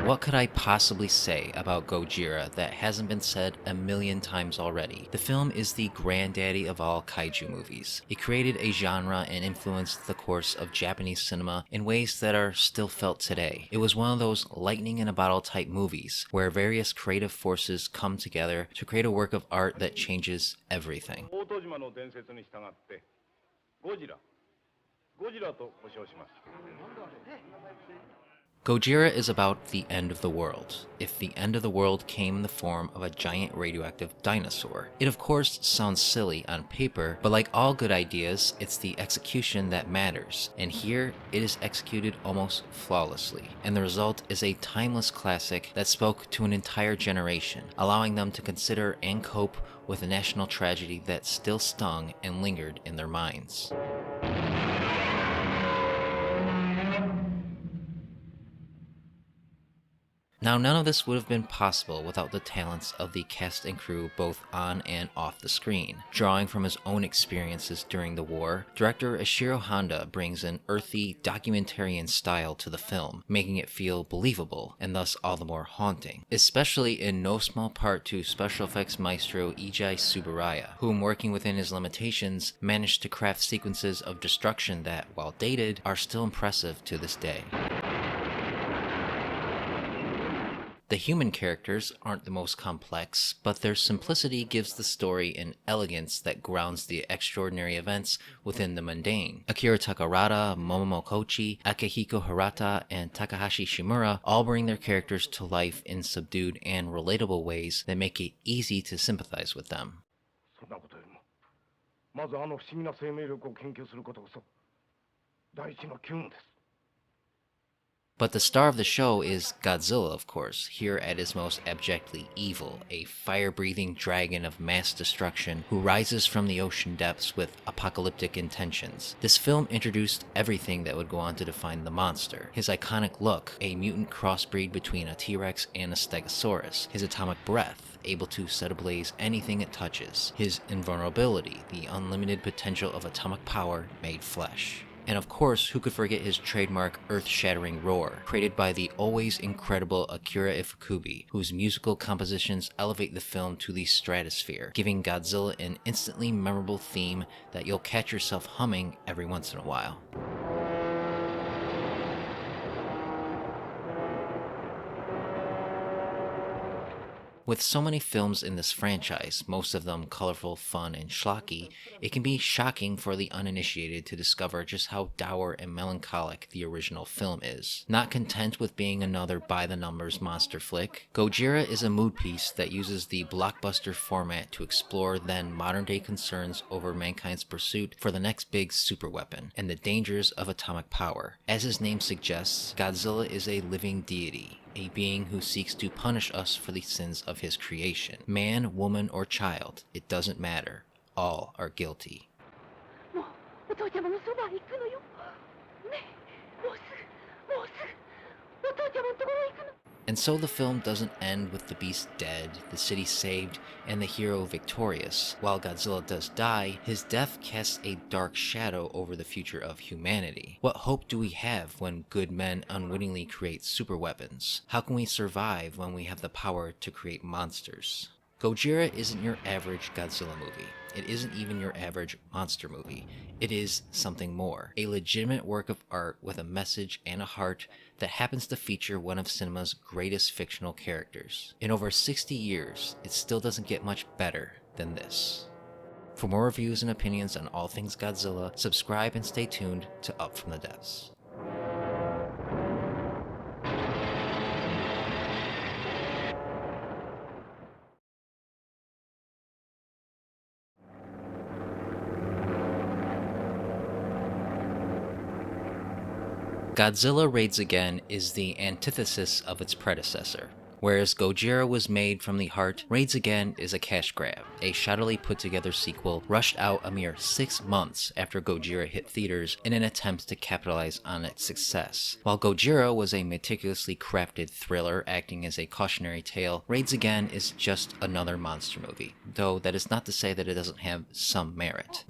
What could I possibly say about Gojira that hasn't been said a million times already? The film is the granddaddy of all kaiju movies. It created a genre and influenced the course of Japanese cinema in ways that are still felt today. It was one of those lightning in a bottle type movies where various creative forces come together to create a work of art that changes everything. Gojira is about the end of the world. If the end of the world came in the form of a giant radioactive dinosaur. It of course sounds silly on paper, but like all good ideas, it's the execution that matters. And here, it is executed almost flawlessly. And the result is a timeless classic that spoke to an entire generation, allowing them to consider and cope with a national tragedy that still stung and lingered in their minds. Now, none of this would have been possible without the talents of the cast and crew both on and off the screen. Drawing from his own experiences during the war, director Ishiro Honda brings an earthy, documentarian style to the film, making it feel believable and thus all the more haunting. Especially in no small part to special effects maestro Heisei Era, whom, working within his limitations, managed to craft sequences of destruction that, while dated, are still impressive to this day. The human characters aren't the most complex, but their simplicity gives the story an elegance that grounds the extraordinary events within the mundane. Akira Takarada, Momomo Kochi, Akihiko Hirata, and Takahashi Shimura all bring their characters to life in subdued and relatable ways that make it easy to sympathize with them. But the star of the show is Godzilla, of course, here at his most abjectly evil, a fire-breathing dragon of mass destruction who rises from the ocean depths with apocalyptic intentions. This film introduced everything that would go on to define the monster. His iconic look, a mutant crossbreed between a T-Rex and a Stegosaurus. His atomic breath, able to set ablaze anything it touches. His invulnerability, the unlimited potential of atomic power made flesh. And of course, who could forget his trademark earth-shattering roar, created by the always incredible Akira Ifukube, whose musical compositions elevate the film to the stratosphere, giving Godzilla an instantly memorable theme that you'll catch yourself humming every once in a while. With so many films in this franchise, most of them colorful, fun, and schlocky, it can be shocking for the uninitiated to discover just how dour and melancholic the original film is. Not content with being another by-the-numbers monster flick, Gojira is a mood piece that uses the blockbuster format to explore then modern-day concerns over mankind's pursuit for the next big superweapon, and the dangers of atomic power. As his name suggests, Godzilla is a living deity, a being who seeks to punish us for the sins of his creation. Man, woman, or child, it doesn't matter. All are guilty. And so the film doesn't end with the beast dead, the city saved, and the hero victorious. While Godzilla does die, his death casts a dark shadow over the future of humanity. What hope do we have when good men unwittingly create superweapons? How can we survive when we have the power to create monsters? Gojira isn't your average Godzilla movie. It isn't even your average monster movie. It is something more. A legitimate work of art with a message and a heart that happens to feature one of cinema's greatest fictional characters. In over 60 years, it still doesn't get much better than this. For more reviews and opinions on all things Godzilla, subscribe and stay tuned to Up From the Depths. Godzilla Raids Again is the antithesis of its predecessor. Whereas Gojira was made from the heart, Raids Again is a cash grab, a shoddily put together sequel rushed out a mere 6 months after Gojira hit theaters in an attempt to capitalize on its success. While Gojira was a meticulously crafted thriller acting as a cautionary tale, Raids Again is just another monster movie, though that is not to say that it doesn't have some merit.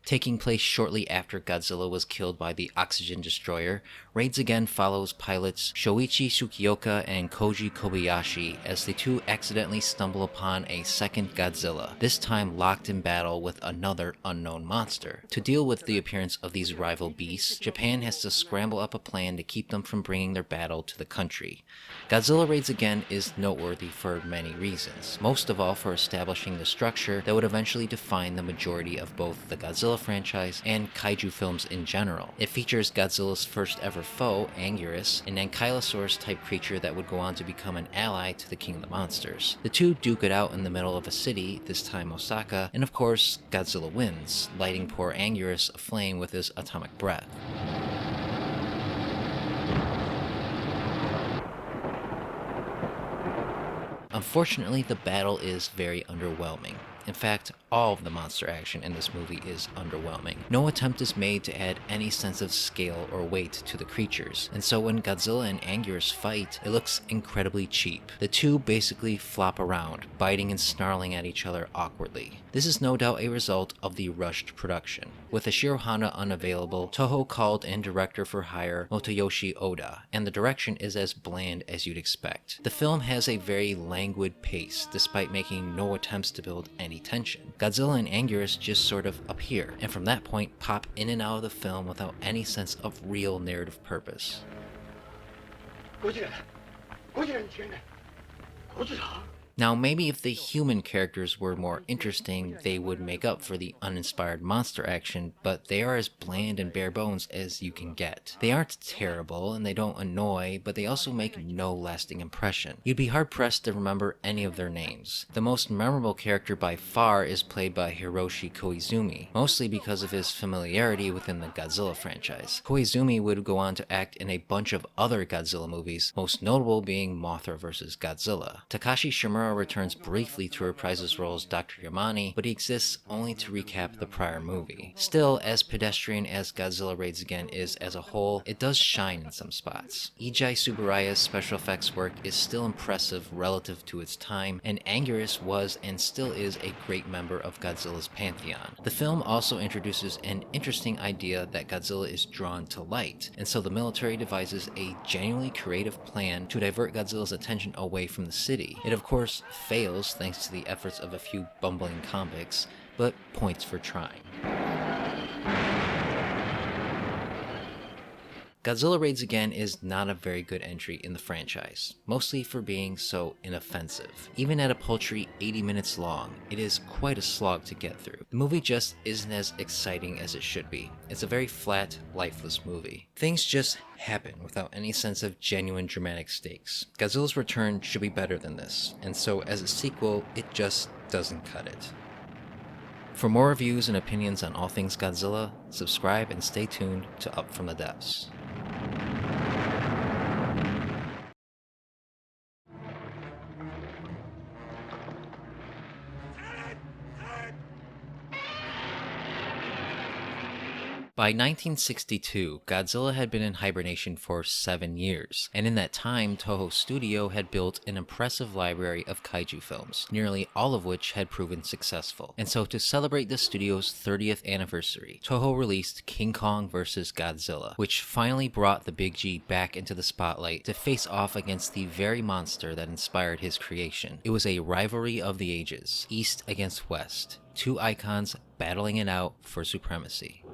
Taking place shortly after Godzilla was killed by the oxygen destroyer, Raids Again follows pilots Shoichi Tsukioka and Koji Kobayashi as the two accidentally stumble upon a second Godzilla, this time locked in battle with another unknown monster. To deal with the appearance of these rival beasts, Japan has to scramble up a plan to keep them from bringing their battle to the country. Godzilla Raids Again is noteworthy for many reasons, most of all for establishing the structure that would eventually define the majority of both the Godzilla franchise and kaiju films in general. It features Godzilla's first ever foe, Anguirus, an Ankylosaurus-type creature that would go on to become an ally to the King of the Monsters. The two duke it out in the middle of a city, this time Osaka, and of course, Godzilla wins, lighting poor Anguirus aflame with his atomic breath. Unfortunately, the battle is very underwhelming. In fact, all of the monster action in this movie is underwhelming. No attempt is made to add any sense of scale or weight to the creatures, and so when Godzilla and Anguirus fight, it looks incredibly cheap. The two basically flop around, biting and snarling at each other awkwardly. This is no doubt a result of the rushed production. With Ishiro Honda unavailable, Toho called in director for hire Motoyoshi Oda, and the direction is as bland as you'd expect. The film has a very languid pace, despite making no attempts to build any tension. Godzilla and Anguirus just sort of appear, and from that point pop in and out of the film without any sense of real narrative purpose. Now, maybe if the human characters were more interesting, they would make up for the uninspired monster action, but they are as bland and bare bones as you can get. They aren't terrible, and they don't annoy, but they also make no lasting impression. You'd be hard-pressed to remember any of their names. The most memorable character by far is played by Hiroshi Koizumi, mostly because of his familiarity within the Godzilla franchise. Koizumi would go on to act in a bunch of other Godzilla movies, most notable being Mothra vs. Godzilla. Takashi Shimura returns briefly to reprise his role as Dr. Yamane, but he exists only to recap the prior movie. Still, as pedestrian as Godzilla Raids Again is as a whole, it does shine in some spots. Ijai Tsuburaya's special effects work is still impressive relative to its time, and Anguirus was and still is a great member of Godzilla's pantheon. The film also introduces an interesting idea that Godzilla is drawn to light, and so the military devises a genuinely creative plan to divert Godzilla's attention away from the city. It of course fails thanks to the efforts of a few bumbling convicts, but points for trying. Godzilla Raids Again is not a very good entry in the franchise, mostly for being so inoffensive. Even at a paltry 80 minutes long, it is quite a slog to get through. The movie just isn't as exciting as it should be. It's a very flat, lifeless movie. Things just happen without any sense of genuine dramatic stakes. Godzilla's Return should be better than this, and so as a sequel, it just doesn't cut it. For more reviews and opinions on all things Godzilla, subscribe and stay tuned to Up From the Depths. By 1962, Godzilla had been in hibernation for 7 years, and in that time, Toho Studio had built an impressive library of kaiju films, nearly all of which had proven successful. And so to celebrate the studio's 30th anniversary, Toho released King Kong vs. Godzilla, which finally brought the Big G back into the spotlight to face off against the very monster that inspired his creation. It was a rivalry of the ages, East against West, two icons battling it out for supremacy.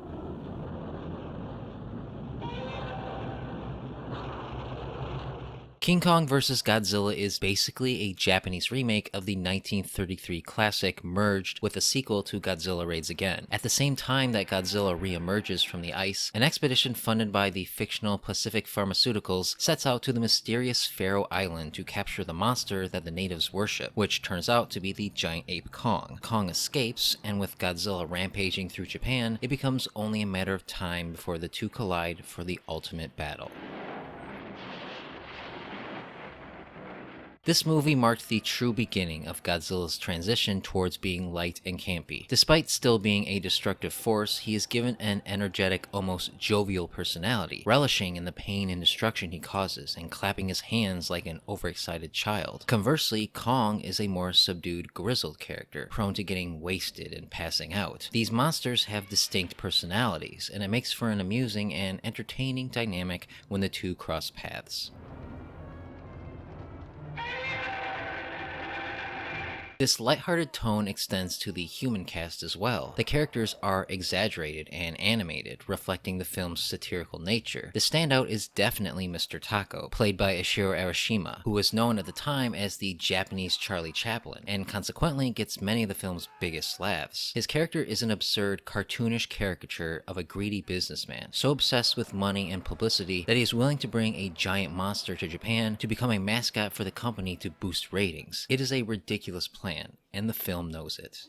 King Kong vs. Godzilla is basically a Japanese remake of the 1933 classic merged with a sequel to Godzilla Raids Again. At the same time that Godzilla re-emerges from the ice, an expedition funded by the fictional Pacific Pharmaceuticals sets out to the mysterious Faroe Island to capture the monster that the natives worship, which turns out to be the giant ape Kong. Kong escapes, and with Godzilla rampaging through Japan, it becomes only a matter of time before the two collide for the ultimate battle. This movie marked the true beginning of Godzilla's transition towards being light and campy. Despite still being a destructive force, he is given an energetic, almost jovial personality, relishing in the pain and destruction he causes and clapping his hands like an overexcited child. Conversely, Kong is a more subdued, grizzled character, prone to getting wasted and passing out. These monsters have distinct personalities, and it makes for an amusing and entertaining dynamic when the two cross paths. This lighthearted tone extends to the human cast as well. The characters are exaggerated and animated, reflecting the film's satirical nature. The standout is definitely Mr. Taco, played by Ishiro Arashima, who was known at the time as the Japanese Charlie Chaplin, and consequently gets many of the film's biggest laughs. His character is an absurd, cartoonish caricature of a greedy businessman, so obsessed with money and publicity that he is willing to bring a giant monster to Japan to become a mascot for the company to boost ratings. It is a ridiculous plan, and the film knows it.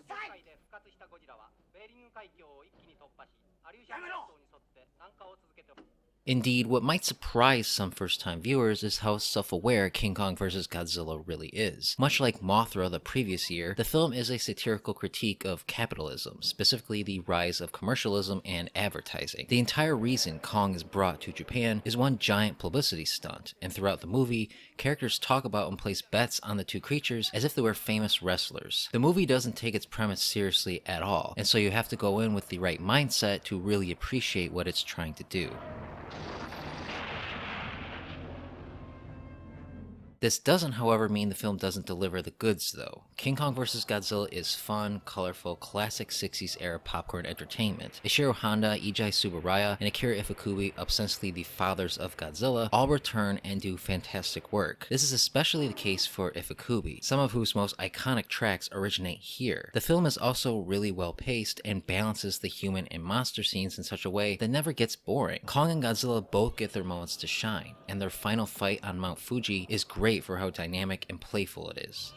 Indeed, what might surprise some first-time viewers is how self-aware King Kong vs. Godzilla really is. Much like Mothra the previous year, the film is a satirical critique of capitalism, specifically the rise of commercialism and advertising. The entire reason Kong is brought to Japan is one giant publicity stunt, and throughout the movie, characters talk about and place bets on the two creatures as if they were famous wrestlers. The movie doesn't take its premise seriously at all, and so you have to go in with the right mindset to really appreciate what it's trying to do. This doesn't, however, mean the film doesn't deliver the goods, though. King Kong vs. Godzilla is fun, colorful, classic 60s era popcorn entertainment. Ishiro Honda, Eiji Tsuburaya, and Akira Ifukube, ostensibly the fathers of Godzilla, all return and do fantastic work. This is especially the case for Ifukube, some of whose most iconic tracks originate here. The film is also really well paced and balances the human and monster scenes in such a way that never gets boring. Kong and Godzilla both get their moments to shine, and their final fight on Mount Fuji is great for how dynamic and playful it is.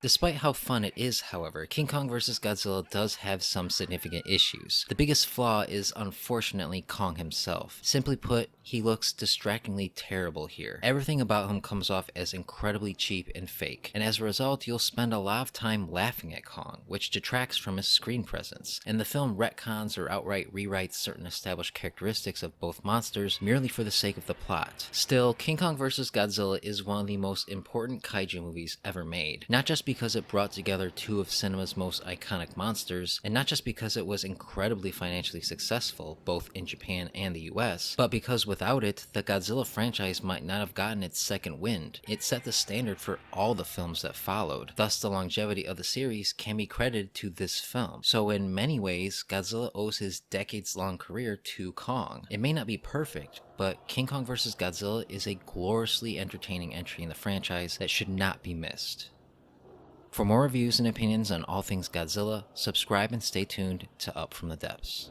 Despite how fun it is, however, King Kong vs. Godzilla does have some significant issues. The biggest flaw is unfortunately Kong himself. Simply put, he looks distractingly terrible here. Everything about him comes off as incredibly cheap and fake, and as a result, you'll spend a lot of time laughing at Kong, which detracts from his screen presence. And the film retcons or outright rewrites certain established characteristics of both monsters merely for the sake of the plot. Still, King Kong vs. Godzilla is one of the most important kaiju movies ever made, not just because it brought together two of cinema's most iconic monsters, and not just because it was incredibly financially successful, both in Japan and the US, but because without it, the Godzilla franchise might not have gotten its second wind. It set the standard for all the films that followed. Thus, the longevity of the series can be credited to this film. So in many ways, Godzilla owes his decades-long career to Kong. It may not be perfect, but King Kong vs. Godzilla is a gloriously entertaining entry in the franchise that should not be missed. For more reviews and opinions on all things Godzilla, subscribe and stay tuned to Up From the Depths.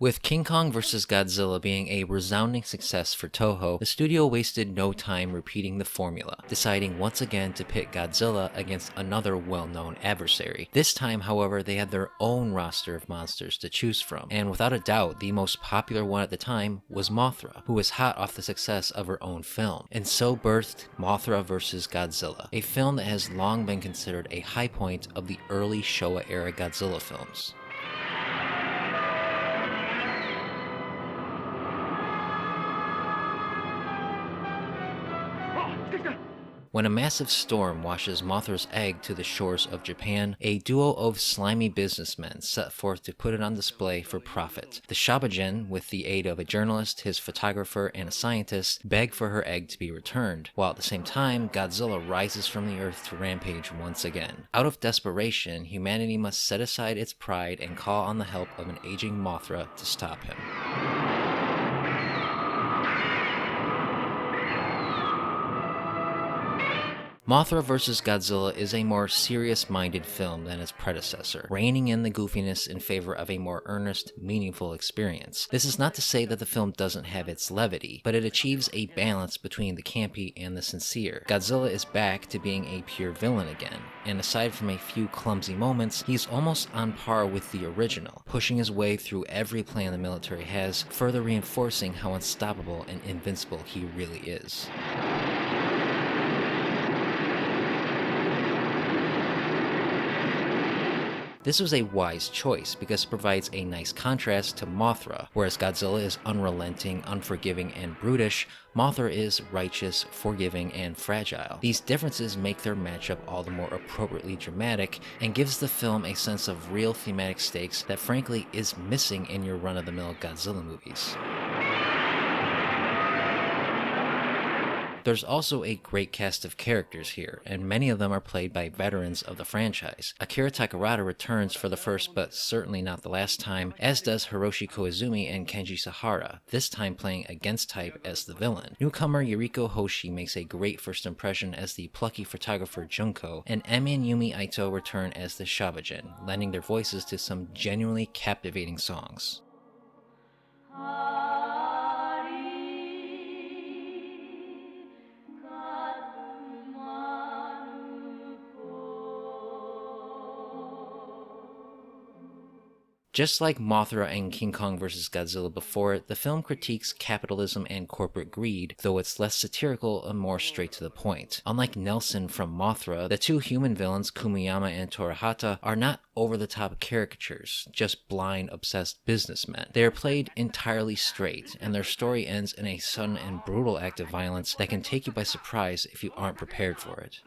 With King Kong vs. Godzilla being a resounding success for Toho, the studio wasted no time repeating the formula, deciding once again to pit Godzilla against another well-known adversary. This time, however, they had their own roster of monsters to choose from, and without a doubt, the most popular one at the time was Mothra, who was hot off the success of her own film, and so birthed Mothra vs. Godzilla, a film that has long been considered a high point of the early Shōwa Era Godzilla films. When a massive storm washes Mothra's egg to the shores of Japan, a duo of slimy businessmen set forth to put it on display for profit. The Shabagen, with the aid of a journalist, his photographer, and a scientist, beg for her egg to be returned, while at the same time, Godzilla rises from the earth to rampage once again. Out of desperation, humanity must set aside its pride and call on the help of an aging Mothra to stop him. Mothra vs. Godzilla is a more serious-minded film than its predecessor, reining in the goofiness in favor of a more earnest, meaningful experience. This is not to say that the film doesn't have its levity, but it achieves a balance between the campy and the sincere. Godzilla is back to being a pure villain again, and aside from a few clumsy moments, he's almost on par with the original, pushing his way through every plan the military has, further reinforcing how unstoppable and invincible he really is. This was a wise choice because it provides a nice contrast to Mothra. Whereas Godzilla is unrelenting, unforgiving, and brutish, Mothra is righteous, forgiving, and fragile. These differences make their matchup all the more appropriately dramatic and gives the film a sense of real thematic stakes that frankly is missing in your run-of-the-mill Godzilla movies. There's also a great cast of characters here, and many of them are played by veterans of the franchise. Akira Takarada returns for the first but certainly not the last time, as does Hiroshi Koizumi and Kenji Sahara, this time playing against type as the villain. Newcomer Yuriko Hoshi makes a great first impression as the plucky photographer Junko, and Emi and Yumi Aito return as the Shabajin, lending their voices to some genuinely captivating songs. Just like Mothra and King Kong vs. Godzilla before it, the film critiques capitalism and corporate greed, though it's less satirical and more straight to the point. Unlike Nelson from Mothra, the two human villains, Kumiyama and Torahata, are not over-the-top caricatures, just blind, obsessed businessmen. They are played entirely straight, and their story ends in a sudden and brutal act of violence that can take you by surprise if you aren't prepared for it.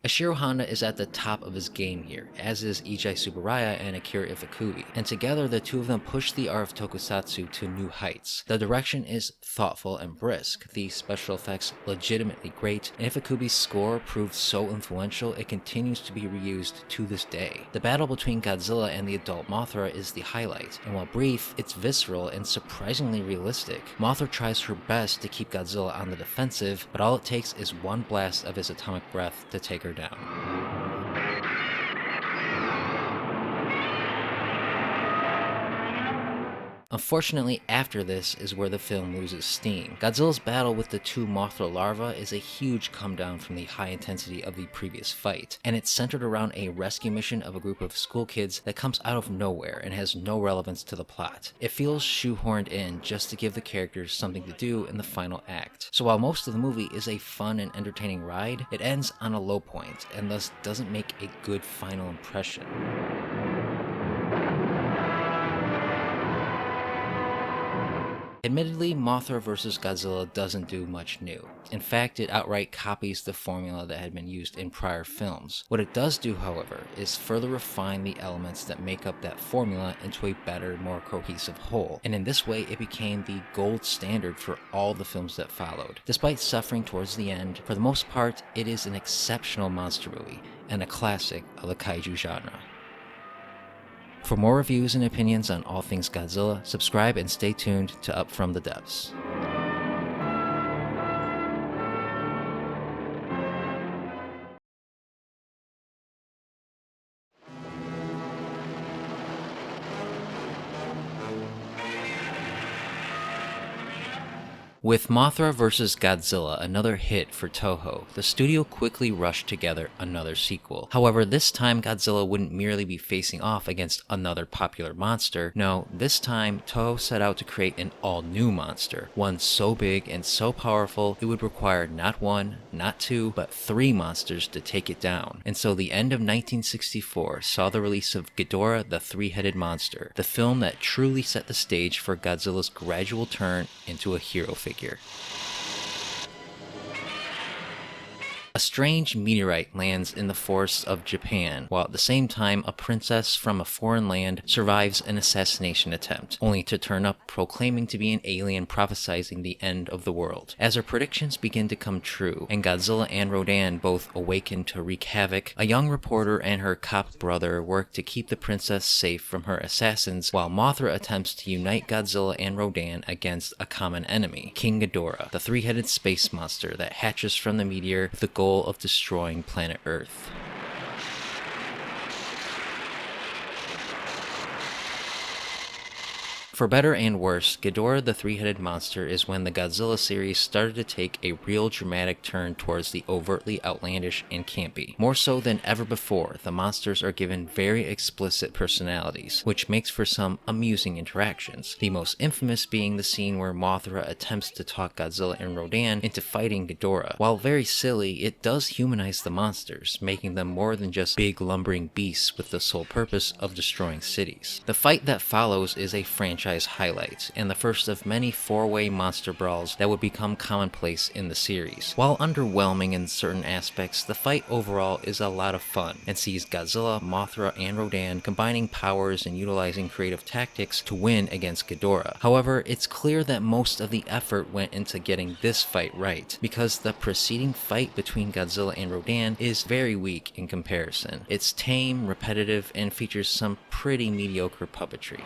Ishiro Honda is at the top of his game here, as is Ijai Tsuburaya and Akira Ifukube, and together the two of them push the art of tokusatsu to new heights. The direction is thoughtful and brisk, the special effects legitimately great, and Ifukube's score proved so influential it continues to be reused to this day. The battle between Godzilla and the adult Mothra is the highlight, and while brief, it's visceral and surprisingly realistic. Mothra tries her best to keep Godzilla on the defensive, but all it takes is one blast of his atomic breath to take her down. Unfortunately, after this is where the film loses steam. Godzilla's battle with the two Mothra larvae is a huge come down from the high intensity of the previous fight, and it's centered around a rescue mission of a group of school kids that comes out of nowhere and has no relevance to the plot. It feels shoehorned in just to give the characters something to do in the final act. So while most of the movie is a fun and entertaining ride, it ends on a low point and thus doesn't make a good final impression. Admittedly, Mothra vs. Godzilla doesn't do much new. In fact, it outright copies the formula that had been used in prior films. What it does do, however, is further refine the elements that make up that formula into a better, more cohesive whole, and in this way it became the gold standard for all the films that followed. Despite suffering towards the end, for the most part, it is an exceptional monster movie, and a classic of the kaiju genre. For more reviews and opinions on all things Godzilla, subscribe and stay tuned to Up From the Depths. With Mothra vs. Godzilla another hit for Toho, the studio quickly rushed together another sequel. However, this time Godzilla wouldn't merely be facing off against another popular monster. No, this time Toho set out to create an all-new monster, one so big and so powerful it would require not one, not two, but three monsters to take it down. And so the end of 1964 saw the release of Ghidorah the Three-Headed Monster, the film that truly set the stage for Godzilla's gradual turn into a hero figure. A strange meteorite lands in the forests of Japan, while at the same time a princess from a foreign land survives an assassination attempt, only to turn up proclaiming to be an alien prophesizing the end of the world. As her predictions begin to come true, and Godzilla and Rodan both awaken to wreak havoc, a young reporter and her cop brother work to keep the princess safe from her assassins, while Mothra attempts to unite Godzilla and Rodan against a common enemy, King Ghidorah, the three-headed space monster that hatches from the meteor with the goal of destroying planet Earth. For better and worse, Ghidorah the three-headed monster is when the Godzilla series started to take a real dramatic turn towards the overtly outlandish and campy. More so than ever before, the monsters are given very explicit personalities, which makes for some amusing interactions, the most infamous being the scene where Mothra attempts to talk Godzilla and Rodan into fighting Ghidorah. While very silly, it does humanize the monsters, making them more than just big lumbering beasts with the sole purpose of destroying cities. The fight that follows is a franchise highlight, and the first of many four-way monster brawls that would become commonplace in the series. While underwhelming in certain aspects, the fight overall is a lot of fun, and sees Godzilla, Mothra, and Rodan combining powers and utilizing creative tactics to win against Ghidorah. However, it's clear that most of the effort went into getting this fight right, because the preceding fight between Godzilla and Rodan is very weak in comparison. It's tame, repetitive, and features some pretty mediocre puppetry.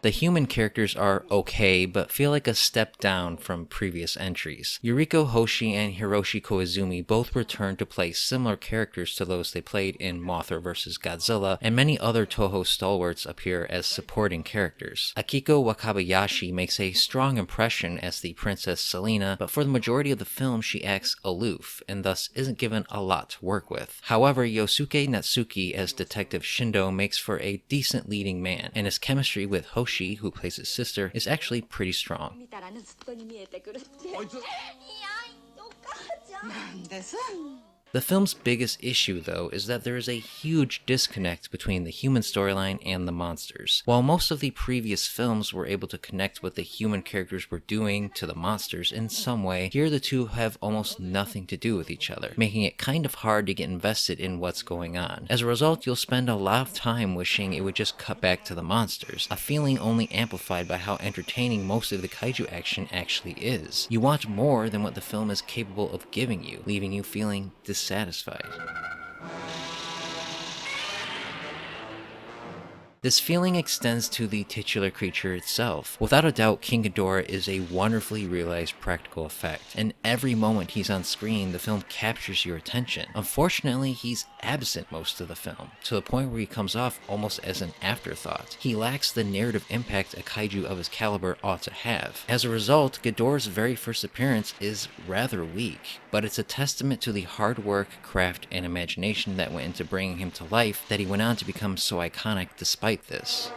The human characters are okay, but feel like a step down from previous entries. Yuriko Hoshi and Hiroshi Koizumi both return to play similar characters to those they played in Mothra vs. Godzilla, and many other Toho stalwarts appear as supporting characters. Akiko Wakabayashi makes a strong impression as the Princess Selena, but for the majority of the film she acts aloof, and thus isn't given a lot to work with. However, Yosuke Natsuki as Detective Shindo makes for a decent leading man, and his chemistry with Hoshi, who plays his sister, is actually pretty strong. The film's biggest issue, though, is that there is a huge disconnect between the human storyline and the monsters. While most of the previous films were able to connect what the human characters were doing to the monsters in some way, here the two have almost nothing to do with each other, making it kind of hard to get invested in what's going on. As a result, you'll spend a lot of time wishing it would just cut back to the monsters, a feeling only amplified by how entertaining most of the kaiju action actually is. You want more than what the film is capable of giving you, leaving you feeling dissatisfied. This feeling extends to the titular creature itself. Without a doubt, King Ghidorah is a wonderfully realized practical effect, and every moment he's on screen, the film captures your attention. Unfortunately, he's absent most of the film, to the point where he comes off almost as an afterthought. He lacks the narrative impact a kaiju of his caliber ought to have. As a result, Ghidorah's very first appearance is rather weak, but it's a testament to the hard work, craft, and imagination that went into bringing him to life that he went on to become so iconic despite this.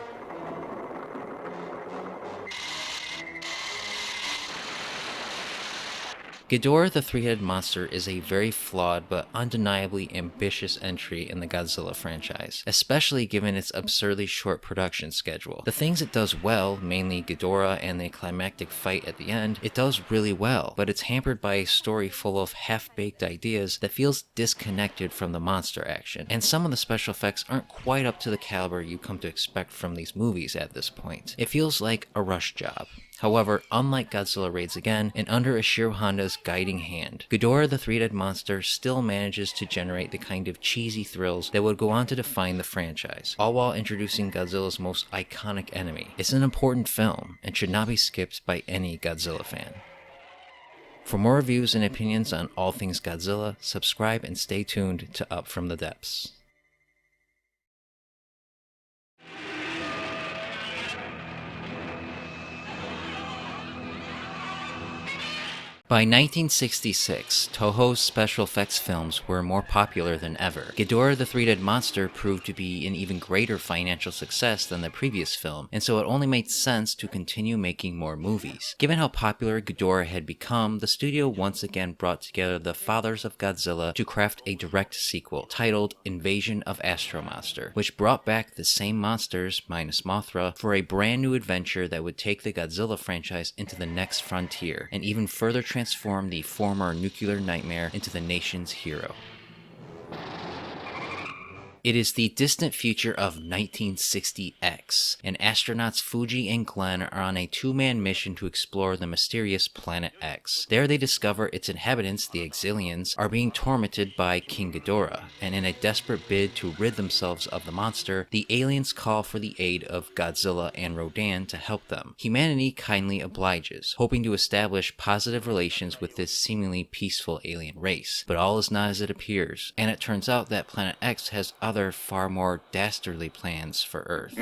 Ghidorah the three-headed monster is a very flawed but undeniably ambitious entry in the Godzilla franchise, especially given its absurdly short production schedule. The things it does well, mainly Ghidorah and the climactic fight at the end, it does really well, but it's hampered by a story full of half-baked ideas that feels disconnected from the monster action, and some of the special effects aren't quite up to the caliber you come to expect from these movies at this point. It feels like a rush job. However, unlike Godzilla Raids Again, and under Ishiro Honda's guiding hand, Ghidorah the three-headed monster still manages to generate the kind of cheesy thrills that would go on to define the franchise, all while introducing Godzilla's most iconic enemy. It's an important film, and should not be skipped by any Godzilla fan. For more reviews and opinions on all things Godzilla, subscribe and stay tuned to Up From the Depths. By 1966, Toho's special effects films were more popular than ever. Ghidorah the three-headed monster proved to be an even greater financial success than the previous film, and so it only made sense to continue making more movies. Given how popular Ghidorah had become, the studio once again brought together the fathers of Godzilla to craft a direct sequel, titled Invasion of Astro-Monster, which brought back the same monsters, minus Mothra, for a brand new adventure that would take the Godzilla franchise into the next frontier, and even further transform the former nuclear nightmare into the nation's hero. It is the distant future of 1960X, and astronauts Fuji and Glenn are on a two-man mission to explore the mysterious Planet X. There they discover its inhabitants, the Exilians, are being tormented by King Ghidorah, and in a desperate bid to rid themselves of the monster, the aliens call for the aid of Godzilla and Rodan to help them. Humanity kindly obliges, hoping to establish positive relations with this seemingly peaceful alien race. But all is not as it appears, and it turns out that Planet X has other far more dastardly plans for Earth.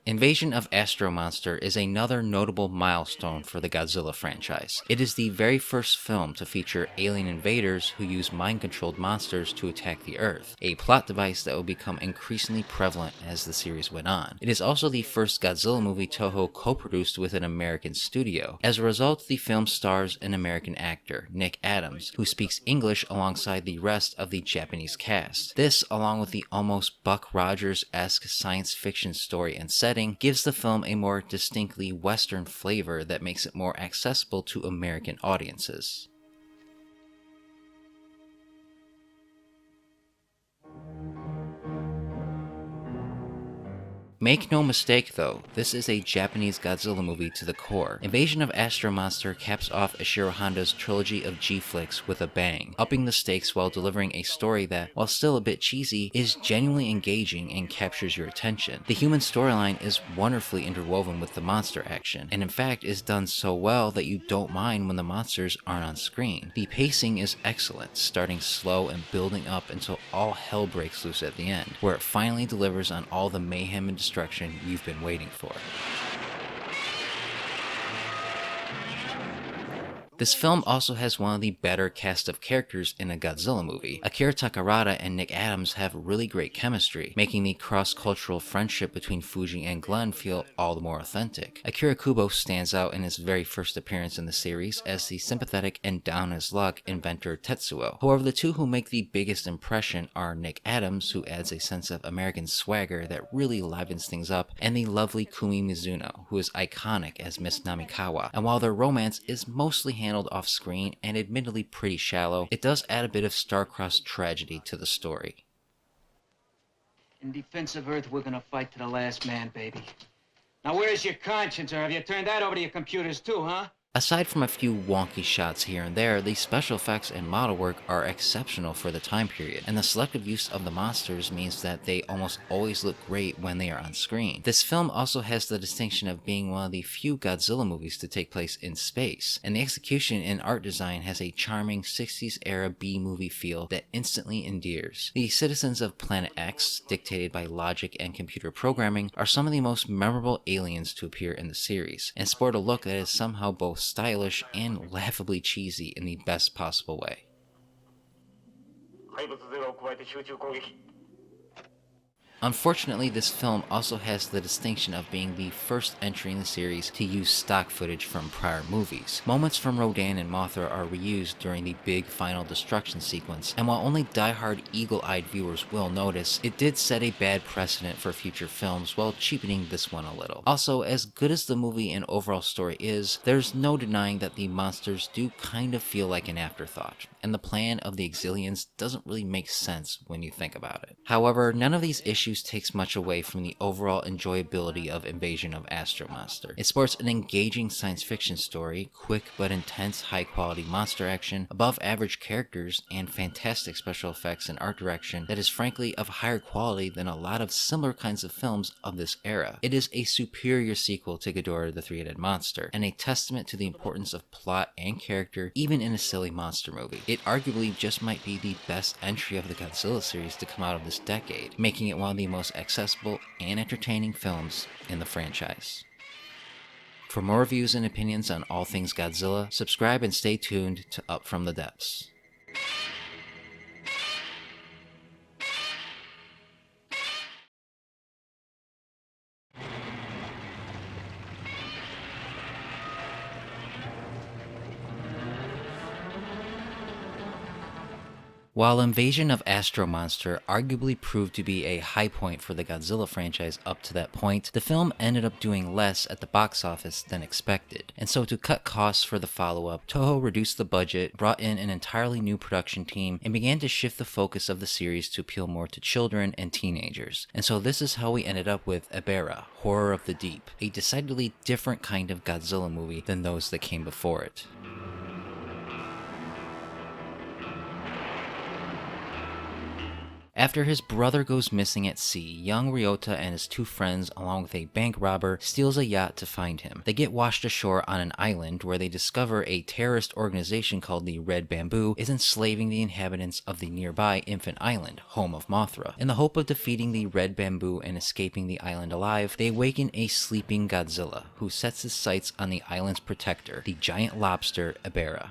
Invasion of Astro-Monster is another notable milestone for the Godzilla franchise. It is the very first film to feature alien invaders who use mind-controlled monsters to attack the Earth, a plot device that would become increasingly prevalent as the series went on. It is also the first Godzilla movie Toho co-produced with an American studio. As a result, the film stars an American actor, Nick Adams, who speaks English alongside the rest of the Japanese cast. This, along with the almost Buck Rogers-esque science fiction story and setting, gives the film a more distinctly Western flavor that makes it more accessible to American audiences. Make no mistake though, this is a Japanese Godzilla movie to the core. Invasion of Astro-Monster caps off Ishiro Honda's trilogy of G-flicks with a bang, upping the stakes while delivering a story that, while still a bit cheesy, is genuinely engaging and captures your attention. The human storyline is wonderfully interwoven with the monster action, and in fact is done so well that you don't mind when the monsters aren't on screen. The pacing is excellent, starting slow and building up until all hell breaks loose at the end, where it finally delivers on all the mayhem and destruction you've been waiting for. This film also has one of the better cast of characters in a Godzilla movie. Akira Takarada and Nick Adams have really great chemistry, making the cross-cultural friendship between Fuji and Glenn feel all the more authentic. Akira Kubo stands out in his very first appearance in the series as the sympathetic and down-his-luck inventor Tetsuo. However, the two who make the biggest impression are Nick Adams, who adds a sense of American swagger that really livens things up, and the lovely Kumi Mizuno, who is iconic as Miss Namikawa. And while their romance is mostly handled off screen and admittedly pretty shallow, it does add a bit of star-crossed tragedy to the story. In defense of Earth, we're gonna fight to the last man, baby. Now where's your conscience, or have you turned that over to your computers too, huh? Aside from a few wonky shots here and there, the special effects and model work are exceptional for the time period, and the selective use of the monsters means that they almost always look great when they are on screen. This film also has the distinction of being one of the few Godzilla movies to take place in space, and the execution and art design has a charming 60s era B-movie feel that instantly endears. The citizens of Planet X, dictated by logic and computer programming, are some of the most memorable aliens to appear in the series, and sport a look that is somehow both stylish and laughably cheesy in the best possible way. Unfortunately, this film also has the distinction of being the first entry in the series to use stock footage from prior movies. Moments from Rodan and Mothra are reused during the big final destruction sequence, and while only die-hard eagle-eyed viewers will notice, it did set a bad precedent for future films while cheapening this one a little. Also, as good as the movie and overall story is, there's no denying that the monsters do kind of feel like an afterthought, and the plan of the Exilians doesn't really make sense when you think about it. However, none of these issues takes much away from the overall enjoyability of Invasion of Astro-Monster. It sports an engaging science fiction story, quick but intense high-quality monster action, above-average characters, and fantastic special effects and art direction that is frankly of higher quality than a lot of similar kinds of films of this era. It is a superior sequel to Ghidorah the Three-Headed Monster, and a testament to the importance of plot and character even in a silly monster movie. It arguably just might be the best entry of the Godzilla series to come out of this decade, making it one of the most accessible and entertaining films in the franchise. For more reviews and opinions on all things Godzilla, subscribe and stay tuned to Up From the Depths. While Invasion of Astro-Monster arguably proved to be a high point for the Godzilla franchise up to that point, the film ended up doing less at the box office than expected. And so to cut costs for the follow-up, Toho reduced the budget, brought in an entirely new production team, and began to shift the focus of the series to appeal more to children and teenagers. And so this is how we ended up with Ebirah, Horror of the Deep, a decidedly different kind of Godzilla movie than those that came before it. After his brother goes missing at sea, young Ryota and his two friends, along with a bank robber, steals a yacht to find him. They get washed ashore on an island where they discover a terrorist organization called the Red Bamboo is enslaving the inhabitants of the nearby Infant Island, home of Mothra. In the hope of defeating the Red Bamboo and escaping the island alive, they awaken a sleeping Godzilla, who sets his sights on the island's protector, the giant lobster Ebirah.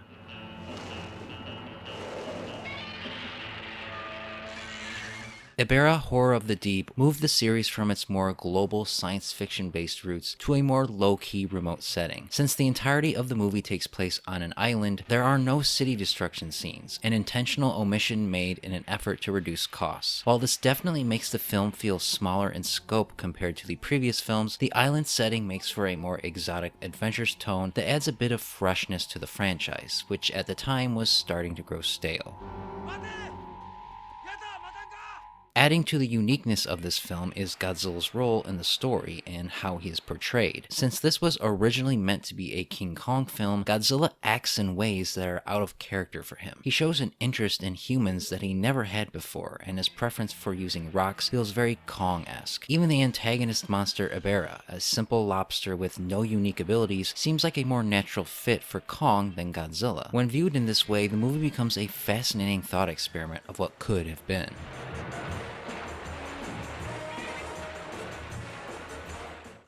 Ebirah, Horror of the Deep moved the series from its more global science fiction based roots to a more low-key remote setting. Since the entirety of the movie takes place on an island, there are no city destruction scenes, an intentional omission made in an effort to reduce costs. While this definitely makes the film feel smaller in scope compared to the previous films, the island setting makes for a more exotic, adventurous tone that adds a bit of freshness to the franchise, which at the time was starting to grow stale. Adding to the uniqueness of this film is Godzilla's role in the story and how he is portrayed. Since this was originally meant to be a King Kong film, Godzilla acts in ways that are out of character for him. He shows an interest in humans that he never had before, and his preference for using rocks feels very Kong-esque. Even the antagonist monster Ebirah, a simple lobster with no unique abilities, seems like a more natural fit for Kong than Godzilla. When viewed in this way, the movie becomes a fascinating thought experiment of what could have been.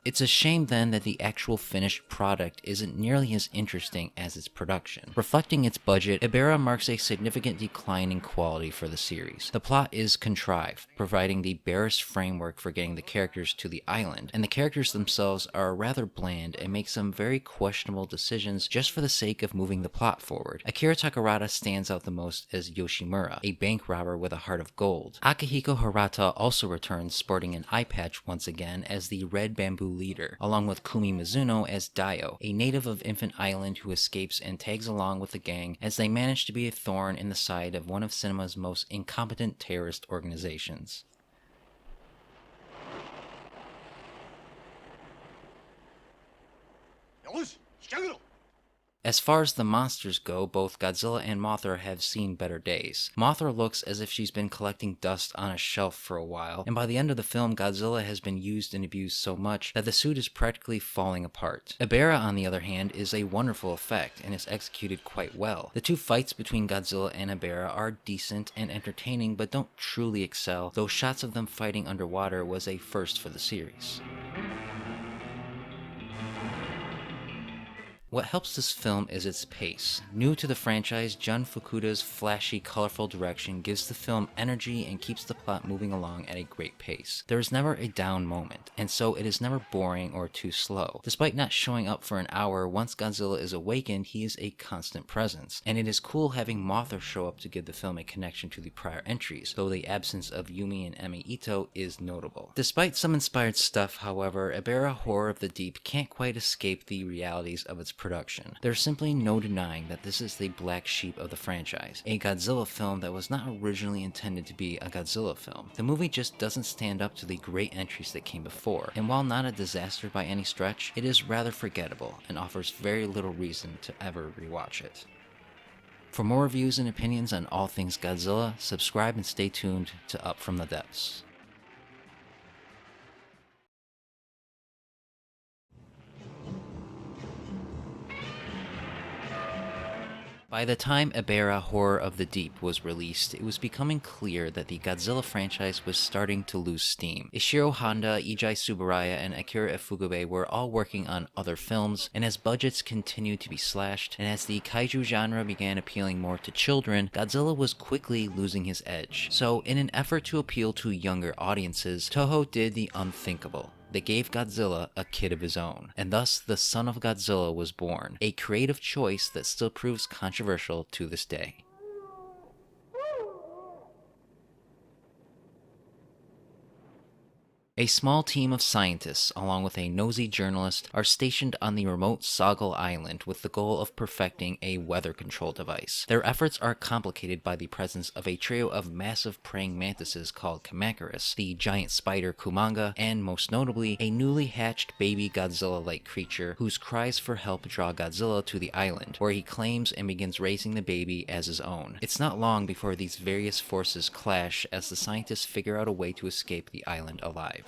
It's a shame then that the actual finished product isn't nearly as interesting as its production. Reflecting its budget, Ebirah marks a significant decline in quality for the series. The plot is contrived, providing the barest framework for getting the characters to the island, and the characters themselves are rather bland and make some very questionable decisions just for the sake of moving the plot forward. Akira Takarada stands out the most as Yoshimura, a bank robber with a heart of gold. Akihiko Hirata also returns sporting an eye patch once again as the Red Bamboo leader, along with Kumi Mizuno as Dio, a native of Infant Island who escapes and tags along with the gang as they manage to be a thorn in the side of one of cinema's most incompetent terrorist organizations. As far as the monsters go, both Godzilla and Mothra have seen better days. Mothra looks as if she's been collecting dust on a shelf for a while, and by the end of the film, Godzilla has been used and abused so much that the suit is practically falling apart. Ebirah, on the other hand, is a wonderful effect and is executed quite well. The two fights between Godzilla and Ebirah are decent and entertaining, but don't truly excel, though shots of them fighting underwater was a first for the series. What helps this film is its pace. New to the franchise, Jun Fukuda's flashy, colorful direction gives the film energy and keeps the plot moving along at a great pace. There is never a down moment, and so it is never boring or too slow. Despite not showing up for an hour, once Godzilla is awakened, he is a constant presence. And it is cool having Mothra show up to give the film a connection to the prior entries, though the absence of Yumi and Emi Ito is notable. Despite some inspired stuff, however, Ebirah, Horror of the Deep can't quite escape the realities of its production. There's simply no denying that this is the black sheep of the franchise, a Godzilla film that was not originally intended to be a Godzilla film. The movie just doesn't stand up to the great entries that came before, and while not a disaster by any stretch, it is rather forgettable and offers very little reason to ever rewatch it. For more reviews and opinions on all things Godzilla, subscribe and stay tuned to Up From the Depths. By the time Ebirah, Horror of the Deep was released, it was becoming clear that the Godzilla franchise was starting to lose steam. Ishiro Honda, Eiji Tsuburaya, and Akira Ifukube were all working on other films, and as budgets continued to be slashed, and as the kaiju genre began appealing more to children, Godzilla was quickly losing his edge. So, in an effort to appeal to younger audiences, Toho did the unthinkable. They gave Godzilla a kid of his own, and thus the Son of Godzilla was born, a creative choice that still proves controversial to this day. A small team of scientists, along with a nosy journalist, are stationed on the remote Soggle Island with the goal of perfecting a weather control device. Their efforts are complicated by the presence of a trio of massive praying mantises called Megaguirus, the giant spider Kumanga, and most notably, a newly hatched baby Godzilla-like creature whose cries for help draw Godzilla to the island, where he claims and begins raising the baby as his own. It's not long before these various forces clash as the scientists figure out a way to escape the island alive.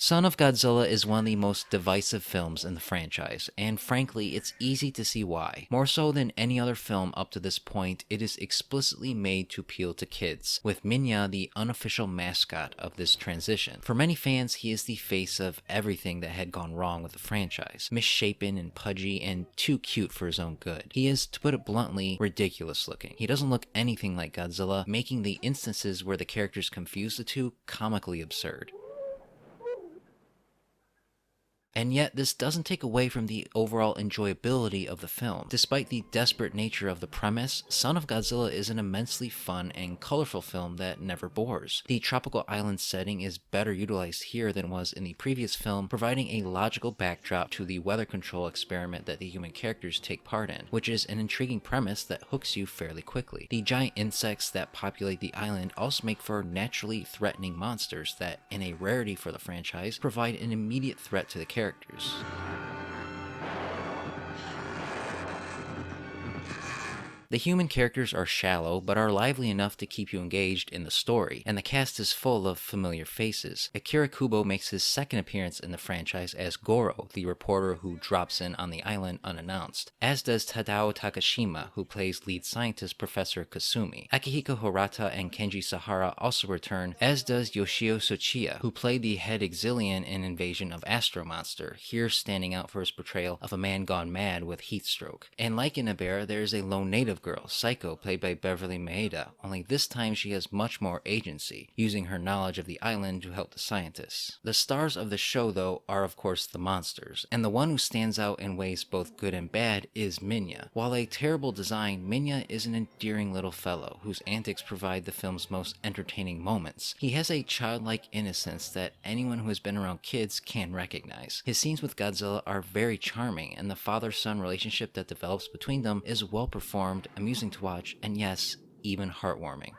Son of Godzilla is one of the most divisive films in the franchise, and frankly, it's easy to see why. More so than any other film up to this point, it is explicitly made to appeal to kids, with Minya the unofficial mascot of this transition. For many fans, he is the face of everything that had gone wrong with the franchise. Misshapen and pudgy and too cute for his own good. He is, to put it bluntly, ridiculous looking. He doesn't look anything like Godzilla, making the instances where the characters confuse the two comically absurd. And yet, this doesn't take away from the overall enjoyability of the film. Despite the desperate nature of the premise, Son of Godzilla is an immensely fun and colorful film that never bores. The tropical island setting is better utilized here than was in the previous film, providing a logical backdrop to the weather control experiment that the human characters take part in, which is an intriguing premise that hooks you fairly quickly. The giant insects that populate the island also make for naturally threatening monsters that, in a rarity for the franchise, provide an immediate threat to the characters. The human characters are shallow, but are lively enough to keep you engaged in the story, and the cast is full of familiar faces. Akira Kubo makes his second appearance in the franchise as Goro, the reporter who drops in on the island unannounced, as does Tadao Takashima, who plays lead scientist Professor Kasumi. Akihiko Hirata and Kenji Sahara also return, as does Yoshio Tsuchiya, who played the head Exilian in Invasion of Astro-Monster, here standing out for his portrayal of a man gone mad with heat stroke. And like in Ebirah, there is a lone native girl, Psycho, played by Beverly Maeda, only this time she has much more agency, using her knowledge of the island to help the scientists. The stars of the show, though, are of course the monsters, and the one who stands out in ways both good and bad is Minya. While a terrible design, Minya is an endearing little fellow, whose antics provide the film's most entertaining moments. He has a childlike innocence that anyone who has been around kids can recognize. His scenes with Godzilla are very charming, and the father-son relationship that develops between them is well performed, amusing to watch, and yes, even heartwarming.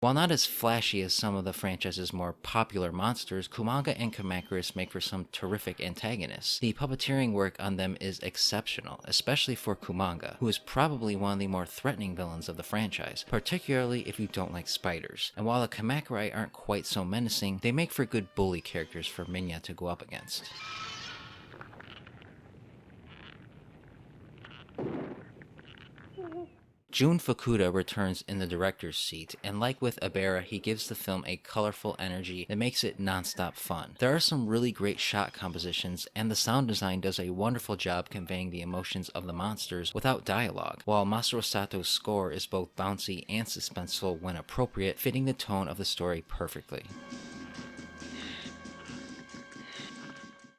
While not as flashy as some of the franchise's more popular monsters, Kumanga and Kamacuras make for some terrific antagonists. The puppeteering work on them is exceptional, especially for Kumanga, who is probably one of the more threatening villains of the franchise, particularly if you don't like spiders. And while the Kamacurai aren't quite so menacing, they make for good bully characters for Minya to go up against. Jun Fukuda returns in the director's seat, and like with Ebirah, he gives the film a colorful energy that makes it non-stop fun. There are some really great shot compositions, and the sound design does a wonderful job conveying the emotions of the monsters without dialogue, while Masaru Sato's score is both bouncy and suspenseful when appropriate, fitting the tone of the story perfectly.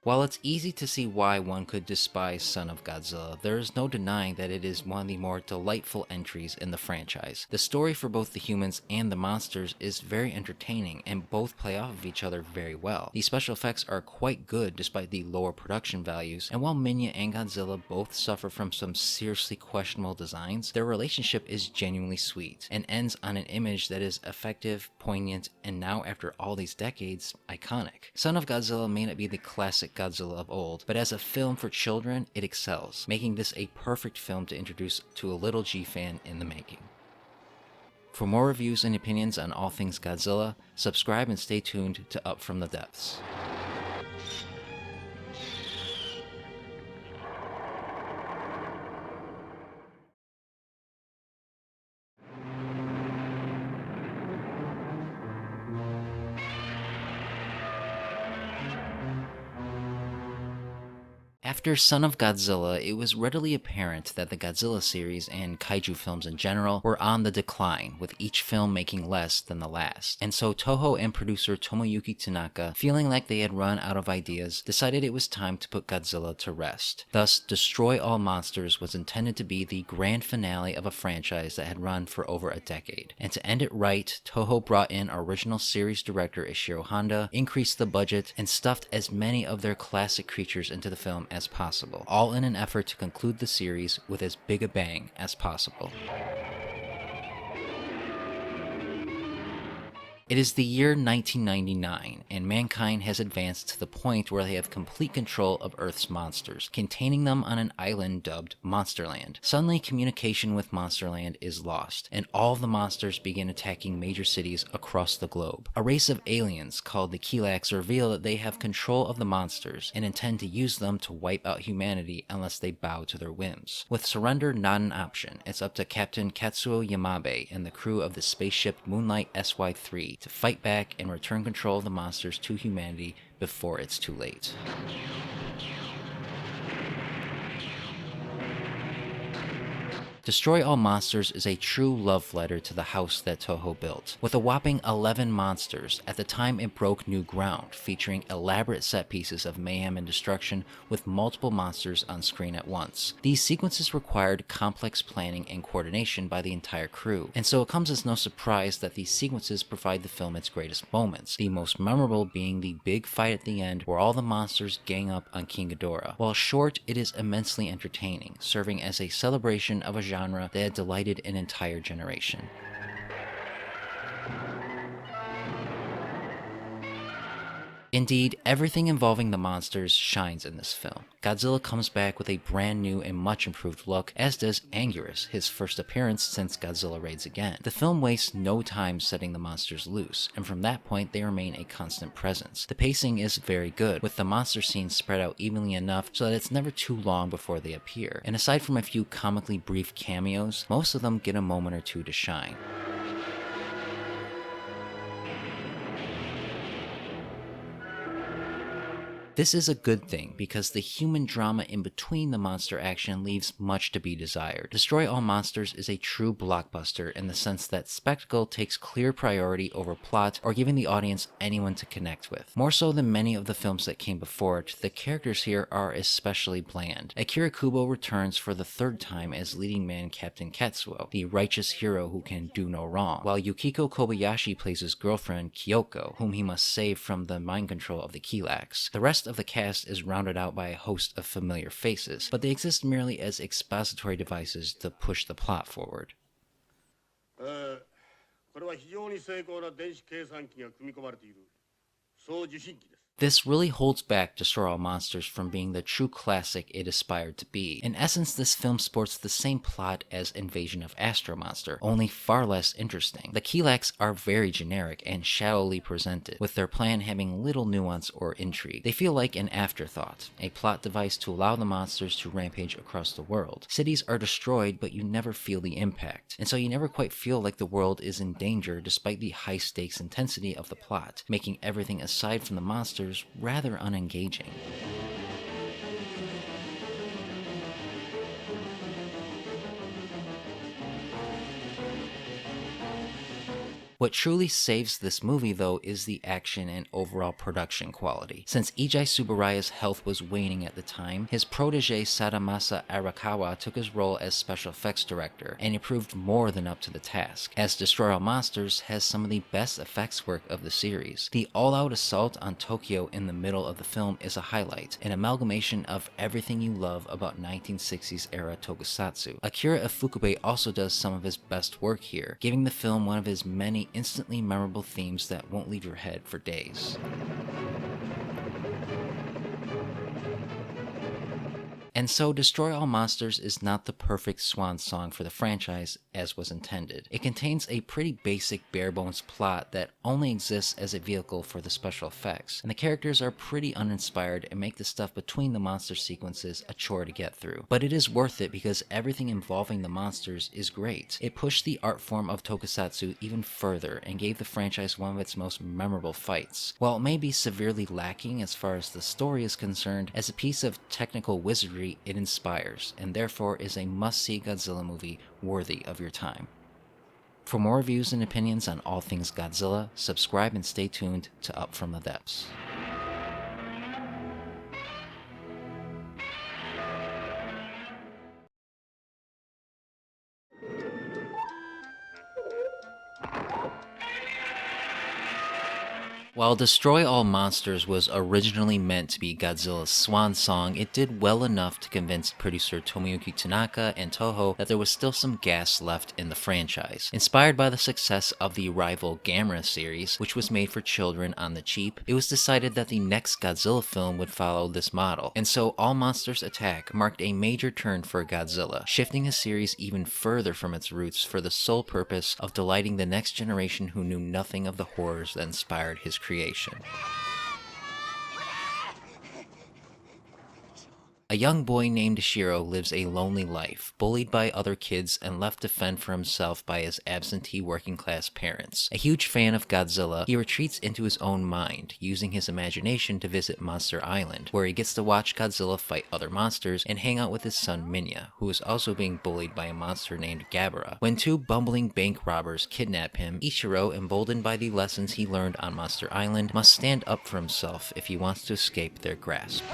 While it's easy to see why one could despise Son of Godzilla, there is no denying that it is one of the more delightful entries in the franchise. The story for both the humans and the monsters is very entertaining, and both play off of each other very well. The special effects are quite good despite the lower production values, and while Minya and Godzilla both suffer from some seriously questionable designs, their relationship is genuinely sweet, and ends on an image that is effective, poignant, and now after all these decades, iconic. Son of Godzilla may not be the classic Godzilla of old, but as a film for children, it excels, making this a perfect film to introduce to a little G fan in the making. For more reviews and opinions on all things Godzilla, subscribe and stay tuned to Up From the Depths. After Son of Godzilla, it was readily apparent that the Godzilla series and kaiju films in general were on the decline, with each film making less than the last. And so Toho and producer Tomoyuki Tanaka, feeling like they had run out of ideas, decided it was time to put Godzilla to rest. Thus, Destroy All Monsters was intended to be the grand finale of a franchise that had run for over a decade. And to end it right, Toho brought in original series director Ishiro Honda, increased the budget, and stuffed as many of their classic creatures into the film as possible, all in an effort to conclude the series with as big a bang as possible. It is the year 1999, and mankind has advanced to the point where they have complete control of Earth's monsters, containing them on an island dubbed Monsterland. Suddenly, communication with Monsterland is lost, and all of the monsters begin attacking major cities across the globe. A race of aliens called the Kilax reveal that they have control of the monsters, and intend to use them to wipe out humanity unless they bow to their whims. With surrender not an option, it's up to Captain Katsuo Yamabe and the crew of the spaceship Moonlight SY-3 to fight back and return control of the monsters to humanity before it's too late. Destroy All Monsters is a true love letter to the house that Toho built. With a whopping 11 monsters, at the time it broke new ground, featuring elaborate set pieces of mayhem and destruction with multiple monsters on screen at once. These sequences required complex planning and coordination by the entire crew, and so it comes as no surprise that these sequences provide the film its greatest moments, the most memorable being the big fight at the end where all the monsters gang up on King Ghidorah. While short, it is immensely entertaining, serving as a celebration of a genre that had delighted an entire generation. Indeed, everything involving the monsters shines in this film. Godzilla comes back with a brand new and much improved look, as does Anguirus, his first appearance since Godzilla raids again. The film wastes no time setting the monsters loose, and from that point they remain a constant presence. The pacing is very good, with the monster scenes spread out evenly enough so that it's never too long before they appear. And aside from a few comically brief cameos, most of them get a moment or two to shine. This is a good thing, because the human drama in between the monster action leaves much to be desired. Destroy All Monsters is a true blockbuster in the sense that spectacle takes clear priority over plot or giving the audience anyone to connect with. More so than many of the films that came before it, the characters here are especially bland. Akira Kubo returns for the third time as leading man Captain Katsuo, the righteous hero who can do no wrong, while Yukiko Kobayashi plays his girlfriend Kyoko, whom he must save from the mind control of the Kilax. The rest of the cast is rounded out by a host of familiar faces, but they exist merely as expository devices to push the plot forward. これは非常に精巧な電子計算機が組み込まれているそう受信機です。 This really holds back Destroy All Monsters from being the true classic it aspired to be. In essence, this film sports the same plot as Invasion of Astro-Monster, only far less interesting. The Kilax are very generic and shallowly presented, with their plan having little nuance or intrigue. They feel like an afterthought, a plot device to allow the monsters to rampage across the world. Cities are destroyed, but you never feel the impact, and so you never quite feel like the world is in danger despite the high-stakes intensity of the plot, making everything aside from the monsters rather unengaging. What truly saves this movie, though, is the action and overall production quality. Since Ijai Tsuburaya's health was waning at the time, his protege Sadamasa Arakawa took his role as special effects director, and he proved more than up to the task, as Destroy All Monsters has some of the best effects work of the series. The all-out assault on Tokyo in the middle of the film is a highlight, an amalgamation of everything you love about 1960s era tokusatsu. Akira Ifukube also does some of his best work here, giving the film one of his many instantly memorable themes that won't leave your head for days. And so Destroy All Monsters is not the perfect swan song for the franchise, as was intended. It contains a pretty basic bare-bones plot that only exists as a vehicle for the special effects, and the characters are pretty uninspired and make the stuff between the monster sequences a chore to get through. But it is worth it because everything involving the monsters is great. It pushed the art form of tokusatsu even further and gave the franchise one of its most memorable fights. While it may be severely lacking as far as the story is concerned, as a piece of technical wizardry it inspires, and therefore is a must-see Godzilla movie worthy of your time. For more reviews and opinions on all things Godzilla, subscribe and stay tuned to Up From the Depths. While Destroy All Monsters was originally meant to be Godzilla's swan song, it did well enough to convince producer Tomoyuki Tanaka and Toho that there was still some gas left in the franchise. Inspired by the success of the rival Gamera series, which was made for children on the cheap, it was decided that the next Godzilla film would follow this model, and so All Monsters Attack marked a major turn for Godzilla, shifting the series even further from its roots for the sole purpose of delighting the next generation who knew nothing of the horrors that inspired his creation. A young boy named Ishiro lives a lonely life, bullied by other kids and left to fend for himself by his absentee working-class parents. A huge fan of Godzilla, he retreats into his own mind, using his imagination to visit Monster Island, where he gets to watch Godzilla fight other monsters and hang out with his son Minya, who is also being bullied by a monster named Ghidorah. When two bumbling bank robbers kidnap him, Ishiro, emboldened by the lessons he learned on Monster Island, must stand up for himself if he wants to escape their grasp.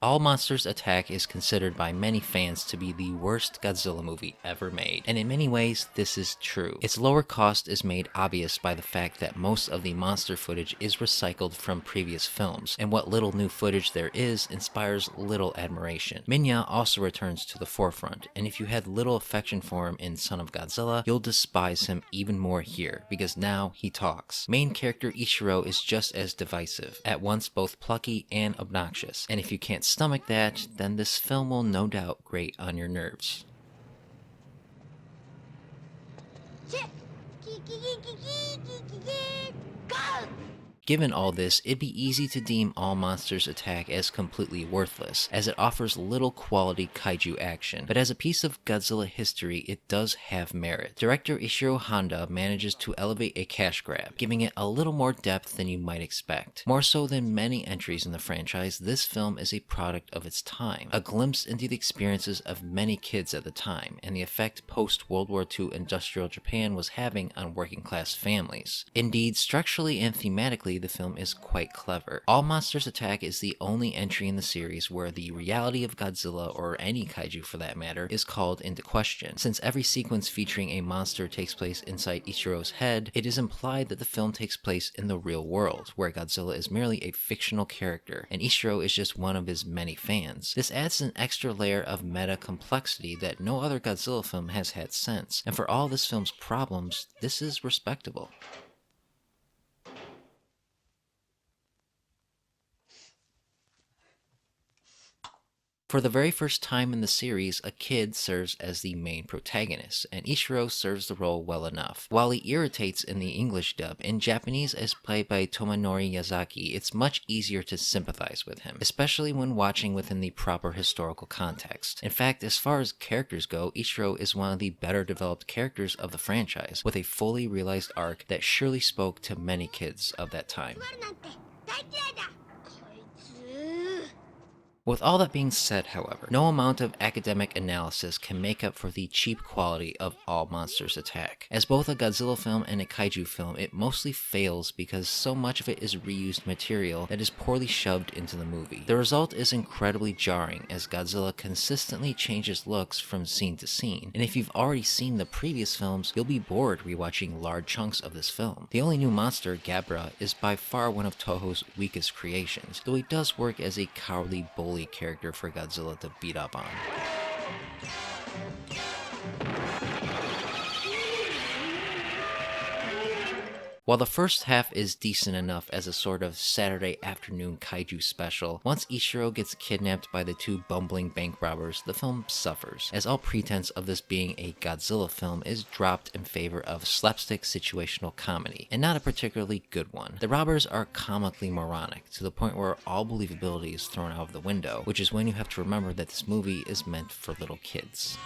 All Monsters Attack is considered by many fans to be the worst Godzilla movie ever made, and in many ways this is true. Its lower cost is made obvious by the fact that most of the monster footage is recycled from previous films, and what little new footage there is inspires little admiration. Minya also returns to the forefront, and if you had little affection for him in Son of Godzilla, you'll despise him even more here, because now he talks. Main character Ishiro is just as divisive, at once both plucky and obnoxious, and if you can't stomach that, then this film will no doubt grate on your nerves. Given all this, it'd be easy to deem All Monsters Attack as completely worthless, as it offers little quality kaiju action, but as a piece of Godzilla history, it does have merit. Director Ishiro Honda manages to elevate a cash grab, giving it a little more depth than you might expect. More so than many entries in the franchise, this film is a product of its time, a glimpse into the experiences of many kids at the time, and the effect post-World War II industrial Japan was having on working-class families. Indeed, structurally and thematically, the film is quite clever. All Monsters Attack is the only entry in the series where the reality of Godzilla, or any kaiju for that matter, is called into question. Since every sequence featuring a monster takes place inside Ichiro's head, it is implied that the film takes place in the real world, where Godzilla is merely a fictional character, and Ichiro is just one of his many fans. This adds an extra layer of meta complexity that no other Godzilla film has had since, and for all this film's problems, this is respectable. For the very first time in the series, a kid serves as the main protagonist, and Ichiro serves the role well enough. While he irritates in the English dub, in Japanese as played by Tomonori Yazaki, it's much easier to sympathize with him, especially when watching within the proper historical context. In fact, as far as characters go, Ichiro is one of the better developed characters of the franchise, with a fully realized arc that surely spoke to many kids of that time. With all that being said, however, no amount of academic analysis can make up for the cheap quality of All Monsters Attack. As both a Godzilla film and a kaiju film, it mostly fails because so much of it is reused material that is poorly shoved into the movie. The result is incredibly jarring, as Godzilla consistently changes looks from scene to scene, and if you've already seen the previous films, you'll be bored rewatching large chunks of this film. The only new monster, Ebirah, is by far one of Toho's weakest creations, though he does work as a cowardly bully character for Godzilla to beat up on. While the first half is decent enough as a sort of Saturday afternoon kaiju special, once Ichiro gets kidnapped by the two bumbling bank robbers, the film suffers, as all pretense of this being a Godzilla film is dropped in favor of slapstick situational comedy, and not a particularly good one. The robbers are comically moronic, to the point where all believability is thrown out of the window, which is when you have to remember that this movie is meant for little kids.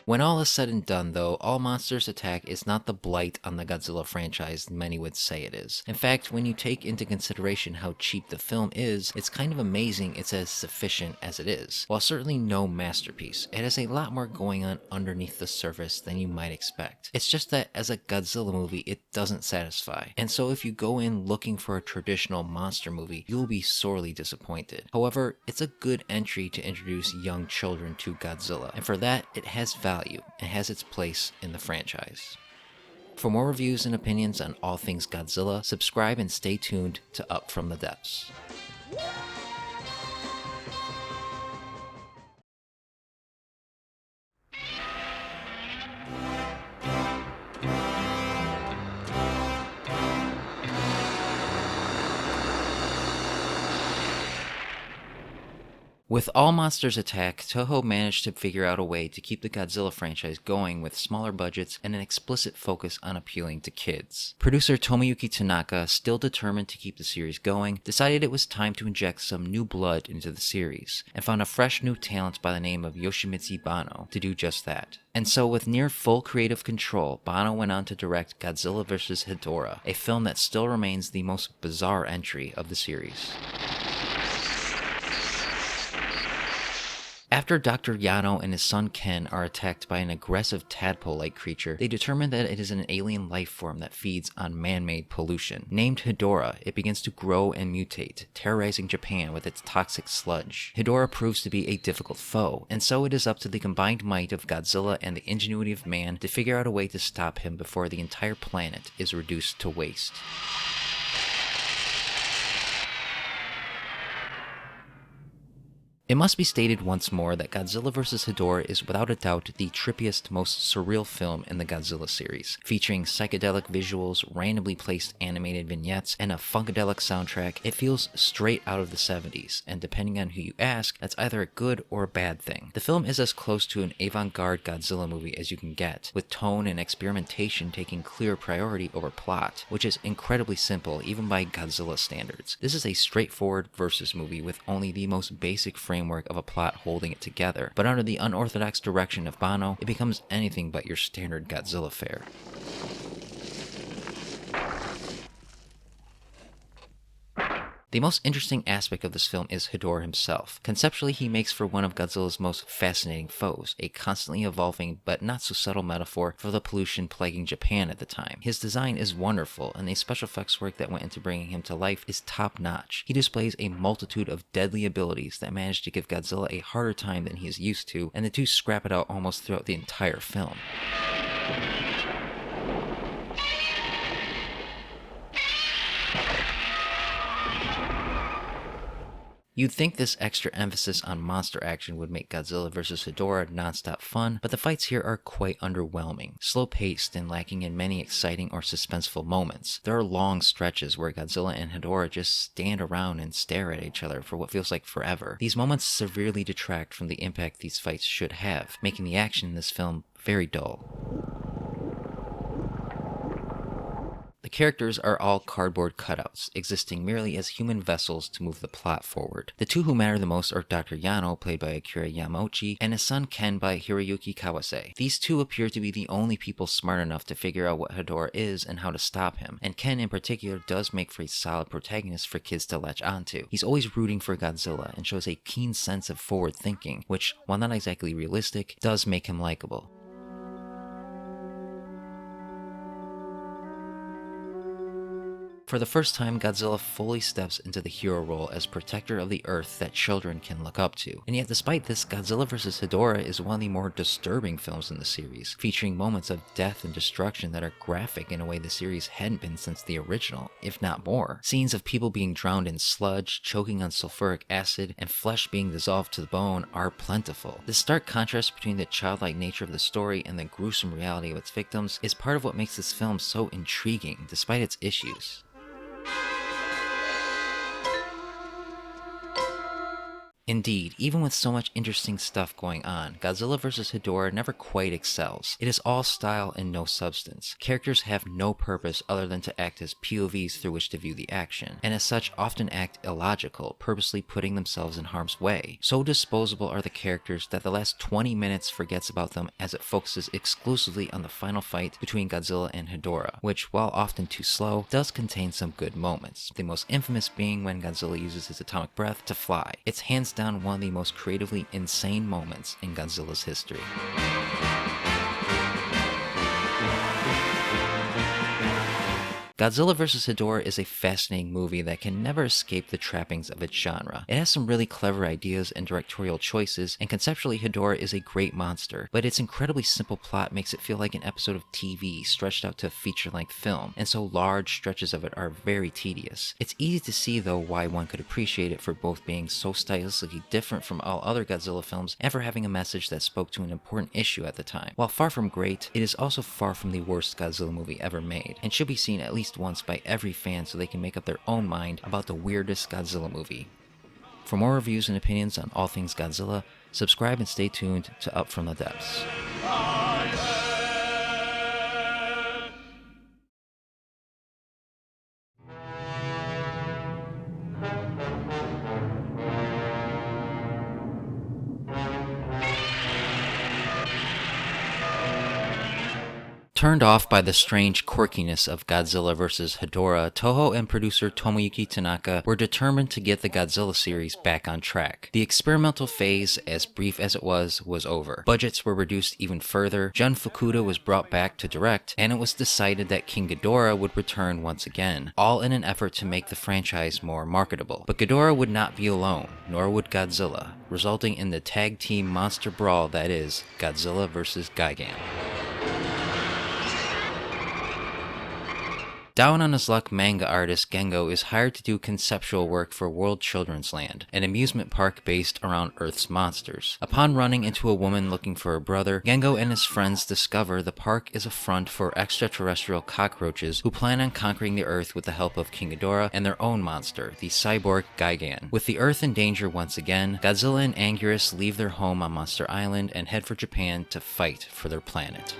When all is said and done though, All Monsters Attack is not the blight on the Godzilla franchise many would say it is. In fact, when you take into consideration how cheap the film is, it's kind of amazing it's as sufficient as it is. While certainly no masterpiece, it has a lot more going on underneath the surface than you might expect. It's just that as a Godzilla movie, it doesn't satisfy. And so if you go in looking for a traditional monster movie, you'll be sorely disappointed. However, it's a good entry to introduce young children to Godzilla, and for that, it has value and has its place in the franchise. For more reviews and opinions on all things Godzilla, subscribe and stay tuned to Up From the Depths. With All Monsters Attack, Toho managed to figure out a way to keep the Godzilla franchise going with smaller budgets and an explicit focus on appealing to kids. Producer Tomoyuki Tanaka, still determined to keep the series going, decided it was time to inject some new blood into the series, and found a fresh new talent by the name of Yoshimitsu Banno to do just that. And so with near full creative control, Banno went on to direct Godzilla vs. Hedorah, a film that still remains the most bizarre entry of the series. After Dr. Yano and his son Ken are attacked by an aggressive tadpole-like creature, they determine that it is an alien life form that feeds on man-made pollution. Named Hedorah, it begins to grow and mutate, terrorizing Japan with its toxic sludge. Hedorah proves to be a difficult foe, and so it is up to the combined might of Godzilla and the ingenuity of man to figure out a way to stop him before the entire planet is reduced to waste. It must be stated once more that Godzilla vs. Hedorah is without a doubt the trippiest, most surreal film in the Godzilla series, featuring psychedelic visuals, randomly placed animated vignettes, and a funkadelic soundtrack. It feels straight out of the 70s, and depending on who you ask, that's either a good or a bad thing. The film is as close to an avant-garde Godzilla movie as you can get, with tone and experimentation taking clear priority over plot, which is incredibly simple even by Godzilla standards. This is a straightforward versus movie with only the most basic framework of a plot holding it together, but under the unorthodox direction of Banno, it becomes anything but your standard Godzilla fare. The most interesting aspect of this film is Hedorah himself. Conceptually, he makes for one of Godzilla's most fascinating foes, a constantly evolving but not so subtle metaphor for the pollution plaguing Japan at the time. His design is wonderful, and the special effects work that went into bringing him to life is top-notch. He displays a multitude of deadly abilities that manage to give Godzilla a harder time than he is used to, and the two scrap it out almost throughout the entire film. You'd think this extra emphasis on monster action would make Godzilla vs. Hedorah non-stop fun, but the fights here are quite underwhelming, slow-paced and lacking in many exciting or suspenseful moments. There are long stretches where Godzilla and Hedorah just stand around and stare at each other for what feels like forever. These moments severely detract from the impact these fights should have, making the action in this film very dull. The characters are all cardboard cutouts, existing merely as human vessels to move the plot forward. The two who matter the most are Dr. Yano, played by Akira Yamauchi, and his son Ken by Hiroyuki Kawase. These two appear to be the only people smart enough to figure out what Hedorah is and how to stop him, and Ken in particular does make for a solid protagonist for kids to latch onto. He's always rooting for Godzilla and shows a keen sense of forward thinking, which, while not exactly realistic, does make him likable. For the first time, Godzilla fully steps into the hero role as protector of the Earth that children can look up to. And yet despite this, Godzilla vs. Hedorah is one of the more disturbing films in the series, featuring moments of death and destruction that are graphic in a way the series hadn't been since the original, if not more. Scenes of people being drowned in sludge, choking on sulfuric acid, and flesh being dissolved to the bone are plentiful. This stark contrast between the childlike nature of the story and the gruesome reality of its victims is part of what makes this film so intriguing, despite its issues. Indeed, even with so much interesting stuff going on, Godzilla vs. Hedorah never quite excels. It is all style and no substance. Characters have no purpose other than to act as POVs through which to view the action, and as such often act illogical, purposely putting themselves in harm's way. So disposable are the characters that the last 20 minutes forgets about them as it focuses exclusively on the final fight between Godzilla and Hedorah, which, while often too slow, does contain some good moments. The most infamous being when Godzilla uses his atomic breath to fly. It's hands down one of the most creatively insane moments in Godzilla's history. Godzilla vs. Hedorah is a fascinating movie that can never escape the trappings of its genre. It has some really clever ideas and directorial choices, and conceptually Hedorah is a great monster, but its incredibly simple plot makes it feel like an episode of TV stretched out to a feature-length film, and so large stretches of it are very tedious. It's easy to see though why one could appreciate it for both being so stylistically different from all other Godzilla films and for having a message that spoke to an important issue at the time. While far from great, it is also far from the worst Godzilla movie ever made, and should be seen at least once by every fan so they can make up their own mind about the weirdest Godzilla movie. For more reviews and opinions on all things Godzilla, subscribe and stay tuned to Up From the Depths. Turned off by the strange quirkiness of Godzilla vs. Hedorah, Toho and producer Tomoyuki Tanaka were determined to get the Godzilla series back on track. The experimental phase, as brief as it was over. Budgets were reduced even further, Jun Fukuda was brought back to direct, and it was decided that King Ghidorah would return once again, all in an effort to make the franchise more marketable. But Ghidorah would not be alone, nor would Godzilla, resulting in the tag team monster brawl that is Godzilla vs. Gigan. Down on his luck manga artist Gengo is hired to do conceptual work for World Children's Land, an amusement park based around Earth's monsters. Upon running into a woman looking for a brother, Gengo and his friends discover the park is a front for extraterrestrial cockroaches who plan on conquering the Earth with the help of King Ghidorah and their own monster, the cyborg Gigan. With the Earth in danger once again, Godzilla and Anguirus leave their home on Monster Island and head for Japan to fight for their planet.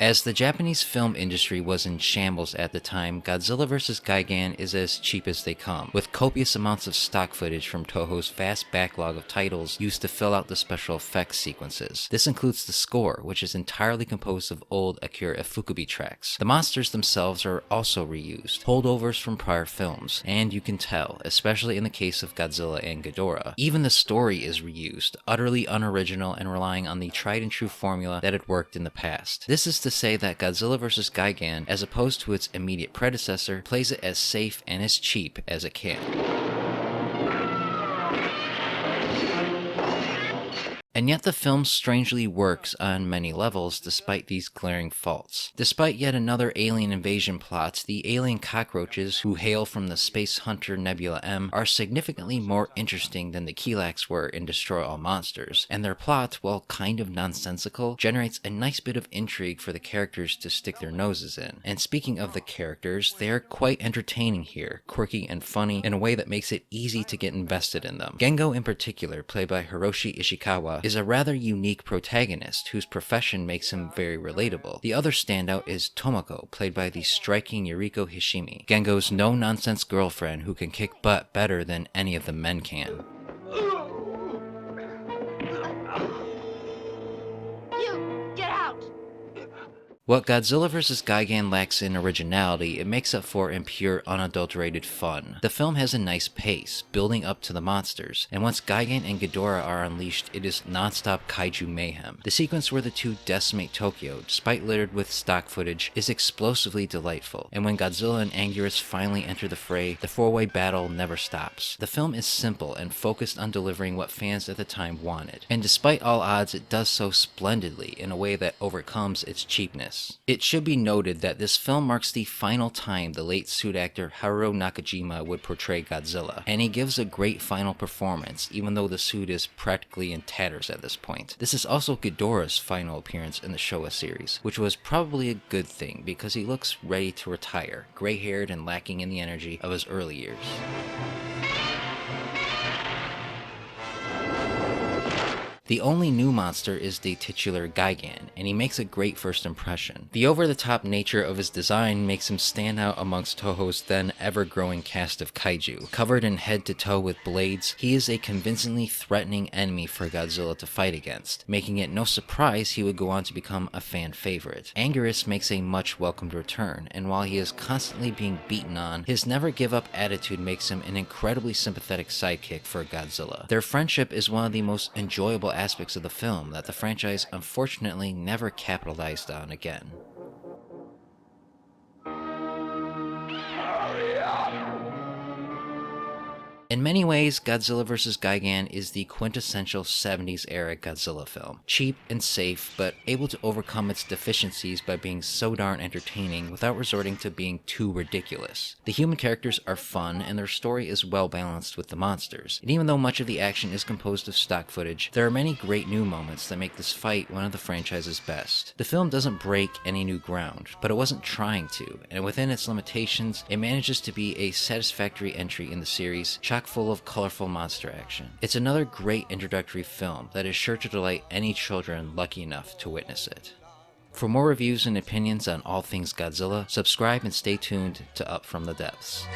As the Japanese film industry was in shambles at the time, Godzilla vs. Gigan is as cheap as they come, with copious amounts of stock footage from Toho's vast backlog of titles used to fill out the special effects sequences. This includes the score, which is entirely composed of old Akira Ifukube tracks. The monsters themselves are also reused, holdovers from prior films, and you can tell, especially in the case of Godzilla and Ghidorah. Even the story is reused, utterly unoriginal and relying on the tried and true formula that had worked in the past. This is to say that Godzilla vs. Gigan, as opposed to its immediate predecessor, plays it as safe and as cheap as it can. And yet the film strangely works on many levels despite these glaring faults. Despite yet another alien invasion plot, the alien cockroaches, who hail from the space hunter Nebula M, are significantly more interesting than the Kilax were in Destroy All Monsters, and their plot, while kind of nonsensical, generates a nice bit of intrigue for the characters to stick their noses in. And speaking of the characters, they are quite entertaining here, quirky and funny in a way that makes it easy to get invested in them. Gengo in particular, played by Hiroshi Ishikawa, is a rather unique protagonist whose profession makes him very relatable. The other standout is Tomoko, played by the striking Yuriko Hishimi, Gengo's no-nonsense girlfriend who can kick butt better than any of the men can. What Godzilla vs. Gigan lacks in originality, it makes up for in pure, unadulterated fun. The film has a nice pace, building up to the monsters, and once Gigan and Ghidorah are unleashed, it is non-stop kaiju mayhem. The sequence where the two decimate Tokyo, despite littered with stock footage, is explosively delightful, and when Godzilla and Anguirus finally enter the fray, the four-way battle never stops. The film is simple and focused on delivering what fans at the time wanted, and despite all odds, it does so splendidly in a way that overcomes its cheapness. It should be noted that this film marks the final time the late suit actor Haruo Nakajima would portray Godzilla, and he gives a great final performance, even though the suit is practically in tatters at this point. This is also Ghidorah's final appearance in the Shōwa series, which was probably a good thing because he looks ready to retire, gray-haired and lacking in the energy of his early years. The only new monster is the titular Gigan, and he makes a great first impression. The over-the-top nature of his design makes him stand out amongst Toho's then ever-growing cast of kaiju. Covered in head-to-toe with blades, he is a convincingly threatening enemy for Godzilla to fight against, making it no surprise he would go on to become a fan favorite. Anguirus makes a much-welcomed return, and while he is constantly being beaten on, his never-give-up attitude makes him an incredibly sympathetic sidekick for Godzilla. Their friendship is one of the most enjoyable aspects of the film that the franchise unfortunately never capitalized on again. In many ways, Godzilla vs. Gigan is the quintessential 70s era Godzilla film. Cheap and safe, but able to overcome its deficiencies by being so darn entertaining without resorting to being too ridiculous. The human characters are fun, and their story is well balanced with the monsters. And even though much of the action is composed of stock footage, there are many great new moments that make this fight one of the franchise's best. The film doesn't break any new ground, but it wasn't trying to, and within its limitations, it manages to be a satisfactory entry in the series, full of colorful monster action. It's another great introductory film that is sure to delight any children lucky enough to witness it. For more reviews and opinions on all things Godzilla, subscribe and stay tuned to Up From the Depths.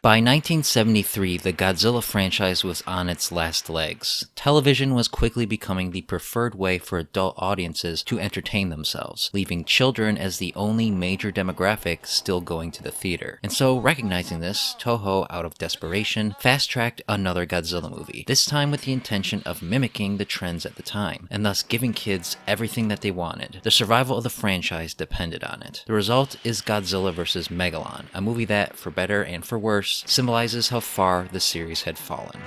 By 1973, the Godzilla franchise was on its last legs. Television was quickly becoming the preferred way for adult audiences to entertain themselves, leaving children as the only major demographic still going to the theater. And so, recognizing this, Toho, out of desperation, fast-tracked another Godzilla movie, this time with the intention of mimicking the trends at the time, and thus giving kids everything that they wanted. The survival of the franchise depended on it. The result is Godzilla vs. Megalon, a movie that, for better and for worse, symbolizes how far the series had fallen.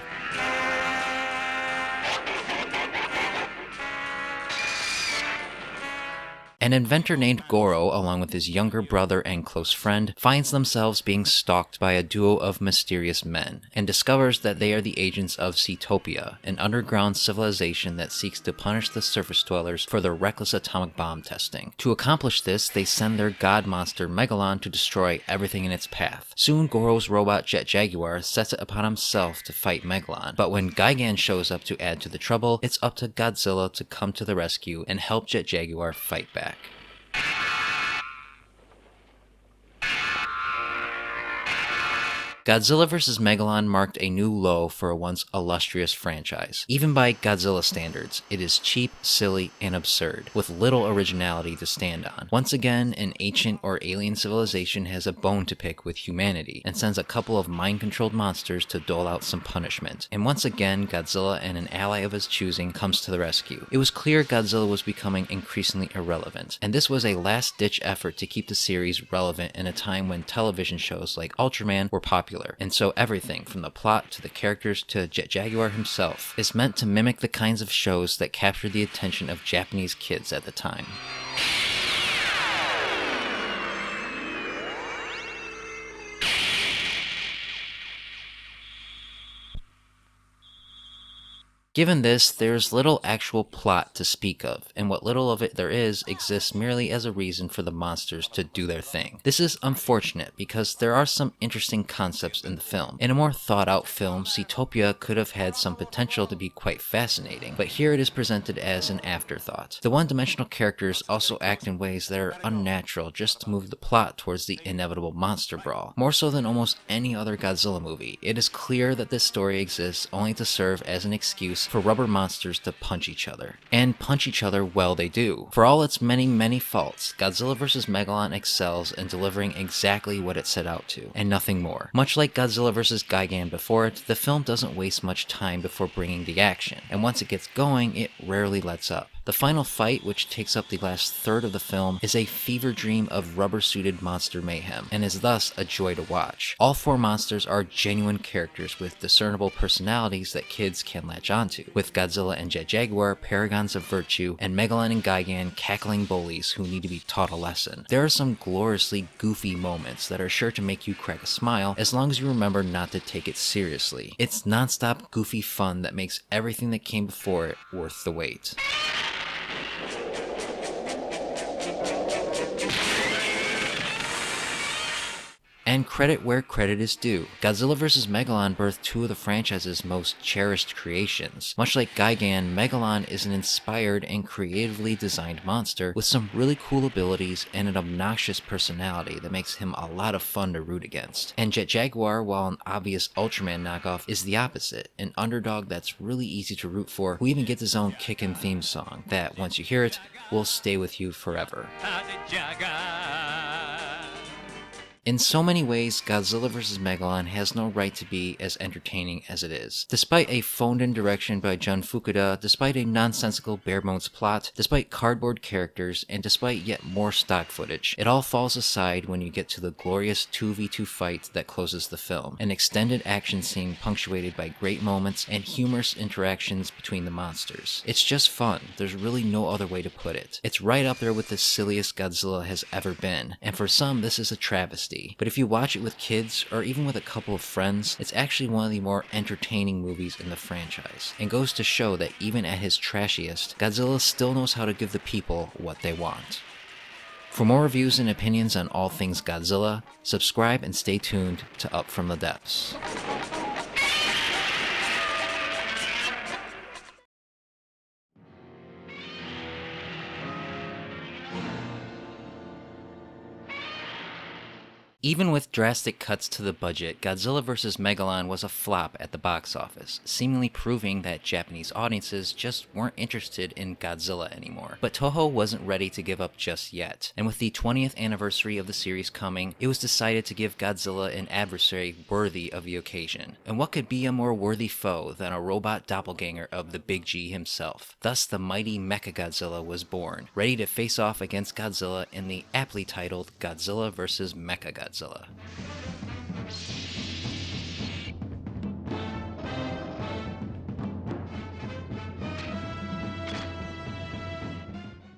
An inventor named Goro, along with his younger brother and close friend, finds themselves being stalked by a duo of mysterious men, and discovers that they are the agents of Seatopia, an underground civilization that seeks to punish the surface dwellers for their reckless atomic bomb testing. To accomplish this, they send their god monster Megalon to destroy everything in its path. Soon, Goro's robot Jet Jaguar sets it upon himself to fight Megalon, but when Gigan shows up to add to the trouble, it's up to Godzilla to come to the rescue and help Jet Jaguar fight back. Godzilla vs. Megalon marked a new low for a once illustrious franchise. Even by Godzilla standards, it is cheap, silly, and absurd, with little originality to stand on. Once again, an ancient or alien civilization has a bone to pick with humanity, and sends a couple of mind-controlled monsters to dole out some punishment. And once again, Godzilla and an ally of his choosing comes to the rescue. It was clear Godzilla was becoming increasingly irrelevant, and this was a last-ditch effort to keep the series relevant in a time when television shows like Ultraman were popular. And so everything, from the plot to the characters to Jet Jaguar himself, is meant to mimic the kinds of shows that captured the attention of Japanese kids at the time. Given this, there's little actual plot to speak of, and what little of it there is exists merely as a reason for the monsters to do their thing. This is unfortunate because there are some interesting concepts in the film. In a more thought out film, Zootopia could have had some potential to be quite fascinating, but here it is presented as an afterthought. The one-dimensional characters also act in ways that are unnatural just to move the plot towards the inevitable monster brawl. More so than almost any other Godzilla movie, it is clear that this story exists only to serve as an excuse for rubber monsters to punch each other. And punch each other well they do. For all its many faults, Godzilla vs. Megalon excels in delivering exactly what it set out to, and nothing more. Much like Godzilla vs. Gigan before it, the film doesn't waste much time before bringing the action, and once it gets going, it rarely lets up. The final fight, which takes up the last third of the film, is a fever dream of rubber-suited monster mayhem, and is thus a joy to watch. All four monsters are genuine characters with discernible personalities that kids can latch onto, with Godzilla and Jet Jaguar paragons of virtue, and Megalon and Gigan cackling bullies who need to be taught a lesson. There are some gloriously goofy moments that are sure to make you crack a smile as long as you remember not to take it seriously. It's non-stop goofy fun that makes everything that came before it worth the wait. And credit where credit is due. Godzilla vs. Megalon birthed two of the franchise's most cherished creations. Much like Gigan, Megalon is an inspired and creatively designed monster with some really cool abilities and an obnoxious personality that makes him a lot of fun to root against. And Jet Jaguar, while an obvious Ultraman knockoff, is the opposite, an underdog that's really easy to root for, who even gets his own kickin' theme song that, once you hear it, will stay with you forever. In so many ways, Godzilla vs. Megalon has no right to be as entertaining as it is. Despite a phoned-in direction by Jun Fukuda, despite a nonsensical bare-bones plot, despite cardboard characters, and despite yet more stock footage, it all falls aside when you get to the glorious 2v2 fight that closes the film, an extended action scene punctuated by great moments and humorous interactions between the monsters. It's just fun, there's really no other way to put it. It's right up there with the silliest Godzilla has ever been, and for some this is a travesty. But if you watch it with kids, or even with a couple of friends, it's actually one of the more entertaining movies in the franchise, and goes to show that even at his trashiest, Godzilla still knows how to give the people what they want. For more reviews and opinions on all things Godzilla, subscribe and stay tuned to Up From the Depths. Even with drastic cuts to the budget, Godzilla vs. Megalon was a flop at the box office, seemingly proving that Japanese audiences just weren't interested in Godzilla anymore. But Toho wasn't ready to give up just yet, and with the 20th anniversary of the series coming, it was decided to give Godzilla an adversary worthy of the occasion. And what could be a more worthy foe than a robot doppelganger of the Big G himself? Thus the mighty Mechagodzilla was born, ready to face off against Godzilla in the aptly titled Godzilla vs. Mechagodzilla.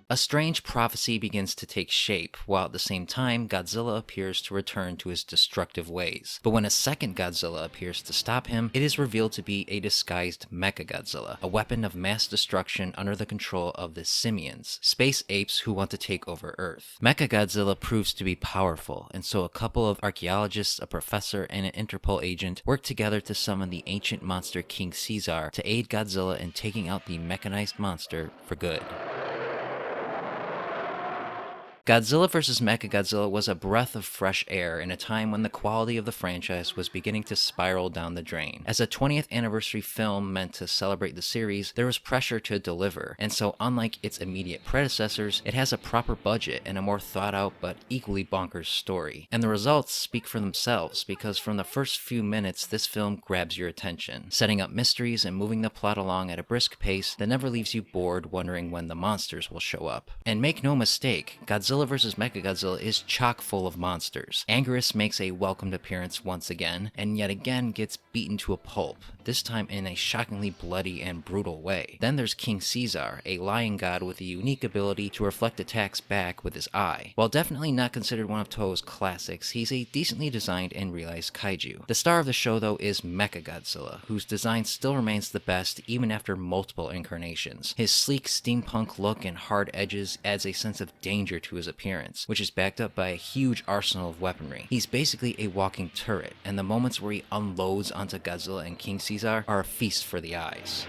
A strange prophecy begins to take shape, while at the same time Godzilla appears to return to his destructive ways. But when a second Godzilla appears to stop him, it is revealed to be a disguised Mechagodzilla, a weapon of mass destruction under the control of the Simians, space apes who want to take over Earth. Mechagodzilla proves to be powerful, and so a couple of archaeologists, a professor, and an Interpol agent work together to summon the ancient monster King Caesar to aid Godzilla in taking out the mechanized monster for good. Godzilla vs. Mechagodzilla was a breath of fresh air in a time when the quality of the franchise was beginning to spiral down the drain. As a 20th anniversary film meant to celebrate the series, there was pressure to deliver, and so unlike its immediate predecessors, it has a proper budget and a more thought out but equally bonkers story. And the results speak for themselves, because from the first few minutes this film grabs your attention, setting up mysteries and moving the plot along at a brisk pace that never leaves you bored wondering when the monsters will show up. And make no mistake, Godzilla Godzilla vs. Mechagodzilla is chock full of monsters. Anguirus makes a welcomed appearance once again, and yet again gets beaten to a pulp, this time in a shockingly bloody and brutal way. Then there's King Caesar, a lion god with a unique ability to reflect attacks back with his eye. While definitely not considered one of Toho's classics, he's a decently designed and realized kaiju. The star of the show though is Mechagodzilla, whose design still remains the best even after multiple incarnations. His sleek steampunk look and hard edges adds a sense of danger to his appearance, which is backed up by a huge arsenal of weaponry. He's basically a walking turret, and the moments where he unloads onto Godzilla and King Caesar are a feast for the eyes.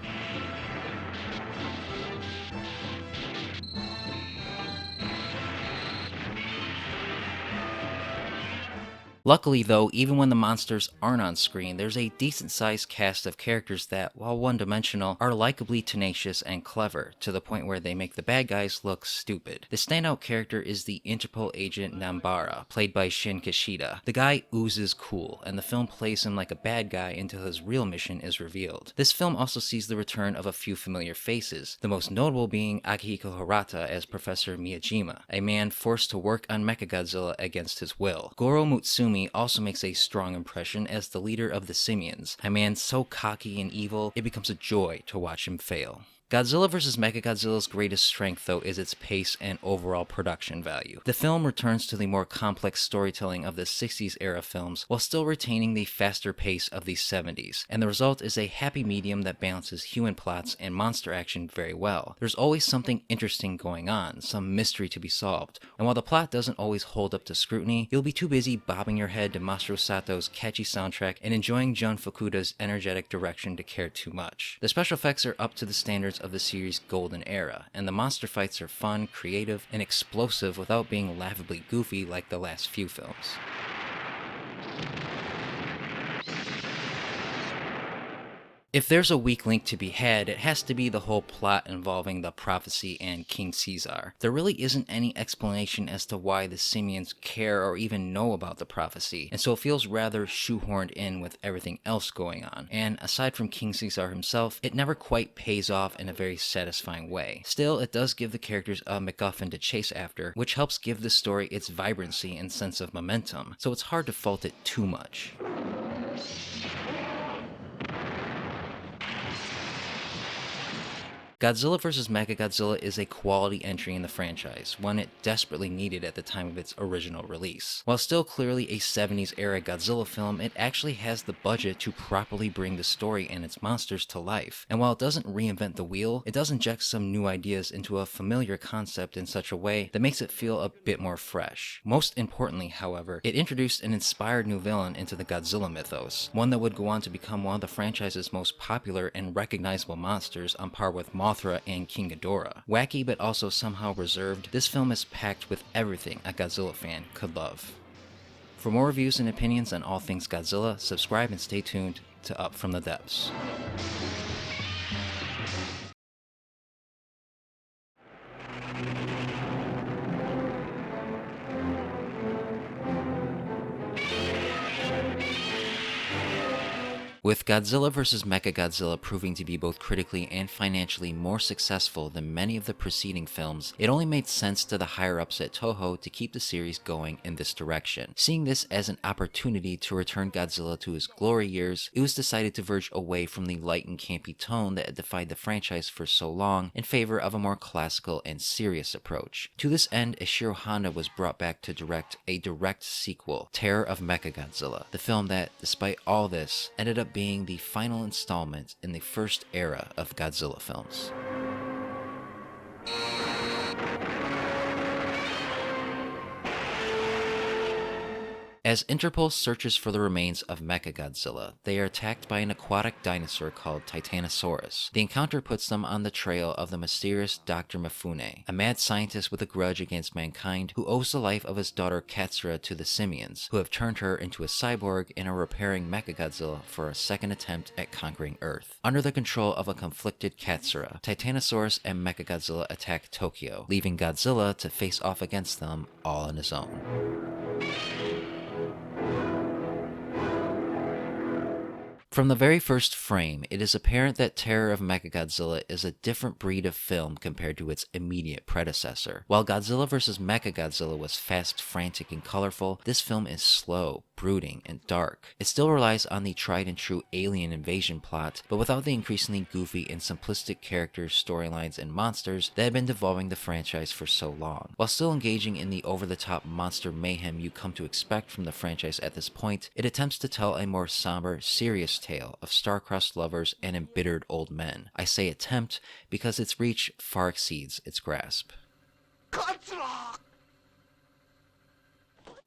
Luckily though, even when the monsters aren't on screen, there's a decent sized cast of characters that, while one-dimensional, are likably tenacious and clever, to the point where they make the bad guys look stupid. The standout character is the Interpol agent Nambara, played by Shin Kishida. The guy oozes cool, and the film plays him like a bad guy until his real mission is revealed. This film also sees the return of a few familiar faces, the most notable being Akihiko Hirata as Professor Miyajima, a man forced to work on Mechagodzilla against his will. Goro Mutsumi also makes a strong impression as the leader of the Simians, a man so cocky and evil, it becomes a joy to watch him fail. Godzilla vs. Mechagodzilla's greatest strength, though, is its pace and overall production value. The film returns to the more complex storytelling of the 60s era films while still retaining the faster pace of the 70s, and the result is a happy medium that balances human plots and monster action very well. There's always something interesting going on, some mystery to be solved, and while the plot doesn't always hold up to scrutiny, you'll be too busy bobbing your head to Masaru Sato's catchy soundtrack and enjoying Jun Fukuda's energetic direction to care too much. The special effects are up to the standards of the series' golden era, and the monster fights are fun, creative, and explosive without being laughably goofy like the last few films. If there's a weak link to be had, it has to be the whole plot involving the prophecy and King Caesar. There really isn't any explanation as to why the Simians care or even know about the prophecy, and so it feels rather shoehorned in with everything else going on. And aside from King Caesar himself, it never quite pays off in a very satisfying way. Still, it does give the characters a MacGuffin to chase after, which helps give the story its vibrancy and sense of momentum, so it's hard to fault it too much. Godzilla vs. Mechagodzilla is a quality entry in the franchise, one it desperately needed at the time of its original release. While still clearly a 70s era Godzilla film, it actually has the budget to properly bring the story and its monsters to life. And while it doesn't reinvent the wheel, it does inject some new ideas into a familiar concept in such a way that makes it feel a bit more fresh. Most importantly, however, it introduced an inspired new villain into the Godzilla mythos, one that would go on to become one of the franchise's most popular and recognizable monsters on par with Mothra and King Ghidorah. Wacky but also somehow reserved, this film is packed with everything a Godzilla fan could love. For more reviews and opinions on all things Godzilla, subscribe and stay tuned to Up From the Depths. With Godzilla vs. Mechagodzilla proving to be both critically and financially more successful than many of the preceding films, it only made sense to the higher-ups at Toho to keep the series going in this direction. Seeing this as an opportunity to return Godzilla to his glory years, it was decided to verge away from the light and campy tone that had defined the franchise for so long in favor of a more classical and serious approach. To this end, Ishiro Honda was brought back to direct a direct sequel, Terror of Mechagodzilla, the film that, despite all this, ended up being the final installment in the first era of Godzilla films. As Interpol searches for the remains of Mechagodzilla, they are attacked by an aquatic dinosaur called Titanosaurus. The encounter puts them on the trail of the mysterious Dr. Mifune, a mad scientist with a grudge against mankind who owes the life of his daughter Katsura to the Simians, who have turned her into a cyborg and are repairing Mechagodzilla for a second attempt at conquering Earth. Under the control of a conflicted Katsura, Titanosaurus and Mechagodzilla attack Tokyo, leaving Godzilla to face off against them all on his own. From the very first frame, it is apparent that Terror of Mechagodzilla is a different breed of film compared to its immediate predecessor. While Godzilla vs. Mechagodzilla was fast, frantic, and colorful, this film is slow, brooding, and dark. It still relies on the tried and true alien invasion plot, but without the increasingly goofy and simplistic characters, storylines, and monsters that have been devolving the franchise for so long. While still engaging in the over-the-top monster mayhem you come to expect from the franchise at this point, it attempts to tell a more somber, serious tale of star-crossed lovers and embittered old men. I say attempt because its reach far exceeds its grasp.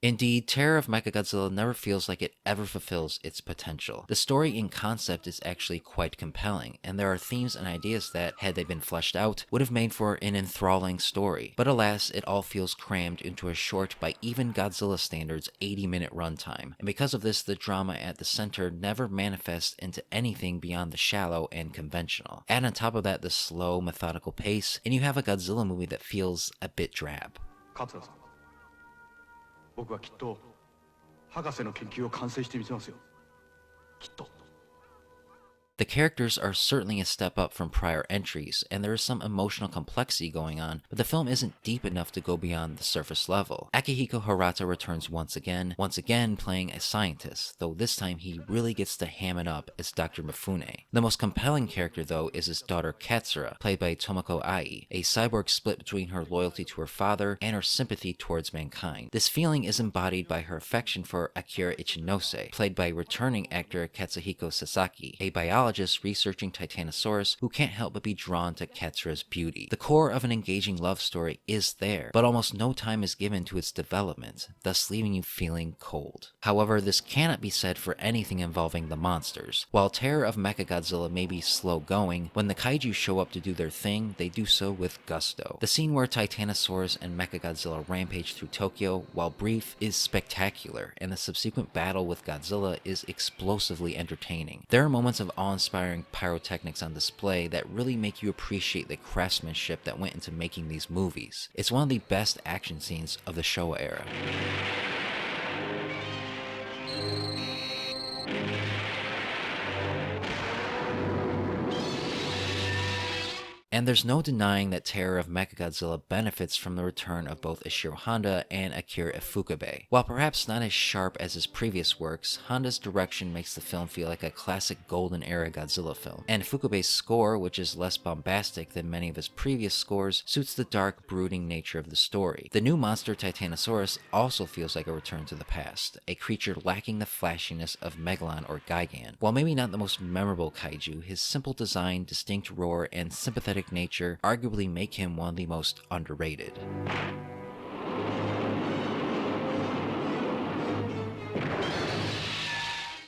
Indeed, Terror of Mechagodzilla never feels like it ever fulfills its potential. The story in concept is actually quite compelling, and there are themes and ideas that, had they been fleshed out, would have made for an enthralling story. But alas, it all feels crammed into a short, by even Godzilla standards, 80-minute runtime. And because of this, the drama at the center never manifests into anything beyond the shallow and conventional. Add on top of that the slow, methodical pace, and you have a Godzilla movie that feels a bit drab. 僕はきっと博士の研究を完成してみせますよ。きっと。 The characters are certainly a step up from prior entries, and there is some emotional complexity going on, but the film isn't deep enough to go beyond the surface level. Akihiko Hirata returns once again playing a scientist, though this time he really gets to ham it up as Dr. Mifune. The most compelling character, though, is his daughter Katsura, played by Tomoko Ai, a cyborg split between her loyalty to her father and her sympathy towards mankind. This feeling is embodied by her affection for Akira Ichinose, played by returning actor Katsuhiko Sasaki, a biologist researching Titanosaurus who can't help but be drawn to Katsura's beauty. The core of an engaging love story is there, but almost no time is given to its development, thus leaving you feeling cold. However, this cannot be said for anything involving the monsters. While Terror of Mechagodzilla may be slow going, when the kaiju show up to do their thing, they do so with gusto. The scene where Titanosaurus and Mechagodzilla rampage through Tokyo, while brief, is spectacular, and the subsequent battle with Godzilla is explosively entertaining. There are moments of awe-inspiring pyrotechnics on display that really make you appreciate the craftsmanship that went into making these movies. It's one of the best action scenes of the Shōwa Era. And there's no denying that Terror of Mechagodzilla benefits from the return of both Ishiro Honda and Akira Ifukube. While perhaps not as sharp as his previous works, Honda's direction makes the film feel like a classic golden era Godzilla film. And Ifukube's score, which is less bombastic than many of his previous scores, suits the dark, brooding nature of the story. The new monster Titanosaurus also feels like a return to the past, a creature lacking the flashiness of Megalon or Gigan. While maybe not the most memorable kaiju, his simple design, distinct roar, and sympathetic nature arguably make him one of the most underrated.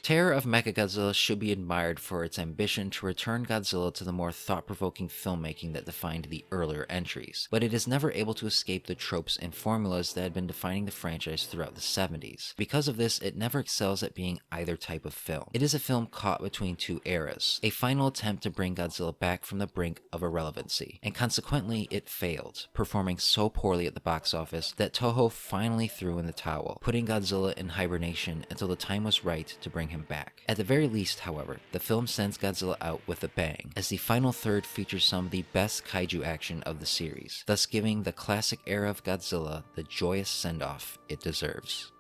Terror of Mechagodzilla should be admired for its ambition to return Godzilla to the more thought-provoking filmmaking that defined the earlier entries, but it is never able to escape the tropes and formulas that had been defining the franchise throughout the 70s. Because of this, it never excels at being either type of film. It is a film caught between two eras, a final attempt to bring Godzilla back from the brink of irrelevancy, and consequently it failed, performing so poorly at the box office that Toho finally threw in the towel, putting Godzilla in hibernation until the time was right to bring him back. At the very least, however, the film sends Godzilla out with a bang, as the final third features some of the best kaiju action of the series, thus giving the classic era of Godzilla the joyous send-off it deserves.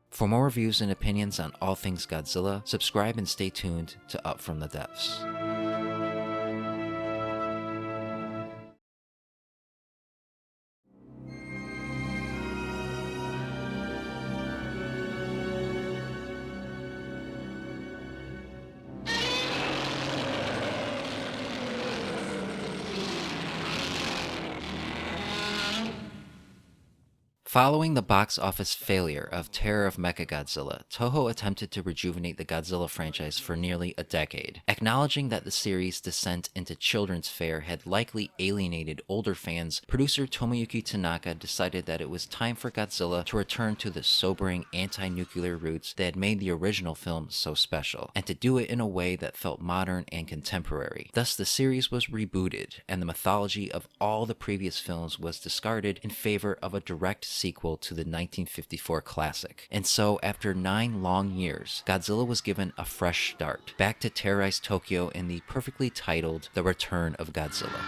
For more reviews and opinions on all things Godzilla, subscribe and stay tuned to Up From the Depths. Following the box office failure of Terror of Mechagodzilla, Toho attempted to rejuvenate the Godzilla franchise for nearly a decade. Acknowledging that the series' descent into children's fare had likely alienated older fans, producer Tomoyuki Tanaka decided that it was time for Godzilla to return to the sobering anti-nuclear roots that had made the original film so special, and to do it in a way that felt modern and contemporary. Thus, the series was rebooted, and the mythology of all the previous films was discarded in favor of a direct sequel to the 1954 classic. And so, after 9 long years, Godzilla was given a fresh start, back to terrorize Tokyo in the perfectly titled The Return of Godzilla.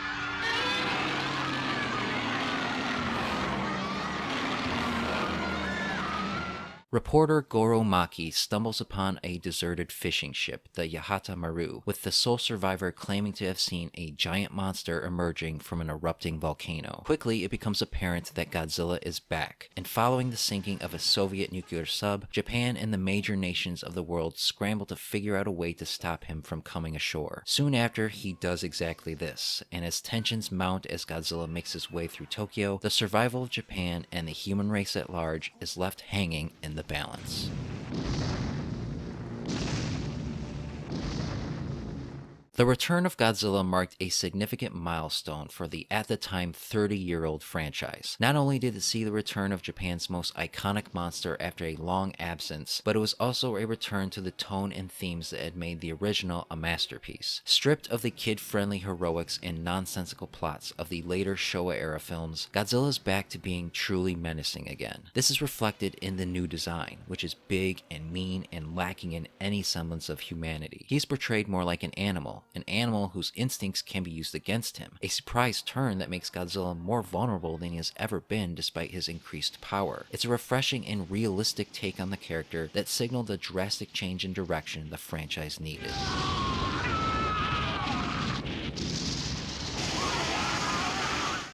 Reporter Goro Maki stumbles upon a deserted fishing ship, the Yahata Maru, with the sole survivor claiming to have seen a giant monster emerging from an erupting volcano. Quickly, it becomes apparent that Godzilla is back, and following the sinking of a Soviet nuclear sub, Japan and the major nations of the world scramble to figure out a way to stop him from coming ashore. Soon after, he does exactly this, and as tensions mount as Godzilla makes his way through Tokyo, the survival of Japan and the human race at large is left hanging in the balance. The Return of Godzilla marked a significant milestone for the, at the time, 30-year-old franchise. Not only did it see the return of Japan's most iconic monster after a long absence, but it was also a return to the tone and themes that had made the original a masterpiece. Stripped of the kid-friendly heroics and nonsensical plots of the later Shōwa Era films, Godzilla is back to being truly menacing again. This is reflected in the new design, which is big and mean and lacking in any semblance of humanity. He's portrayed more like an animal whose instincts can be used against him, a surprise turn that makes Godzilla more vulnerable than he has ever been despite his increased power. It's a refreshing and realistic take on the character that signaled the drastic change in direction the franchise needed.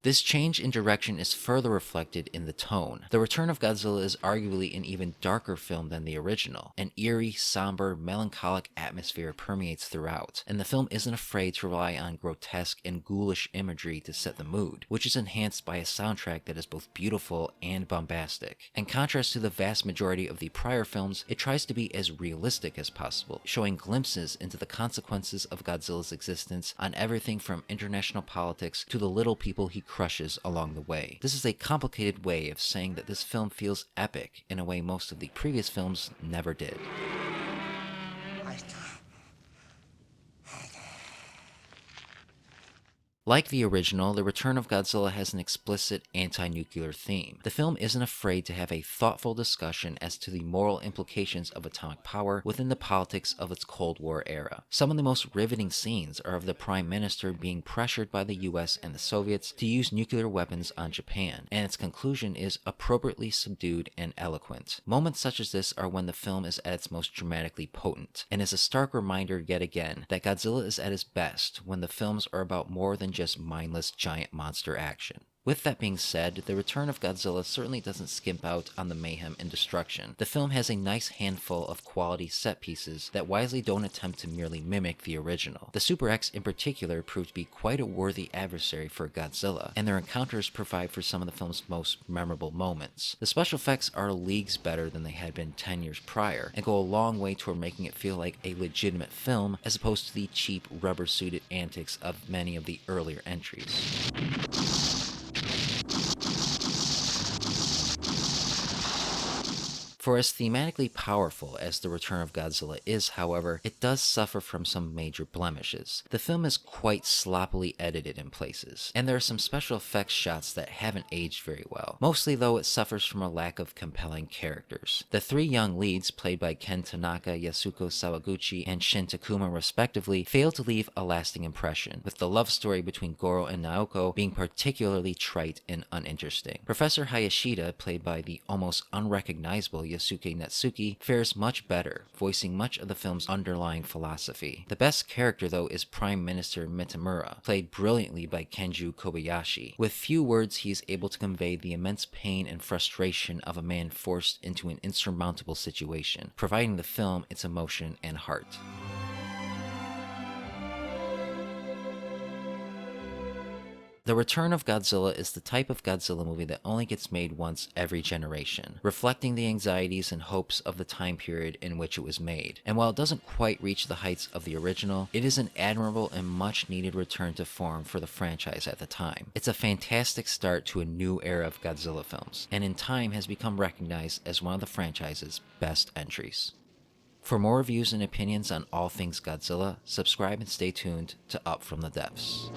This change in direction is further reflected in the tone. The Return of Godzilla is arguably an even darker film than the original. An eerie, somber, melancholic atmosphere permeates throughout, and the film isn't afraid to rely on grotesque and ghoulish imagery to set the mood, which is enhanced by a soundtrack that is both beautiful and bombastic. In contrast to the vast majority of the prior films, it tries to be as realistic as possible, showing glimpses into the consequences of Godzilla's existence on everything from international politics to the little people he crushes along the way. This is a complicated way of saying that this film feels epic in a way most of the previous films never did. Like the original, The Return of Godzilla has an explicit anti-nuclear theme. The film isn't afraid to have a thoughtful discussion as to the moral implications of atomic power within the politics of its Cold War era. Some of the most riveting scenes are of the Prime Minister being pressured by the US and the Soviets to use nuclear weapons on Japan, and its conclusion is appropriately subdued and eloquent. Moments such as this are when the film is at its most dramatically potent, and is a stark reminder yet again that Godzilla is at his best when the films are about more than just mindless giant monster action. With that being said, The Return of Godzilla certainly doesn't skimp out on the mayhem and destruction. The film has a nice handful of quality set pieces that wisely don't attempt to merely mimic the original. The Super X in particular proved to be quite a worthy adversary for Godzilla, and their encounters provide for some of the film's most memorable moments. The special effects are leagues better than they had been 10 years prior, and go a long way toward making it feel like a legitimate film as opposed to the cheap rubber-suited antics of many of the earlier entries. For as thematically powerful as The Return of Godzilla is, however, it does suffer from some major blemishes. The film is quite sloppily edited in places, and there are some special effects shots that haven't aged very well. Mostly, though, it suffers from a lack of compelling characters. The 3 young leads, played by Ken Tanaka, Yasuko Sawaguchi, and Shin Takuma respectively, fail to leave a lasting impression, with the love story between Goro and Naoko being particularly trite and uninteresting. Professor Hayashida, played by the almost unrecognizable Yasuke Natsuki, fares much better, voicing much of the film's underlying philosophy. The best character, though, is Prime Minister Mitamura, played brilliantly by Kenju Kobayashi. With few words, he is able to convey the immense pain and frustration of a man forced into an insurmountable situation, providing the film its emotion and heart. The Return of Godzilla is the type of Godzilla movie that only gets made once every generation, reflecting the anxieties and hopes of the time period in which it was made. And while it doesn't quite reach the heights of the original, it is an admirable and much needed return to form for the franchise at the time. It's a fantastic start to a new era of Godzilla films, and in time has become recognized as one of the franchise's best entries. For more reviews and opinions on all things Godzilla, subscribe and stay tuned to Up From the Depths.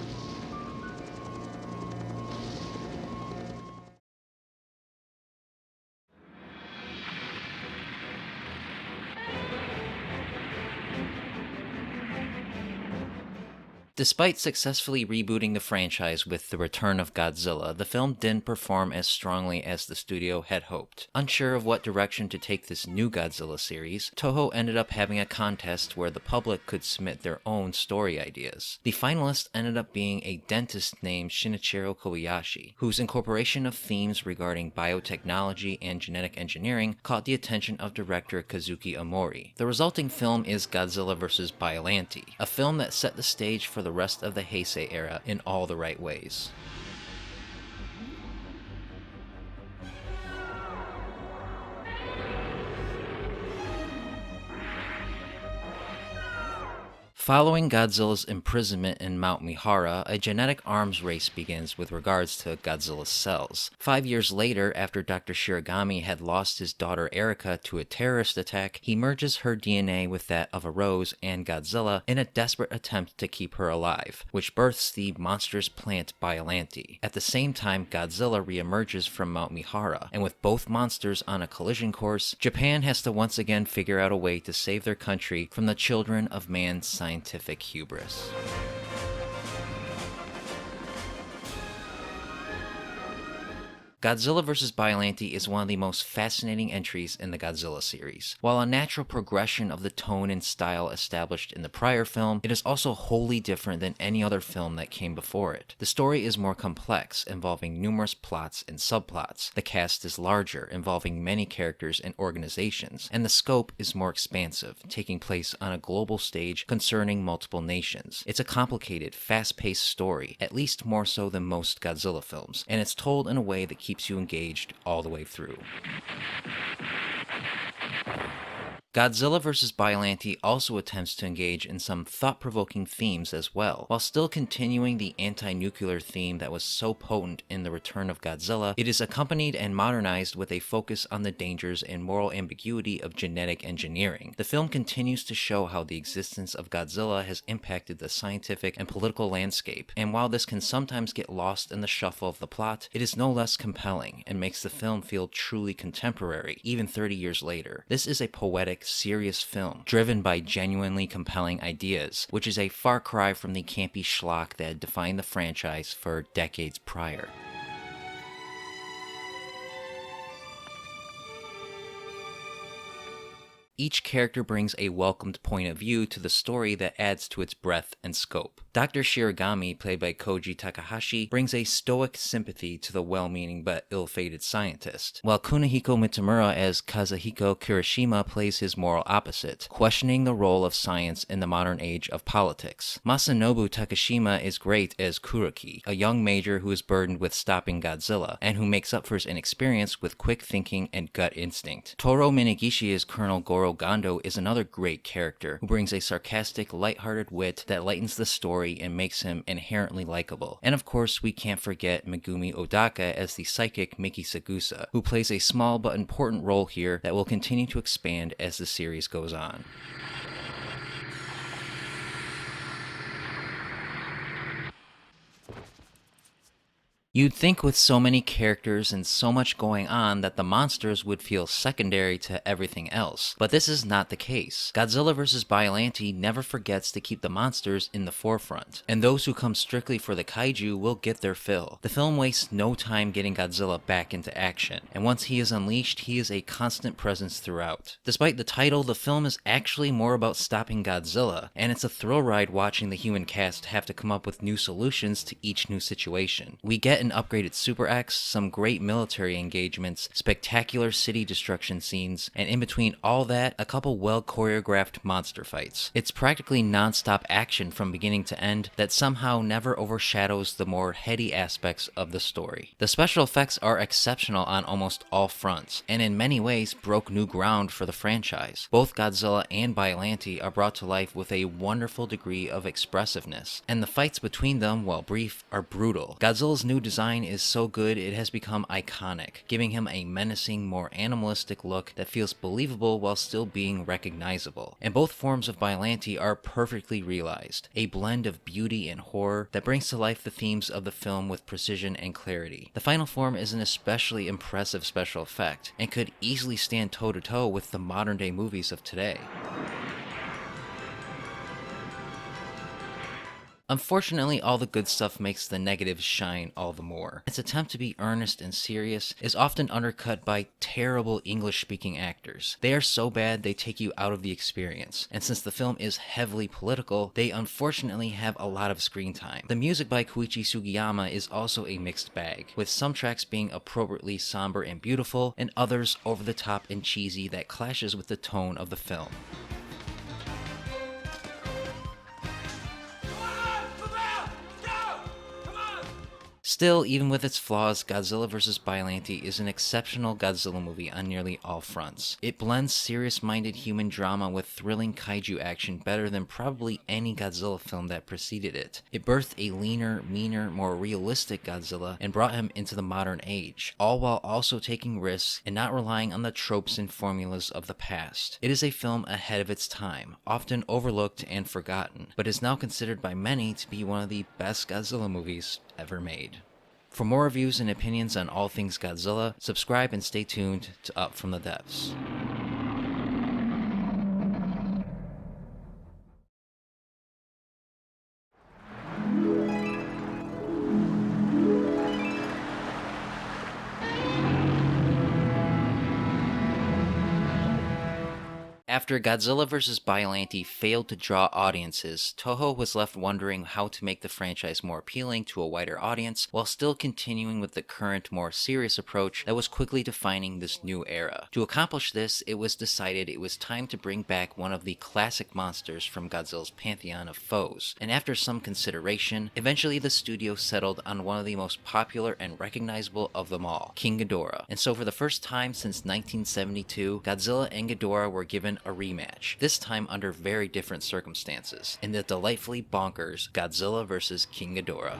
Despite successfully rebooting the franchise with The Return of Godzilla, the film didn't perform as strongly as the studio had hoped. Unsure of what direction to take this new Godzilla series, Toho ended up having a contest where the public could submit their own story ideas. The finalist ended up being a dentist named Shinichiro Kobayashi, whose incorporation of themes regarding biotechnology and genetic engineering caught the attention of director Kazuki Omori. The resulting film is Godzilla vs. Biollante, a film that set the stage for the rest of the Heisei era in all the right ways. Following Godzilla's imprisonment in Mount Mihara, a genetic arms race begins with regards to Godzilla's cells. 5 years later, after Dr. Shiragami had lost his daughter Erica to a terrorist attack, he merges her DNA with that of a Rose and Godzilla in a desperate attempt to keep her alive, which births the monstrous plant Biollante. At the same time, Godzilla reemerges from Mount Mihara, and with both monsters on a collision course, Japan has to once again figure out a way to save their country from the children of man's scientific hubris. Godzilla vs. Biollante is one of the most fascinating entries in the Godzilla series. While a natural progression of the tone and style established in the prior film, it is also wholly different than any other film that came before it. The story is more complex, involving numerous plots and subplots. The cast is larger, involving many characters and organizations, and the scope is more expansive, taking place on a global stage concerning multiple nations. It's a complicated, fast-paced story, at least more so than most Godzilla films, and it's told in a way that keeps you engaged all the way through. Godzilla vs. Biollante also attempts to engage in some thought-provoking themes as well. While still continuing the anti-nuclear theme that was so potent in The Return of Godzilla, it is accompanied and modernized with a focus on the dangers and moral ambiguity of genetic engineering. The film continues to show how the existence of Godzilla has impacted the scientific and political landscape, and while this can sometimes get lost in the shuffle of the plot, it is no less compelling and makes the film feel truly contemporary, even 30 years later. This is a poetic, serious film, driven by genuinely compelling ideas, which is a far cry from the campy schlock that had defined the franchise for decades prior. Each character brings a welcomed point of view to the story that adds to its breadth and scope. Dr. Shiragami, played by Koji Takahashi, brings a stoic sympathy to the well-meaning but ill-fated scientist, while Kunihiko Mitamura as Kazuhiko Kirishima plays his moral opposite, questioning the role of science in the modern age of politics. Masanobu Takashima is great as Kuroki, a young major who is burdened with stopping Godzilla, and who makes up for his inexperience with quick thinking and gut instinct. Toru Minegishi as Colonel Goro Gondo is another great character, who brings a sarcastic, lighthearted wit that lightens the story and makes him inherently likable. And of course, we can't forget Megumi Odaka as the psychic Miki Sagusa, who plays a small but important role here that will continue to expand as the series goes on. You'd think with so many characters and so much going on that the monsters would feel secondary to everything else, but this is not the case. Godzilla vs. Biollante never forgets to keep the monsters in the forefront, and those who come strictly for the kaiju will get their fill. The film wastes no time getting Godzilla back into action, and once he is unleashed, he is a constant presence throughout. Despite the title, the film is actually more about stopping Godzilla, and it's a thrill ride watching the human cast have to come up with new solutions to each new situation. We get an upgraded Super X, some great military engagements, spectacular city destruction scenes, and in between all that, a couple well-choreographed monster fights. It's practically non-stop action from beginning to end that somehow never overshadows the more heady aspects of the story. The special effects are exceptional on almost all fronts, and in many ways broke new ground for the franchise. Both Godzilla and Biollante are brought to life with a wonderful degree of expressiveness, and the fights between them, while brief, are brutal. Godzilla's new design is so good it has become iconic, giving him a menacing, more animalistic look that feels believable while still being recognizable. And both forms of Biollante are perfectly realized, a blend of beauty and horror that brings to life the themes of the film with precision and clarity. The final form is an especially impressive special effect, and could easily stand toe-to-toe with the modern-day movies of today. Unfortunately, all the good stuff makes the negatives shine all the more. Its attempt to be earnest and serious is often undercut by terrible English-speaking actors. They are so bad they take you out of the experience, and since the film is heavily political, they unfortunately have a lot of screen time. The music by Koichi Sugiyama is also a mixed bag, with some tracks being appropriately somber and beautiful, and others over the top and cheesy that clashes with the tone of the film. Still, even with its flaws, Godzilla vs. Biollante is an exceptional Godzilla movie on nearly all fronts. It blends serious-minded human drama with thrilling kaiju action better than probably any Godzilla film that preceded it. It birthed a leaner, meaner, more realistic Godzilla and brought him into the modern age, all while also taking risks and not relying on the tropes and formulas of the past. It is a film ahead of its time, often overlooked and forgotten, but is now considered by many to be one of the best Godzilla movies ever made. For more reviews and opinions on all things Godzilla, subscribe and stay tuned to Up From the Depths. After Godzilla vs. Biollante failed to draw audiences, Toho was left wondering how to make the franchise more appealing to a wider audience while still continuing with the current, more serious approach that was quickly defining this new era. To accomplish this, it was decided it was time to bring back one of the classic monsters from Godzilla's pantheon of foes, and after some consideration, eventually the studio settled on one of the most popular and recognizable of them all, King Ghidorah. And so for the first time since 1972, Godzilla and Ghidorah were given a rematch, this time under very different circumstances, in the delightfully bonkers Godzilla vs. King Ghidorah.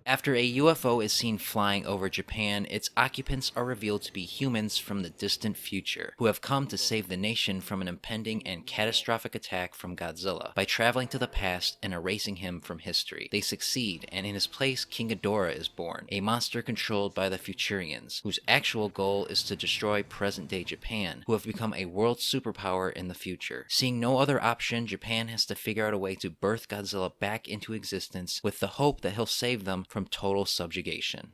After a UFO is seen flying over Japan, its occupants are revealed to be humans from the distant future, who have come to save the nation from an impending and catastrophic attack from Godzilla by traveling to the past and erasing him from history. They succeed, and in his place, King Ghidorah is born, a monster controlled by the Futurians, whose actual goal is to destroy present-day Japan, who have become a world superpower in the future. Seeing no other option, Japan has to figure out a way to birth Godzilla back into existence with the hope that he'll save them from total subjugation.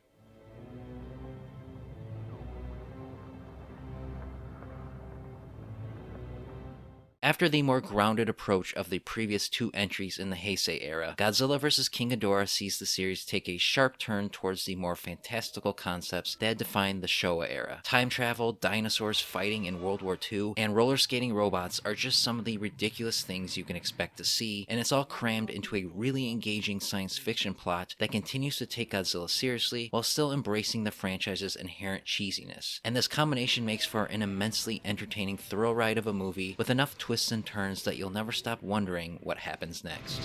After the more grounded approach of the previous two entries in the Heisei Era, Godzilla vs. King Ghidorah sees the series take a sharp turn towards the more fantastical concepts that had defined the Shōwa Era. Time travel, dinosaurs fighting in World War II, and roller skating robots are just some of the ridiculous things you can expect to see, and it's all crammed into a really engaging science fiction plot that continues to take Godzilla seriously while still embracing the franchise's inherent cheesiness. And this combination makes for an immensely entertaining thrill ride of a movie with enough twists and turns that you'll never stop wondering what happens next.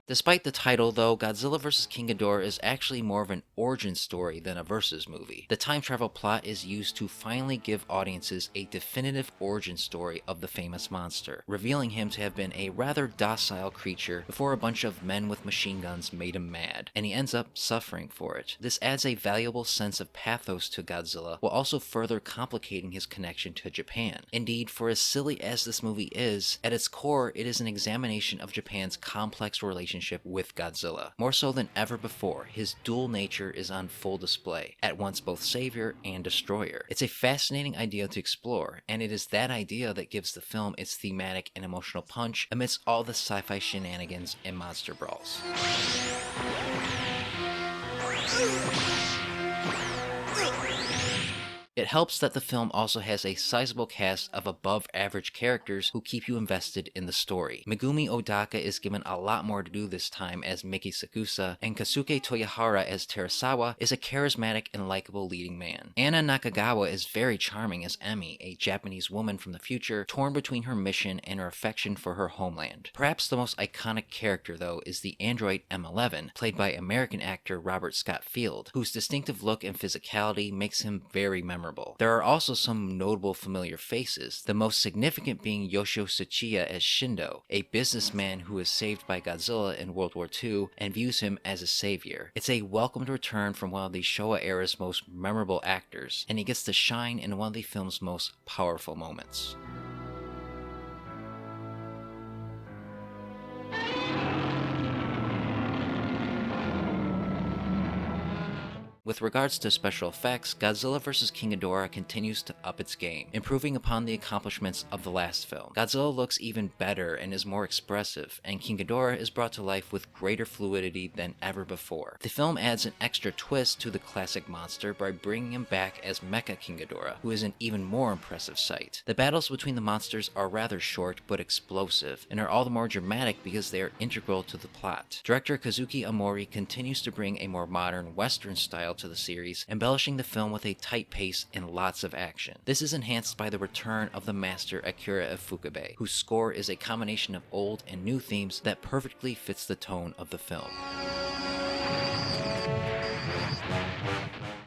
Despite the title, though, Godzilla vs. King Ghidorah is actually more of an origin story than a versus movie. The time travel plot is used to finally give audiences a definitive origin story of the famous monster, revealing him to have been a rather docile creature before a bunch of men with machine guns made him mad, and he ends up suffering for it. This adds a valuable sense of pathos to Godzilla, while also further complicating his connection to Japan. Indeed, for as silly as this movie is, at its core it is an examination of Japan's complex relationship with Godzilla. More so than ever before, his dual nature is on full display, at once both savior and destroyer. It's a fascinating idea to explore, and it is that idea that gives the film its thematic and emotional punch amidst all the sci-fi shenanigans and monster brawls. It helps that the film also has a sizable cast of above-average characters who keep you invested in the story. Megumi Odaka is given a lot more to do this time as Miki Sakusa, and Kasuke Toyohara as Terasawa is a charismatic and likable leading man. Anna Nakagawa is very charming as Emi, a Japanese woman from the future, torn between her mission and her affection for her homeland. Perhaps the most iconic character, though, is the android M11, played by American actor Robert Scott Field, whose distinctive look and physicality makes him very memorable. memorable. There are also some notable familiar faces, the most significant being Yoshio Tsuchiya as Shindo, a businessman who is saved by Godzilla in World War II and views him as a savior. It's a welcomed return from one of the Shōwa Era's most memorable actors, and he gets to shine in one of the film's most powerful moments. With regards to special effects, Godzilla vs. King Ghidorah continues to up its game, improving upon the accomplishments of the last film. Godzilla looks even better and is more expressive, and King Ghidorah is brought to life with greater fluidity than ever before. The film adds an extra twist to the classic monster by bringing him back as Mecha King Ghidorah, who is an even more impressive sight. The battles between the monsters are rather short but explosive, and are all the more dramatic because they are integral to the plot. Director Kazuki Amori continues to bring a more modern Western style to the series, embellishing the film with a tight pace and lots of action. This is enhanced by the return of the master Akira Ifukube, whose score is a combination of old and new themes that perfectly fits the tone of the film.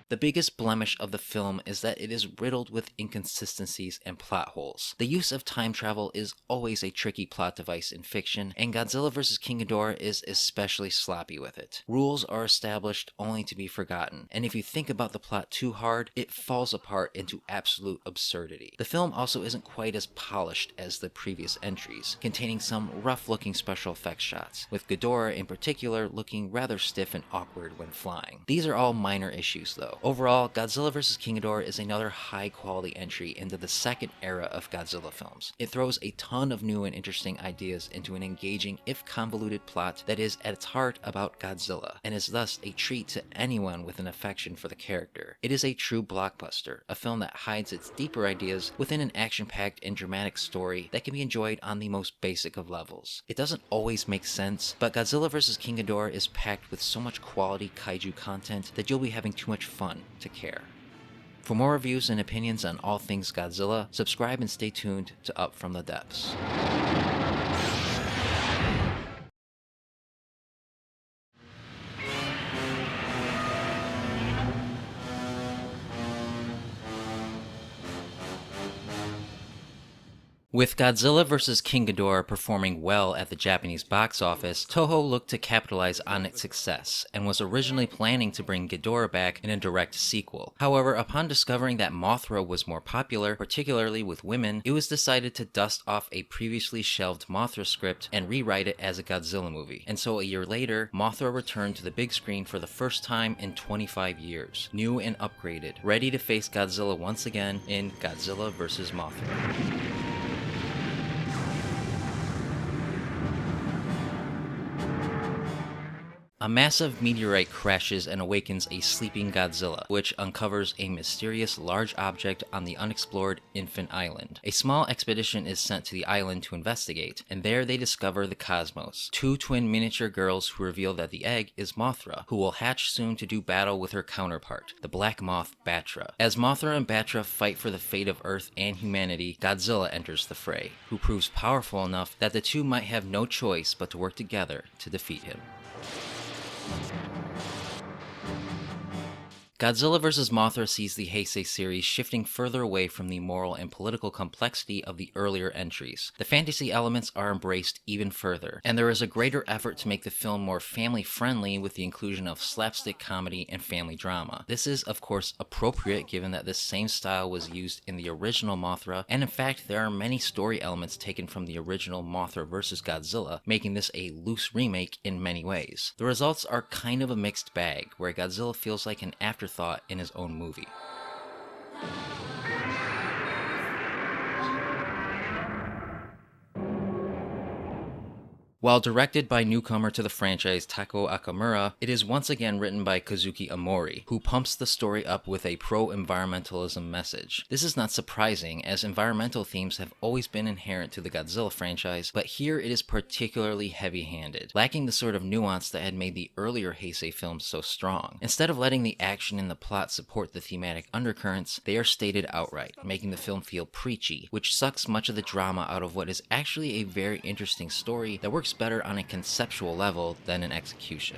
The biggest blemish of the film is that it is riddled with inconsistencies and plot holes. The use of time travel is always a tricky plot device in fiction, and Godzilla vs. King Ghidorah is especially sloppy with it. Rules are established only to be forgotten, and if you think about the plot too hard, it falls apart into absolute absurdity. The film also isn't quite as polished as the previous entries, containing some rough-looking special effects shots, with Ghidorah in particular looking rather stiff and awkward when flying. These are all minor issues though. Overall, Godzilla vs. King Ghidorah is another high-quality entry into the second era of Godzilla films. It throws a ton of new and interesting ideas into an engaging, if convoluted, plot that is at its heart about Godzilla, and is thus a treat to anyone with an affection for the character. It is a true blockbuster, a film that hides its deeper ideas within an action-packed and dramatic story that can be enjoyed on the most basic of levels. It doesn't always make sense, but Godzilla vs. King Ghidorah is packed with so much quality kaiju content that you'll be having too much fun to care. For more reviews and opinions on all things Godzilla, subscribe and stay tuned to Up From the Depths. With Godzilla vs. King Ghidorah performing well at the Japanese box office, Toho looked to capitalize on its success, and was originally planning to bring Ghidorah back in a direct sequel. However, upon discovering that Mothra was more popular, particularly with women, it was decided to dust off a previously shelved Mothra script and rewrite it as a Godzilla movie. And so a year later, Mothra returned to the big screen for the first time in 25 years, new and upgraded, ready to face Godzilla once again in Godzilla vs. Mothra. A massive meteorite crashes and awakens a sleeping Godzilla, which uncovers a mysterious large object on the unexplored Infant Island. A small expedition is sent to the island to investigate, and there they discover the Cosmos, two twin miniature girls who reveal that the egg is Mothra, who will hatch soon to do battle with her counterpart, the Black Moth Batra. As Mothra and Batra fight for the fate of Earth and humanity, Godzilla enters the fray, who proves powerful enough that the two might have no choice but to work together to defeat him. Godzilla vs. Mothra sees the Heisei series shifting further away from the moral and political complexity of the earlier entries. The fantasy elements are embraced even further, and there is a greater effort to make the film more family-friendly with the inclusion of slapstick comedy and family drama. This is, of course, appropriate given that this same style was used in the original Mothra, and in fact there are many story elements taken from the original Mothra vs. Godzilla, making this a loose remake in many ways. The results are kind of a mixed bag, where Godzilla feels like an afterthought in his own movie. While directed by newcomer to the franchise Tako Akamura, it is once again written by Kazuki Amori, who pumps the story up with a pro-environmentalism message. This is not surprising, as environmental themes have always been inherent to the Godzilla franchise, but here it is particularly heavy-handed, lacking the sort of nuance that had made the earlier Heisei films so strong. Instead of letting the action and the plot support the thematic undercurrents, they are stated outright, making the film feel preachy, which sucks much of the drama out of what is actually a very interesting story that works better on a conceptual level than in execution.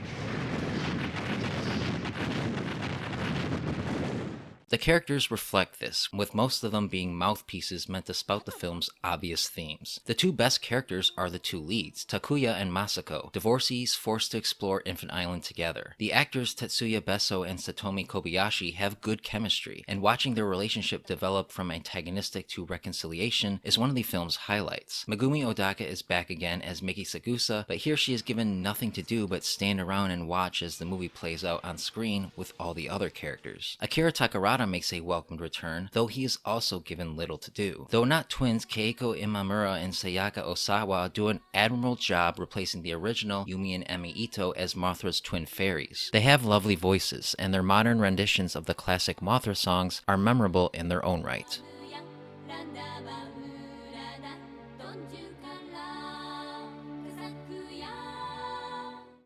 The characters reflect this, with most of them being mouthpieces meant to spout the film's obvious themes. The two best characters are the two leads, Takuya and Masako, divorcees forced to explore Infant Island together. The actors Tetsuya Besso and Satomi Kobayashi have good chemistry, and watching their relationship develop from antagonistic to reconciliation is one of the film's highlights. Megumi Odaka is back again as Miki Sagusa, but here she is given nothing to do but stand around and watch as the movie plays out on screen with all the other characters. Akira Takarada makes a welcomed return, though he is also given little to do. Though not twins, Keiko Imamura and Sayaka Osawa do an admirable job replacing the original Yumi and Emi Ito as Mothra's twin fairies. They have lovely voices, and their modern renditions of the classic Mothra songs are memorable in their own right.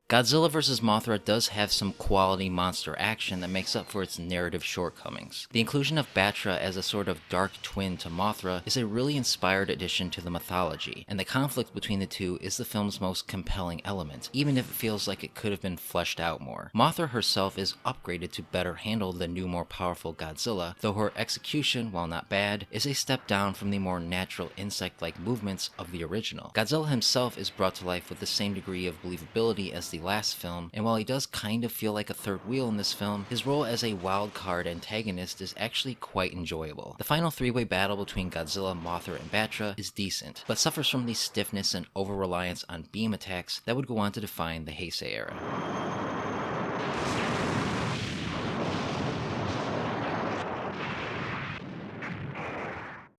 Godzilla vs. Mothra does have some quality monster action that makes up for its narrative shortcomings. The inclusion of Batra as a sort of dark twin to Mothra is a really inspired addition to the mythology, and the conflict between the two is the film's most compelling element, even if it feels like it could have been fleshed out more. Mothra herself is upgraded to better handle the new, more powerful Godzilla, though her execution, while not bad, is a step down from the more natural insect-like movements of the original. Godzilla himself is brought to life with the same degree of believability as the last film, and while he does kind of feel like a third wheel in this film, his role as a wild card antagonist is actually quite enjoyable. The final three-way battle between Godzilla, Mothra, and Batra is decent, but suffers from the stiffness and over-reliance on beam attacks that would go on to define the Heisei Era.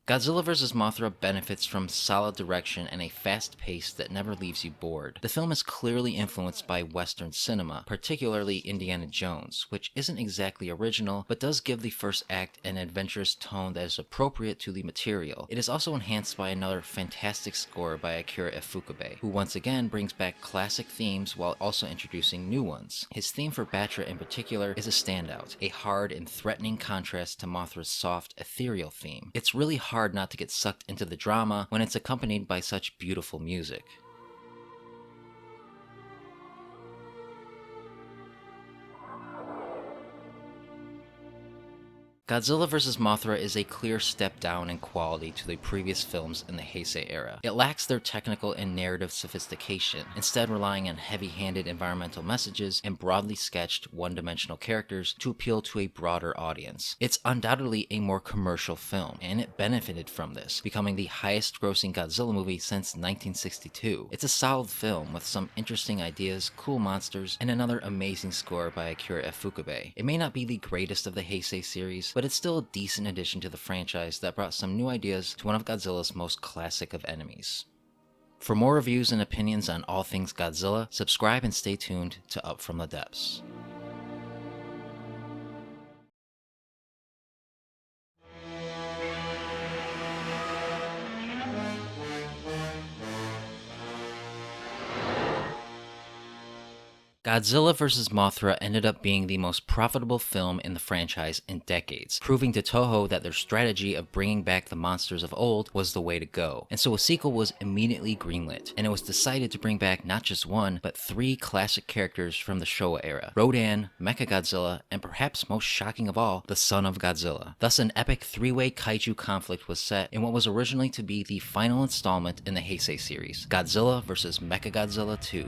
Godzilla vs. Mothra benefits from solid direction and a fast pace that never leaves you bored. The film is clearly influenced by Western cinema, particularly Indiana Jones, which isn't exactly original, but does give the first act an adventurous tone that is appropriate to the material. It is also enhanced by another fantastic score by Akira Ifukube, who once again brings back classic themes while also introducing new ones. His theme for Batra in particular is a standout, a hard and threatening contrast to Mothra's soft, ethereal theme. It's really hard not to get sucked into the drama when it's accompanied by such beautiful music. Godzilla vs. Mothra is a clear step down in quality to the previous films in the Heisei era. It lacks their technical and narrative sophistication, instead relying on heavy-handed environmental messages and broadly sketched one-dimensional characters to appeal to a broader audience. It's undoubtedly a more commercial film, and it benefited from this, becoming the highest-grossing Godzilla movie since 1962. It's a solid film with some interesting ideas, cool monsters, and another amazing score by Akira Ifukube. It may not be the greatest of the Heisei series, but it's still a decent addition to the franchise that brought some new ideas to one of Godzilla's most classic of enemies. For more reviews and opinions on all things Godzilla, subscribe and stay tuned to Up From the Depths. Godzilla vs. Mothra ended up being the most profitable film in the franchise in decades, proving to Toho that their strategy of bringing back the monsters of old was the way to go. And so a sequel was immediately greenlit, and it was decided to bring back not just one, but three classic characters from the Shōwa Era: Rodan, Mechagodzilla, and perhaps most shocking of all, the son of Godzilla. Thus an epic three-way kaiju conflict was set in what was originally to be the final installment in the Heisei series, Godzilla vs. Mechagodzilla II.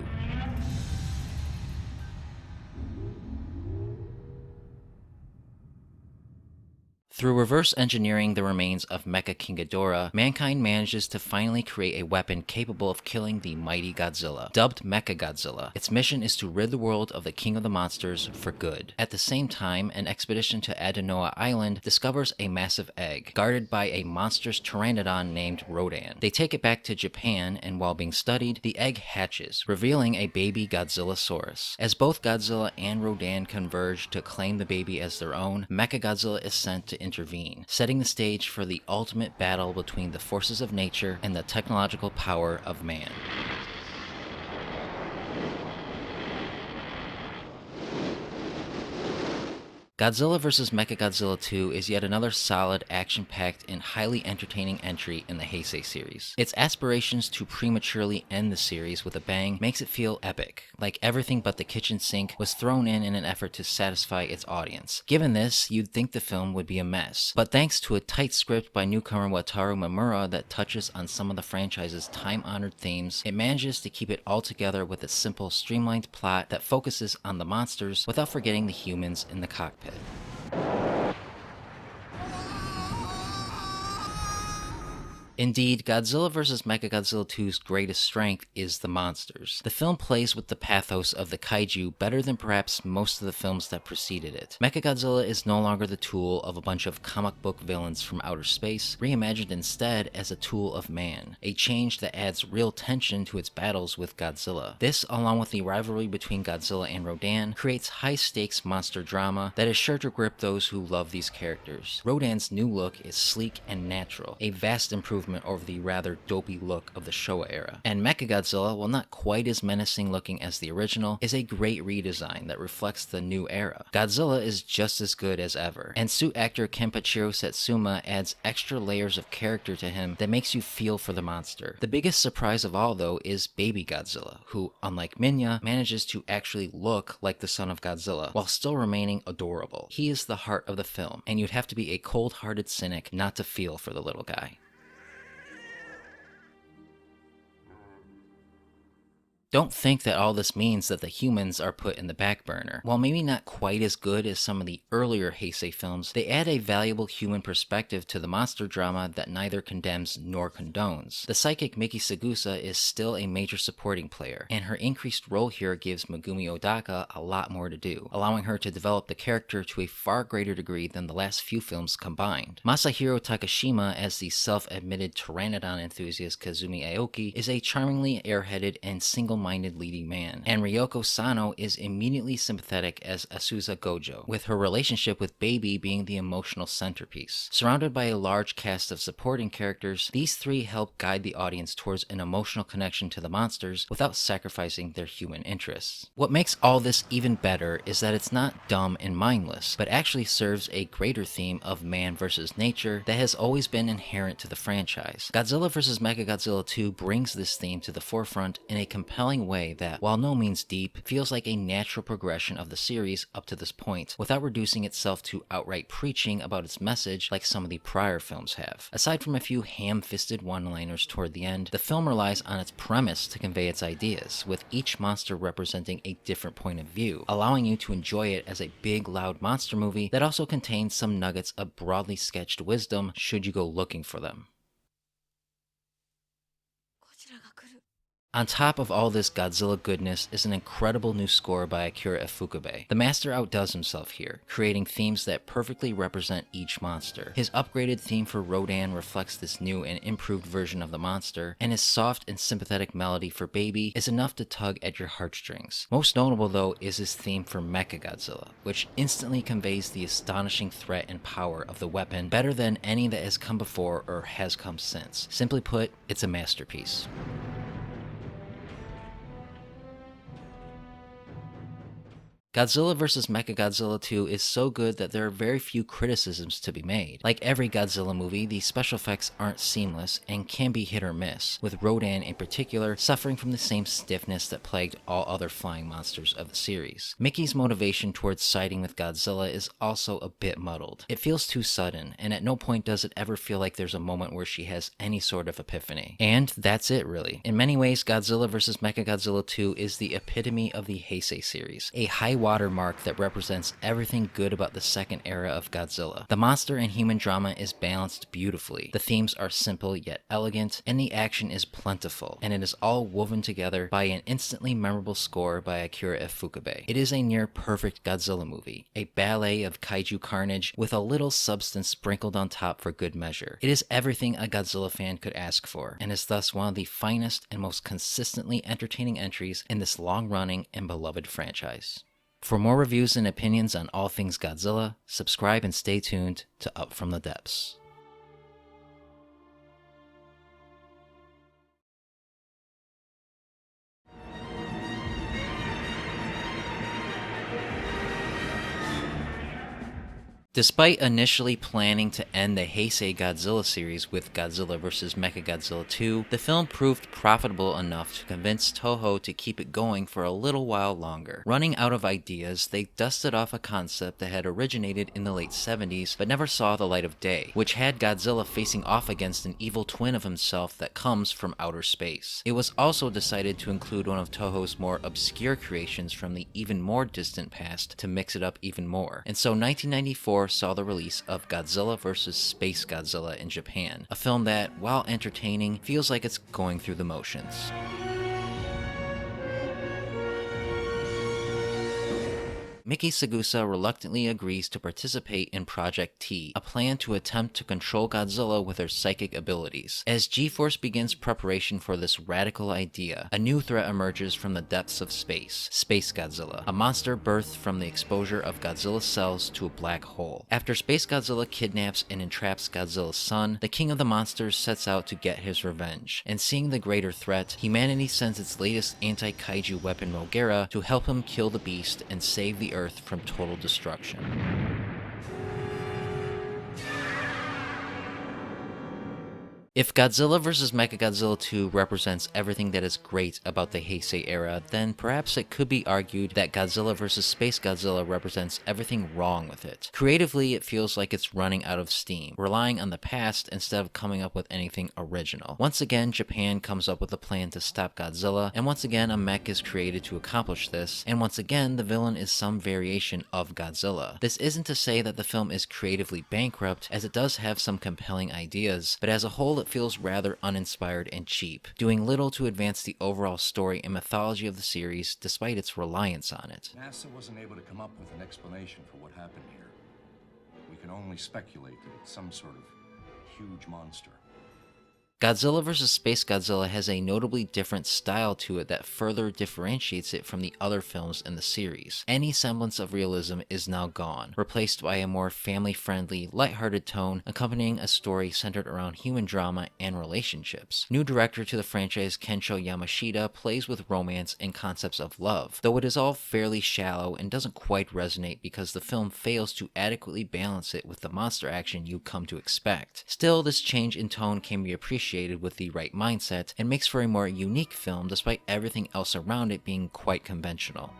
Through reverse engineering the remains of Mecha King Ghidorah, mankind manages to finally create a weapon capable of killing the mighty Godzilla. Dubbed Mechagodzilla, its mission is to rid the world of the King of the Monsters for good. At the same time, an expedition to Adenoa Island discovers a massive egg, guarded by a monstrous pteranodon named Rodan. They take it back to Japan, and while being studied, the egg hatches, revealing a baby Godzillasaurus. As both Godzilla and Rodan converge to claim the baby as their own, Mechagodzilla is sent to intervene, setting the stage for the ultimate battle between the forces of nature and the technological power of man. Godzilla vs. Mechagodzilla II is yet another solid, action-packed, and highly entertaining entry in the Heisei series. Its aspirations to prematurely end the series with a bang makes it feel epic, like everything but the kitchen sink was thrown in an effort to satisfy its audience. Given this, you'd think the film would be a mess, but thanks to a tight script by newcomer Wataru Mamura that touches on some of the franchise's time-honored themes, it manages to keep it all together with a simple, streamlined plot that focuses on the monsters without forgetting the humans in the cockpit. Indeed, Godzilla vs. Mechagodzilla II's greatest strength is the monsters. The film plays with the pathos of the kaiju better than perhaps most of the films that preceded it. Mechagodzilla is no longer the tool of a bunch of comic book villains from outer space, reimagined instead as a tool of man, a change that adds real tension to its battles with Godzilla. This, along with the rivalry between Godzilla and Rodan, creates high-stakes monster drama that is sure to grip those who love these characters. Rodan's new look is sleek and natural, a vast improvement over the rather dopey look of the Shōwa Era. And Mechagodzilla, while not quite as menacing looking as the original, is a great redesign that reflects the new era. Godzilla is just as good as ever, and suit actor Kenpachiro Satsuma adds extra layers of character to him that makes you feel for the monster. The biggest surprise of all, though, is Baby Godzilla, who, unlike Minya, manages to actually look like the son of Godzilla, while still remaining adorable. He is the heart of the film, and you'd have to be a cold-hearted cynic not to feel for the little guy. Don't think that all this means that the humans are put in the back burner. While maybe not quite as good as some of the earlier Heisei films, they add a valuable human perspective to the monster drama that neither condemns nor condones. The psychic Miki Sagusa is still a major supporting player, and her increased role here gives Megumi Odaka a lot more to do, allowing her to develop the character to a far greater degree than the last few films combined. Masahiro Takashima as the self-admitted Pteranodon enthusiast Kazumi Aoki is a charmingly airheaded and single-minded leading man, and Ryoko Sano is immediately sympathetic as Asusa Gojo, with her relationship with Baby being the emotional centerpiece. Surrounded by a large cast of supporting characters, these three help guide the audience towards an emotional connection to the monsters without sacrificing their human interests. What makes all this even better is that it's not dumb and mindless, but actually serves a greater theme of man versus nature that has always been inherent to the franchise. Godzilla vs. Mechagodzilla II brings this theme to the forefront in a compelling way that, while no means deep, feels like a natural progression of the series up to this point, without reducing itself to outright preaching about its message like some of the prior films have. Aside from a few ham-fisted one-liners toward the end, the film relies on its premise to convey its ideas, with each monster representing a different point of view, allowing you to enjoy it as a big, loud monster movie that also contains some nuggets of broadly sketched wisdom should you go looking for them. On top of all this Godzilla goodness is an incredible new score by Akira Ifukube. The master outdoes himself here, creating themes that perfectly represent each monster. His upgraded theme for Rodan reflects this new and improved version of the monster, and his soft and sympathetic melody for Baby is enough to tug at your heartstrings. Most notable, though, is his theme for Mechagodzilla, which instantly conveys the astonishing threat and power of the weapon better than any that has come before or has come since. Simply put, it's a masterpiece. Godzilla vs. Mechagodzilla II is so good that there are very few criticisms to be made. Like every Godzilla movie, the special effects aren't seamless and can be hit or miss, with Rodan in particular suffering from the same stiffness that plagued all other flying monsters of the series. Mickey's motivation towards siding with Godzilla is also a bit muddled. It feels too sudden, and at no point does it ever feel like there's a moment where she has any sort of epiphany. And that's it, really. In many ways, Godzilla vs. Mechagodzilla II is the epitome of the Heisei series, a high watermark that represents everything good about the second era of Godzilla. The monster and human drama is balanced beautifully. The themes are simple yet elegant, and the action is plentiful, and it is all woven together by an instantly memorable score by Akira Ifukube. It is a near perfect Godzilla movie, a ballet of kaiju carnage with a little substance sprinkled on top for good measure. It is everything a Godzilla fan could ask for, and is thus one of the finest and most consistently entertaining entries in this long-running and beloved franchise. For more reviews and opinions on all things Godzilla, subscribe and stay tuned to Up From the Depths. Despite initially planning to end the Heisei Godzilla series with Godzilla vs. Mechagodzilla II, the film proved profitable enough to convince Toho to keep it going for a little while longer. Running out of ideas, they dusted off a concept that had originated in the late 70s but never saw the light of day, which had Godzilla facing off against an evil twin of himself that comes from outer space. It was also decided to include one of Toho's more obscure creations from the even more distant past to mix it up even more. And so 1994 saw the release of Godzilla vs. SpaceGodzilla in Japan, a film that, while entertaining, feels like it's going through the motions. Miki Sagusa reluctantly agrees to participate in Project T, a plan to attempt to control Godzilla with her psychic abilities. As G-Force begins preparation for this radical idea, a new threat emerges from the depths of space, SpaceGodzilla, a monster birthed from the exposure of Godzilla's cells to a black hole. After SpaceGodzilla kidnaps and entraps Godzilla's son, the king of the monsters sets out to get his revenge, and seeing the greater threat, humanity sends its latest anti-kaiju weapon Ebirah to help him kill the beast and save the Earth from total destruction. If Godzilla vs. Mechagodzilla II represents everything that is great about the Heisei era, then perhaps it could be argued that Godzilla vs. SpaceGodzilla represents everything wrong with it. Creatively, it feels like it's running out of steam, relying on the past instead of coming up with anything original. Once again, Japan comes up with a plan to stop Godzilla, and once again a mech is created to accomplish this, and once again the villain is some variation of Godzilla. This isn't to say that the film is creatively bankrupt, as it does have some compelling ideas, but as a whole it feels rather uninspired and cheap, doing little to advance the overall story and mythology of the series despite its reliance on it. NASA wasn't able to come up with an explanation for what happened here. We can only speculate that it's some sort of huge monster. Godzilla vs. SpaceGodzilla has a notably different style to it that further differentiates it from the other films in the series. Any semblance of realism is now gone, replaced by a more family-friendly, lighthearted tone accompanying a story centered around human drama and relationships. New director to the franchise Kensho Yamashita plays with romance and concepts of love, though it is all fairly shallow and doesn't quite resonate because the film fails to adequately balance it with the monster action you come to expect. Still, this change in tone can be appreciated with the right mindset and makes for a more unique film despite everything else around it being quite conventional.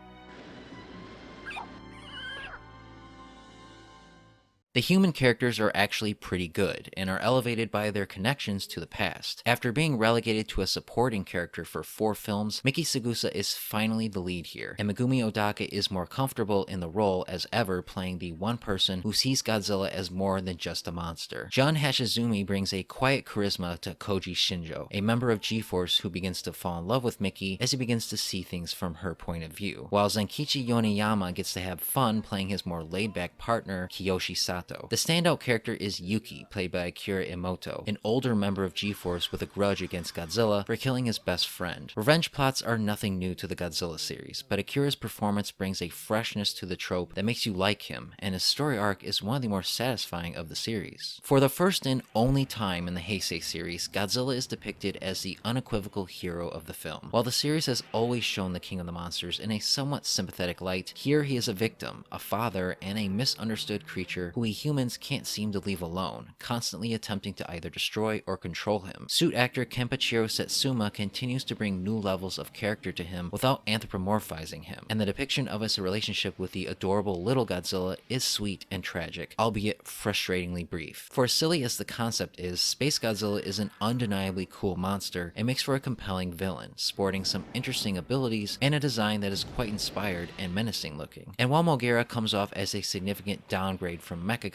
The human characters are actually pretty good, and are elevated by their connections to the past. After being relegated to a supporting character for 4 films, Miki Sagusa is finally the lead here, and Megumi Odaka is more comfortable in the role as ever, playing the one person who sees Godzilla as more than just a monster. Jun Hashizumi brings a quiet charisma to Koji Shinjo, a member of G-Force who begins to fall in love with Miki as he begins to see things from her point of view, while Zenkichi Yoneyama gets to have fun playing his more laid-back partner, Kiyoshi Sato. The standout character is Yuki, played by Akira Emoto, an older member of G-Force with a grudge against Godzilla for killing his best friend. Revenge plots are nothing new to the Godzilla series, but Akira's performance brings a freshness to the trope that makes you like him, and his story arc is one of the more satisfying of the series. For the first and only time in the Heisei series, Godzilla is depicted as the unequivocal hero of the film. While the series has always shown the king of the monsters in a somewhat sympathetic light, here he is a victim, a father, and a misunderstood creature who we humans can't seem to leave alone, constantly attempting to either destroy or control him. Suit actor Kenpachiro Setsuma continues to bring new levels of character to him without anthropomorphizing him, and the depiction of his relationship with the adorable little Godzilla is sweet and tragic, albeit frustratingly brief. For as silly as the concept is, SpaceGodzilla is an undeniably cool monster and makes for a compelling villain, sporting some interesting abilities and a design that is quite inspired and menacing looking. And while Mothra comes off as a significant downgrade from Mechagodzilla,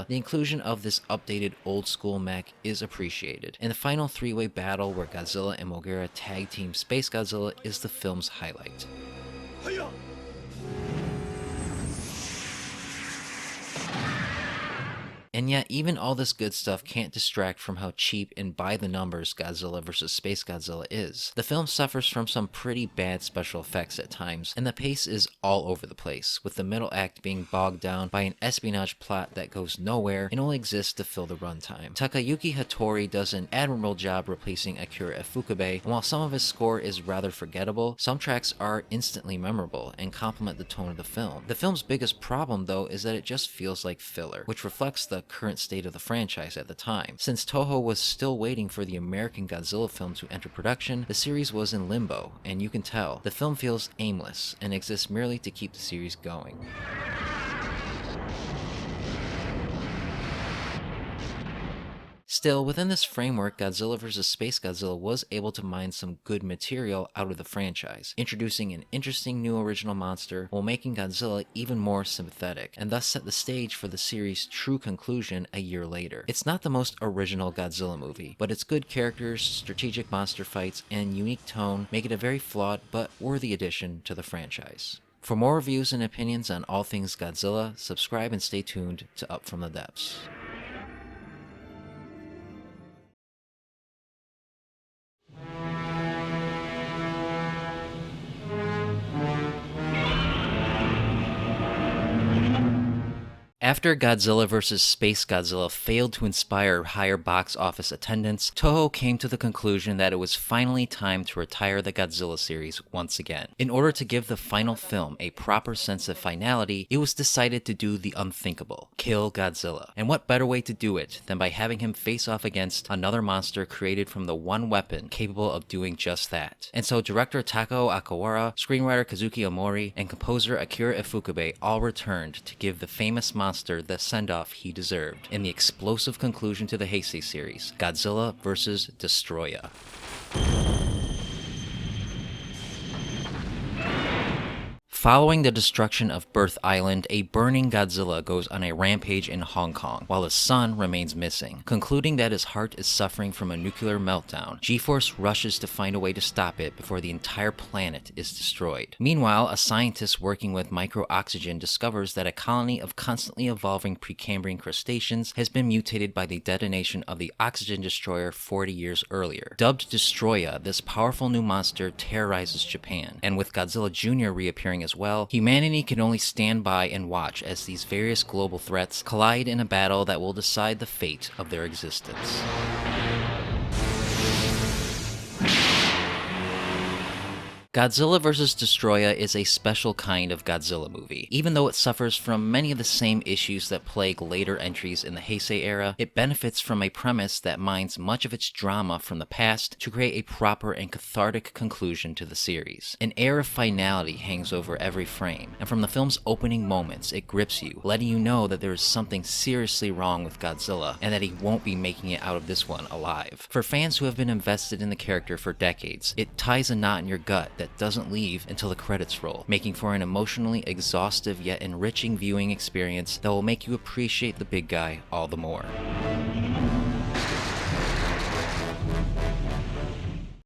the inclusion of this updated old-school mech is appreciated. And the final 3-way battle where Godzilla and Mothra tag team SpaceGodzilla is the film's highlight. And yet, even all this good stuff can't distract from how cheap and by the numbers Godzilla vs. SpaceGodzilla is. The film suffers from some pretty bad special effects at times, and the pace is all over the place, with the middle act being bogged down by an espionage plot that goes nowhere and only exists to fill the runtime. Takayuki Hattori does an admirable job replacing Akira Ifukube, and while some of his score is rather forgettable, some tracks are instantly memorable and complement the tone of the film. The film's biggest problem, though, is that it just feels like filler, which reflects the current state of the franchise at the time. Since Toho was still waiting for the American Godzilla film to enter production, the series was in limbo, and you can tell, the film feels aimless and exists merely to keep the series going. Still, within this framework, Godzilla vs. SpaceGodzilla was able to mine some good material out of the franchise, introducing an interesting new original monster while making Godzilla even more sympathetic, and thus set the stage for the series' true conclusion a year later. It's not the most original Godzilla movie, but its good characters, strategic monster fights, and unique tone make it a very flawed but worthy addition to the franchise. For more reviews and opinions on all things Godzilla, subscribe and stay tuned to Up From the Depths. After Godzilla vs. SpaceGodzilla failed to inspire higher box office attendance, Toho came to the conclusion that it was finally time to retire the Godzilla series once again. In order to give the final film a proper sense of finality, it was decided to do the unthinkable, kill Godzilla. And what better way to do it than by having him face off against another monster created from the one weapon capable of doing just that. And so director Takao Akawara, screenwriter Kazuki Omori, and composer Akira Ifukube all returned to give the famous monster the send-off he deserved in the explosive conclusion to the Heisei series, Godzilla vs. Destoroyah. Following the destruction of Birth Island, a burning Godzilla goes on a rampage in Hong Kong, while his son remains missing. Concluding that his heart is suffering from a nuclear meltdown, G-Force rushes to find a way to stop it before the entire planet is destroyed. Meanwhile, a scientist working with micro-oxygen discovers that a colony of constantly evolving Precambrian crustaceans has been mutated by the detonation of the oxygen destroyer 40 years earlier. Dubbed Destoroyah, this powerful new monster terrorizes Japan, and with Godzilla Jr. reappearing as well, humanity can only stand by and watch as these various global threats collide in a battle that will decide the fate of their existence. Godzilla vs. Destoroyah is a special kind of Godzilla movie. Even though it suffers from many of the same issues that plague later entries in the Heisei era, it benefits from a premise that mines much of its drama from the past to create a proper and cathartic conclusion to the series. An air of finality hangs over every frame, and from the film's opening moments, it grips you, letting you know that there is something seriously wrong with Godzilla, and that he won't be making it out of this one alive. For fans who have been invested in the character for decades, it ties a knot in your gut that doesn't leave until the credits roll, making for an emotionally exhaustive yet enriching viewing experience that will make you appreciate the big guy all the more.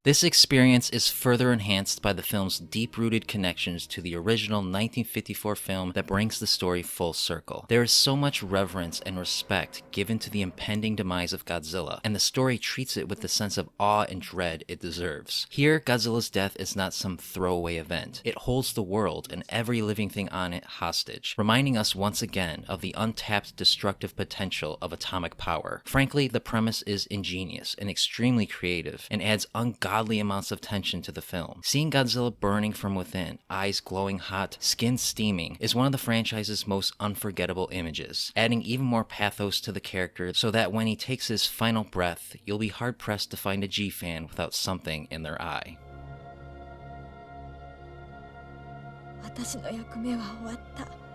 This experience is further enhanced by the film's deep-rooted connections to the original 1954 film that brings the story full circle. There is so much reverence and respect given to the impending demise of Godzilla, and the story treats it with the sense of awe and dread it deserves. Here, Godzilla's death is not some throwaway event. It holds the world and every living thing on it hostage, reminding us once again of the untapped destructive potential of atomic power. Frankly, the premise is ingenious and extremely creative, and adds ungodly amounts of tension to the film. Seeing Godzilla burning from within, eyes glowing hot, skin steaming, is one of the franchise's most unforgettable images, adding even more pathos to the character so that when he takes his final breath, you'll be hard-pressed to find a G-fan without something in their eye. 私の役目は終わった。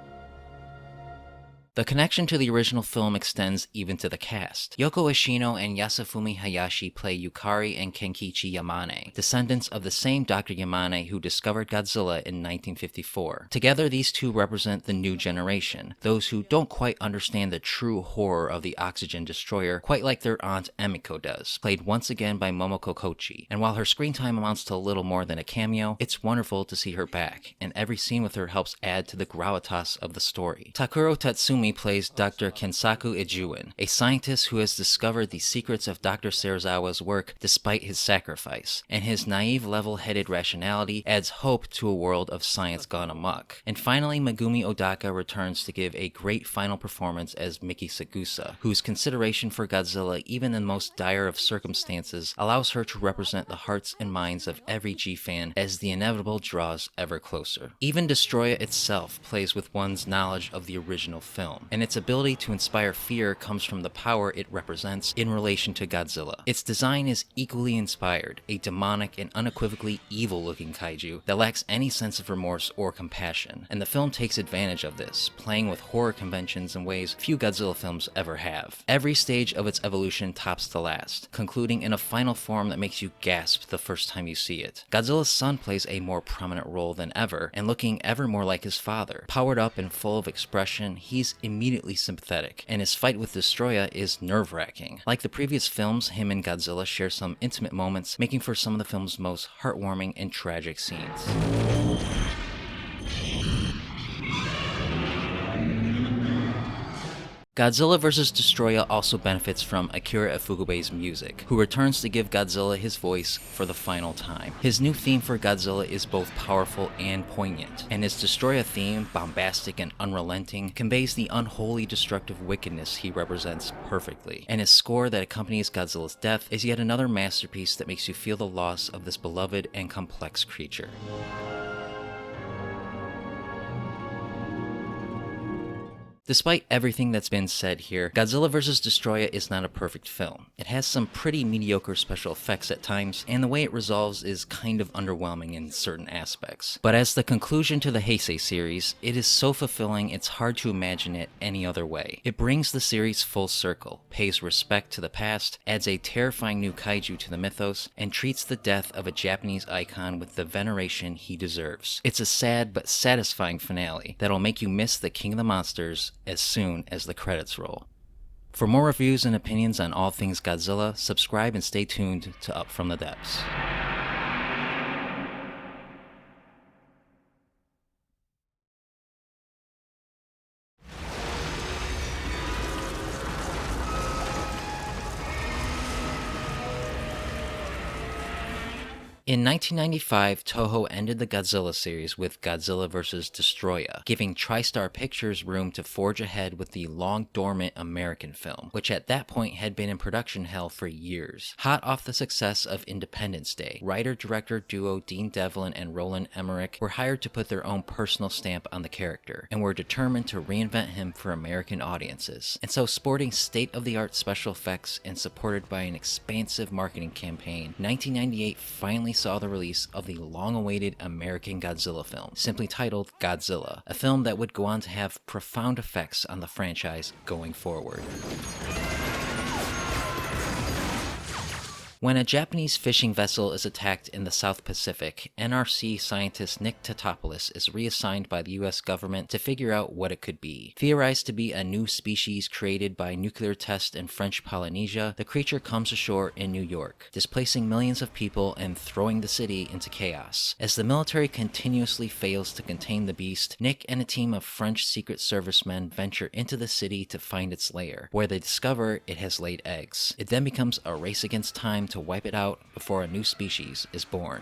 The connection to the original film extends even to the cast. Yoko Ishino and Yasufumi Hayashi play Yukari and Kenkichi Yamane, descendants of the same Dr. Yamane who discovered Godzilla in 1954. Together, these two represent the new generation, those who don't quite understand the true horror of the oxygen destroyer, quite like their aunt Emiko does, played once again by Momoko Kochi. And while her screen time amounts to little more than a cameo, it's wonderful to see her back, and every scene with her helps add to the gravitas of the story. Takuro Tatsuma Megumi plays Dr. Kensaku Ijuin, a scientist who has discovered the secrets of Dr. Serizawa's work despite his sacrifice, and his naive level-headed rationality adds hope to a world of science gone amok. And finally, Megumi Odaka returns to give a great final performance as Miki Sagusa, whose consideration for Godzilla even in the most dire of circumstances allows her to represent the hearts and minds of every G-fan as the inevitable draws ever closer. Even Destoroyah itself plays with one's knowledge of the original film, and its ability to inspire fear comes from the power it represents in relation to Godzilla. Its design is equally inspired, a demonic and unequivocally evil-looking kaiju that lacks any sense of remorse or compassion, and the film takes advantage of this, playing with horror conventions in ways few Godzilla films ever have. Every stage of its evolution tops the last, concluding in a final form that makes you gasp the first time you see it. Godzilla's son plays a more prominent role than ever, and looking ever more like his father. Powered up and full of expression, he's immediately sympathetic, and his fight with Destoroyah is nerve-wracking. Like the previous films, him and Godzilla share some intimate moments, making for some of the film's most heartwarming and tragic scenes. Godzilla vs. Destoroyah also benefits from Akira Ifugube's music, who returns to give Godzilla his voice for the final time. His new theme for Godzilla is both powerful and poignant, and his Destoroyah theme, bombastic and unrelenting, conveys the unholy destructive wickedness he represents perfectly. And his score that accompanies Godzilla's death is yet another masterpiece that makes you feel the loss of this beloved and complex creature. Despite everything that's been said here, Godzilla vs. Destoroyah is not a perfect film. It has some pretty mediocre special effects at times, and the way it resolves is kind of underwhelming in certain aspects. But as the conclusion to the Heisei series, it is so fulfilling it's hard to imagine it any other way. It brings the series full circle, pays respect to the past, adds a terrifying new kaiju to the mythos, and treats the death of a Japanese icon with the veneration he deserves. It's a sad but satisfying finale that'll make you miss the King of the Monsters as soon as the credits roll. For more reviews and opinions on all things Godzilla, subscribe and stay tuned to Up From the Depths. In 1995, Toho ended the Godzilla series with Godzilla vs. Destoroyah, giving TriStar Pictures room to forge ahead with the long-dormant American film, which at that point had been in production hell for years. Hot off the success of Independence Day, writer-director duo Dean Devlin and Roland Emmerich were hired to put their own personal stamp on the character, and were determined to reinvent him for American audiences. And so, sporting state-of-the-art special effects and supported by an expansive marketing campaign, 1998 finally saw the release of the long-awaited American Godzilla film, simply titled Godzilla, a film that would go on to have profound effects on the franchise going forward. When a Japanese fishing vessel is attacked in the South Pacific, NRC scientist Nick Tatopoulos is reassigned by the US government to figure out what it could be. Theorized to be a new species created by nuclear test in French Polynesia, the creature comes ashore in New York, displacing millions of people and throwing the city into chaos. As the military continuously fails to contain the beast, Nick and a team of French Secret Service men venture into the city to find its lair, where they discover it has laid eggs. It then becomes a race against time to wipe it out before a new species is born.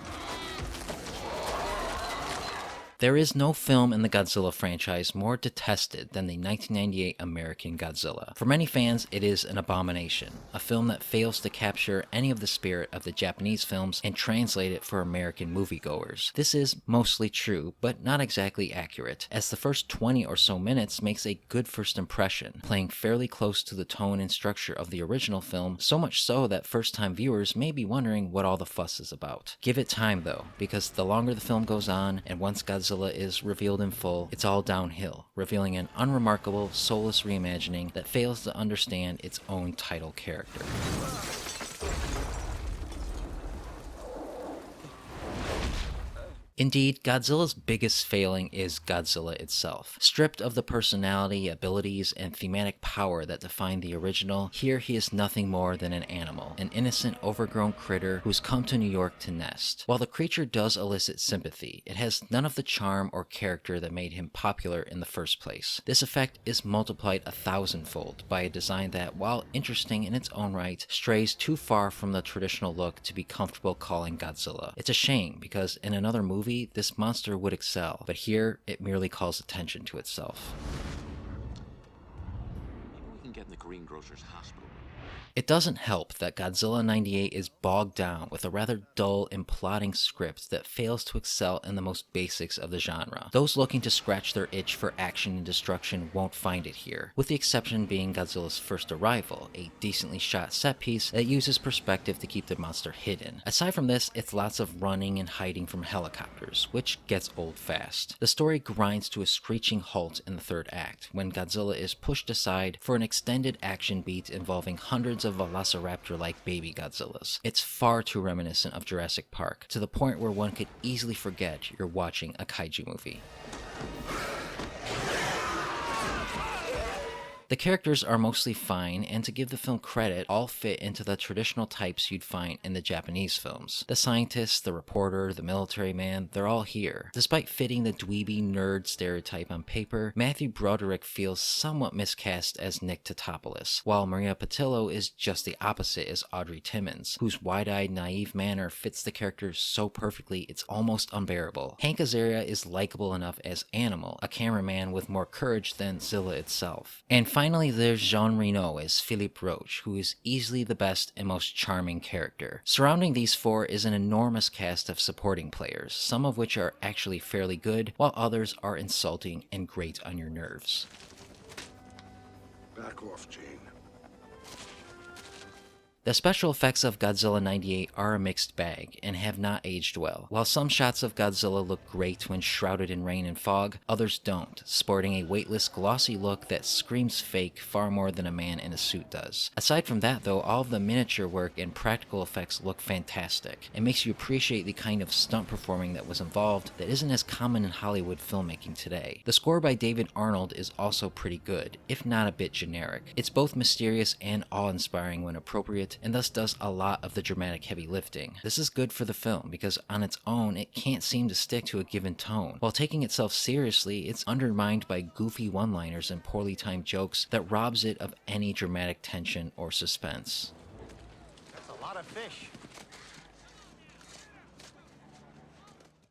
There is no film in the Godzilla franchise more detested than the 1998 American Godzilla. For many fans, it is an abomination, a film that fails to capture any of the spirit of the Japanese films and translate it for American moviegoers. This is mostly true, but not exactly accurate, as the first 20 or so minutes makes a good first impression, playing fairly close to the tone and structure of the original film, so much so that first-time viewers may be wondering what all the fuss is about. Give it time though, because the longer the film goes on, and once Godzilla is revealed in full, it's all downhill, revealing an unremarkable, soulless reimagining that fails to understand its own title character. Indeed, Godzilla's biggest failing is Godzilla itself. Stripped of the personality, abilities, and thematic power that define the original, here he is nothing more than an animal, an innocent, overgrown critter who's come to New York to nest. While the creature does elicit sympathy, it has none of the charm or character that made him popular in the first place. This effect is multiplied 1,000-fold by a design that, while interesting in its own right, strays too far from the traditional look to be comfortable calling Godzilla. It's a shame, because in another movie, this monster would excel, but here it merely calls attention to itself. Maybe we can get in the greengrocer's hospital. It doesn't help that Godzilla 98 is bogged down with a rather dull and plodding script that fails to excel in the most basics of the genre. Those looking to scratch their itch for action and destruction won't find it here, with the exception being Godzilla's first arrival, a decently shot set piece that uses perspective to keep the monster hidden. Aside from this, it's lots of running and hiding from helicopters, which gets old fast. The story grinds to a screeching halt in the third act, when Godzilla is pushed aside for an extended action beat involving hundreds of velociraptor-like baby Godzillas. It's far too reminiscent of Jurassic Park, to the point where one could easily forget you're watching a kaiju movie. The characters are mostly fine, and to give the film credit, all fit into the traditional types you'd find in the Japanese films. The scientist, the reporter, the military man, they're all here. Despite fitting the dweeby nerd stereotype on paper, Matthew Broderick feels somewhat miscast as Nick Tatopoulos, while Maria Patillo is just the opposite as Audrey Timmons, whose wide-eyed, naive manner fits the character so perfectly it's almost unbearable. Hank Azaria is likable enough as Animal, a cameraman with more courage than Zilla itself. And finally, there's Jean Reno as Philippe Roche, who is easily the best and most charming character. Surrounding these four is an enormous cast of supporting players, some of which are actually fairly good, while others are insulting and grate on your nerves. Back off, Jane. The special effects of Godzilla 98 are a mixed bag, and have not aged well. While some shots of Godzilla look great when shrouded in rain and fog, others don't, sporting a weightless, glossy look that screams fake far more than a man in a suit does. Aside from that though, all of the miniature work and practical effects look fantastic. It makes you appreciate the kind of stunt performing that was involved that isn't as common in Hollywood filmmaking today. The score by David Arnold is also pretty good, if not a bit generic. It's both mysterious and awe-inspiring when appropriate, and thus does a lot of the dramatic heavy lifting. This is good for the film, because on its own, it can't seem to stick to a given tone. While taking itself seriously, it's undermined by goofy one-liners and poorly timed jokes that robs it of any dramatic tension or suspense. That's a lot of fish.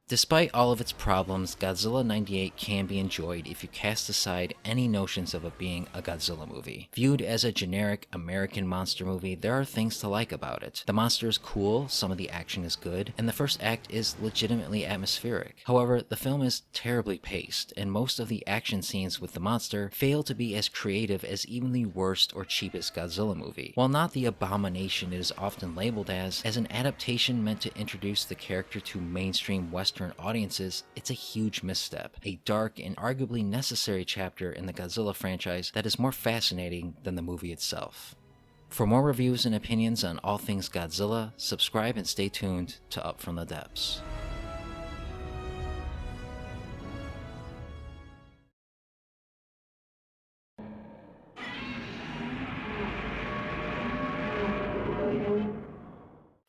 Despite all of its problems, Godzilla 98 can be enjoyed if you cast aside any notions of it being a Godzilla movie. Viewed as a generic American monster movie, there are things to like about it. The monster is cool, some of the action is good, and the first act is legitimately atmospheric. However, the film is terribly paced, and most of the action scenes with the monster fail to be as creative as even the worst or cheapest Godzilla movie. While not the abomination it is often labeled as an adaptation meant to introduce the character to mainstream Western audiences, it's a huge misstep, a dark and arguably necessary chapter in the Godzilla franchise that is more fascinating than the movie itself. For more reviews and opinions on all things Godzilla, subscribe and stay tuned to Up From the Depths.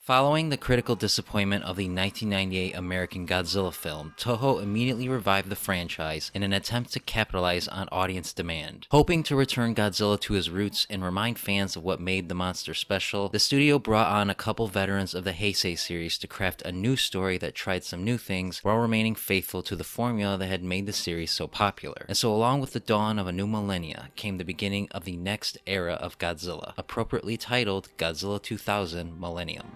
Following the critical disappointment of the 1998 American Godzilla film, Toho immediately revived the franchise in an attempt to capitalize on audience demand. Hoping to return Godzilla to his roots and remind fans of what made the monster special, the studio brought on a couple veterans of the Heisei series to craft a new story that tried some new things while remaining faithful to the formula that had made the series so popular. And so along with the dawn of a new millennia came the beginning of the next era of Godzilla, appropriately titled Godzilla 2000 Millennium.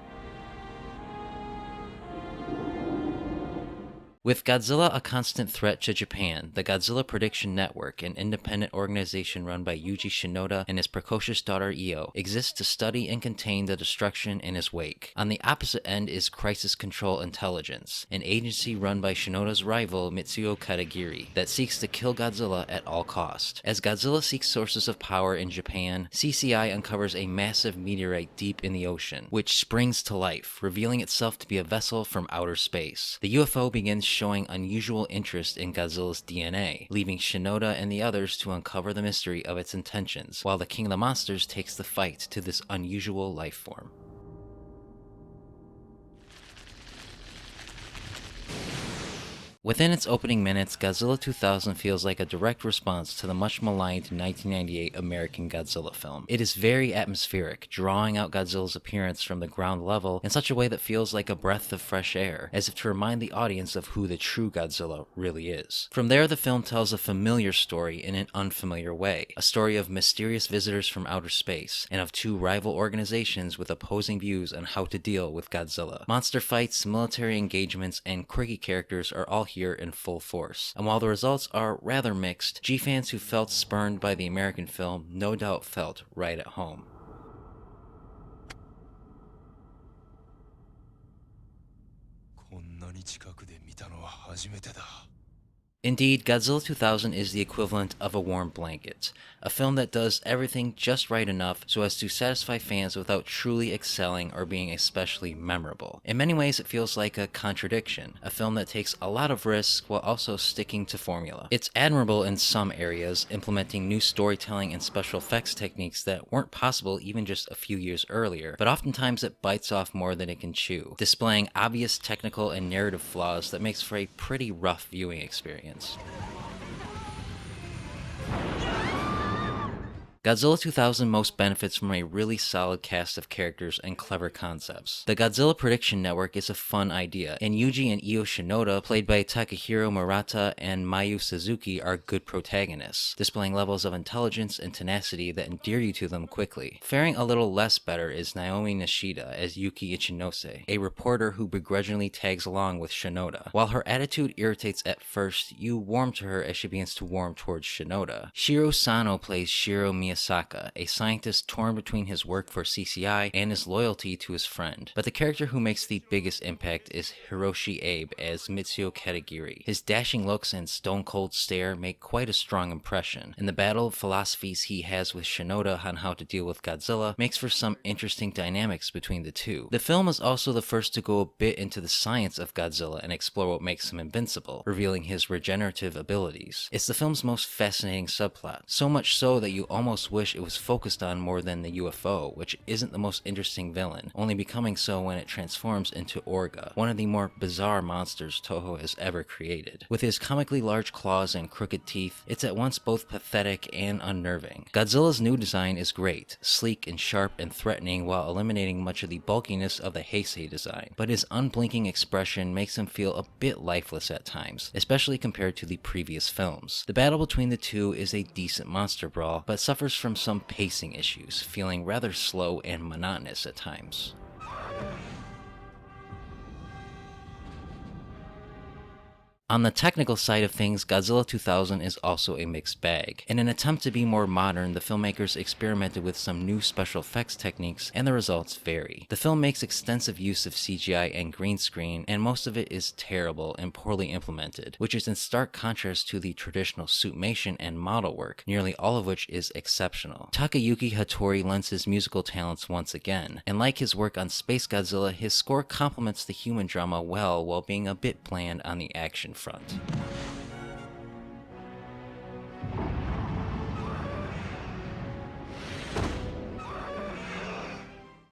With Godzilla a constant threat to Japan, the Godzilla Prediction Network, an independent organization run by Yuji Shinoda and his precocious daughter Io, exists to study and contain the destruction in his wake. On the opposite end is Crisis Control Intelligence, an agency run by Shinoda's rival Mitsuo Katagiri that seeks to kill Godzilla at all cost. As Godzilla seeks sources of power in Japan, CCI uncovers a massive meteorite deep in the ocean, which springs to life, revealing itself to be a vessel from outer space. The UFO begins showing unusual interest in Godzilla's DNA, leaving Shinoda and the others to uncover the mystery of its intentions, while the King of the Monsters takes the fight to this unusual life form. Within its opening minutes, Godzilla 2000 feels like a direct response to the much maligned 1998 American Godzilla film. It is very atmospheric, drawing out Godzilla's appearance from the ground level in such a way that feels like a breath of fresh air, as if to remind the audience of who the true Godzilla really is. From there, the film tells a familiar story in an unfamiliar way, a story of mysterious visitors from outer space, and of two rival organizations with opposing views on how to deal with Godzilla. Monster fights, military engagements, and quirky characters are all here in full force. And while the results are rather mixed, G-fans who felt spurned by the American film no doubt felt right at home. Indeed, Godzilla 2000 is the equivalent of a warm blanket, a film that does everything just right enough so as to satisfy fans without truly excelling or being especially memorable. In many ways, it feels like a contradiction, a film that takes a lot of risks while also sticking to formula. It's admirable in some areas, implementing new storytelling and special effects techniques that weren't possible even just a few years earlier, but oftentimes it bites off more than it can chew, displaying obvious technical and narrative flaws that makes for a pretty rough viewing experience. Godzilla 2000 most benefits from a really solid cast of characters and clever concepts. The Godzilla Prediction Network is a fun idea, and Yuji and Io Shinoda, played by Takahiro Murata and Mayu Suzuki, are good protagonists, displaying levels of intelligence and tenacity that endear you to them quickly. Faring a little less better is Naomi Nishida as Yuki Ichinose, a reporter who begrudgingly tags along with Shinoda. While her attitude irritates at first, you warm to her as she begins to warm towards Shinoda. Shiro Sano plays Shiro Miyasaka, a scientist torn between his work for CCI and his loyalty to his friend. But the character who makes the biggest impact is Hiroshi Abe as Mitsuo Katagiri. His dashing looks and stone-cold stare make quite a strong impression, and the battle of philosophies he has with Shinoda on how to deal with Godzilla makes for some interesting dynamics between the two. The film is also the first to go a bit into the science of Godzilla and explore what makes him invincible, revealing his regenerative abilities. It's the film's most fascinating subplot, so much so that you almost wish it was focused on more than the UFO, which isn't the most interesting villain, only becoming so when it transforms into Orga, one of the more bizarre monsters Toho has ever created. With his comically large claws and crooked teeth, it's at once both pathetic and unnerving. Godzilla's new design is great, sleek and sharp and threatening while eliminating much of the bulkiness of the Heisei design, but his unblinking expression makes him feel a bit lifeless at times, especially compared to the previous films. The battle between the two is a decent monster brawl, but suffers from some pacing issues, feeling rather slow and monotonous at times. On the technical side of things, Godzilla 2000 is also a mixed bag. In an attempt to be more modern, the filmmakers experimented with some new special effects techniques, and the results vary. The film makes extensive use of CGI and green screen, and most of it is terrible and poorly implemented, which is in stark contrast to the traditional suitmation and model work, nearly all of which is exceptional. Takayuki Hattori lends his musical talents once again, and like his work on SpaceGodzilla, his score complements the human drama well while being a bit bland on the action front.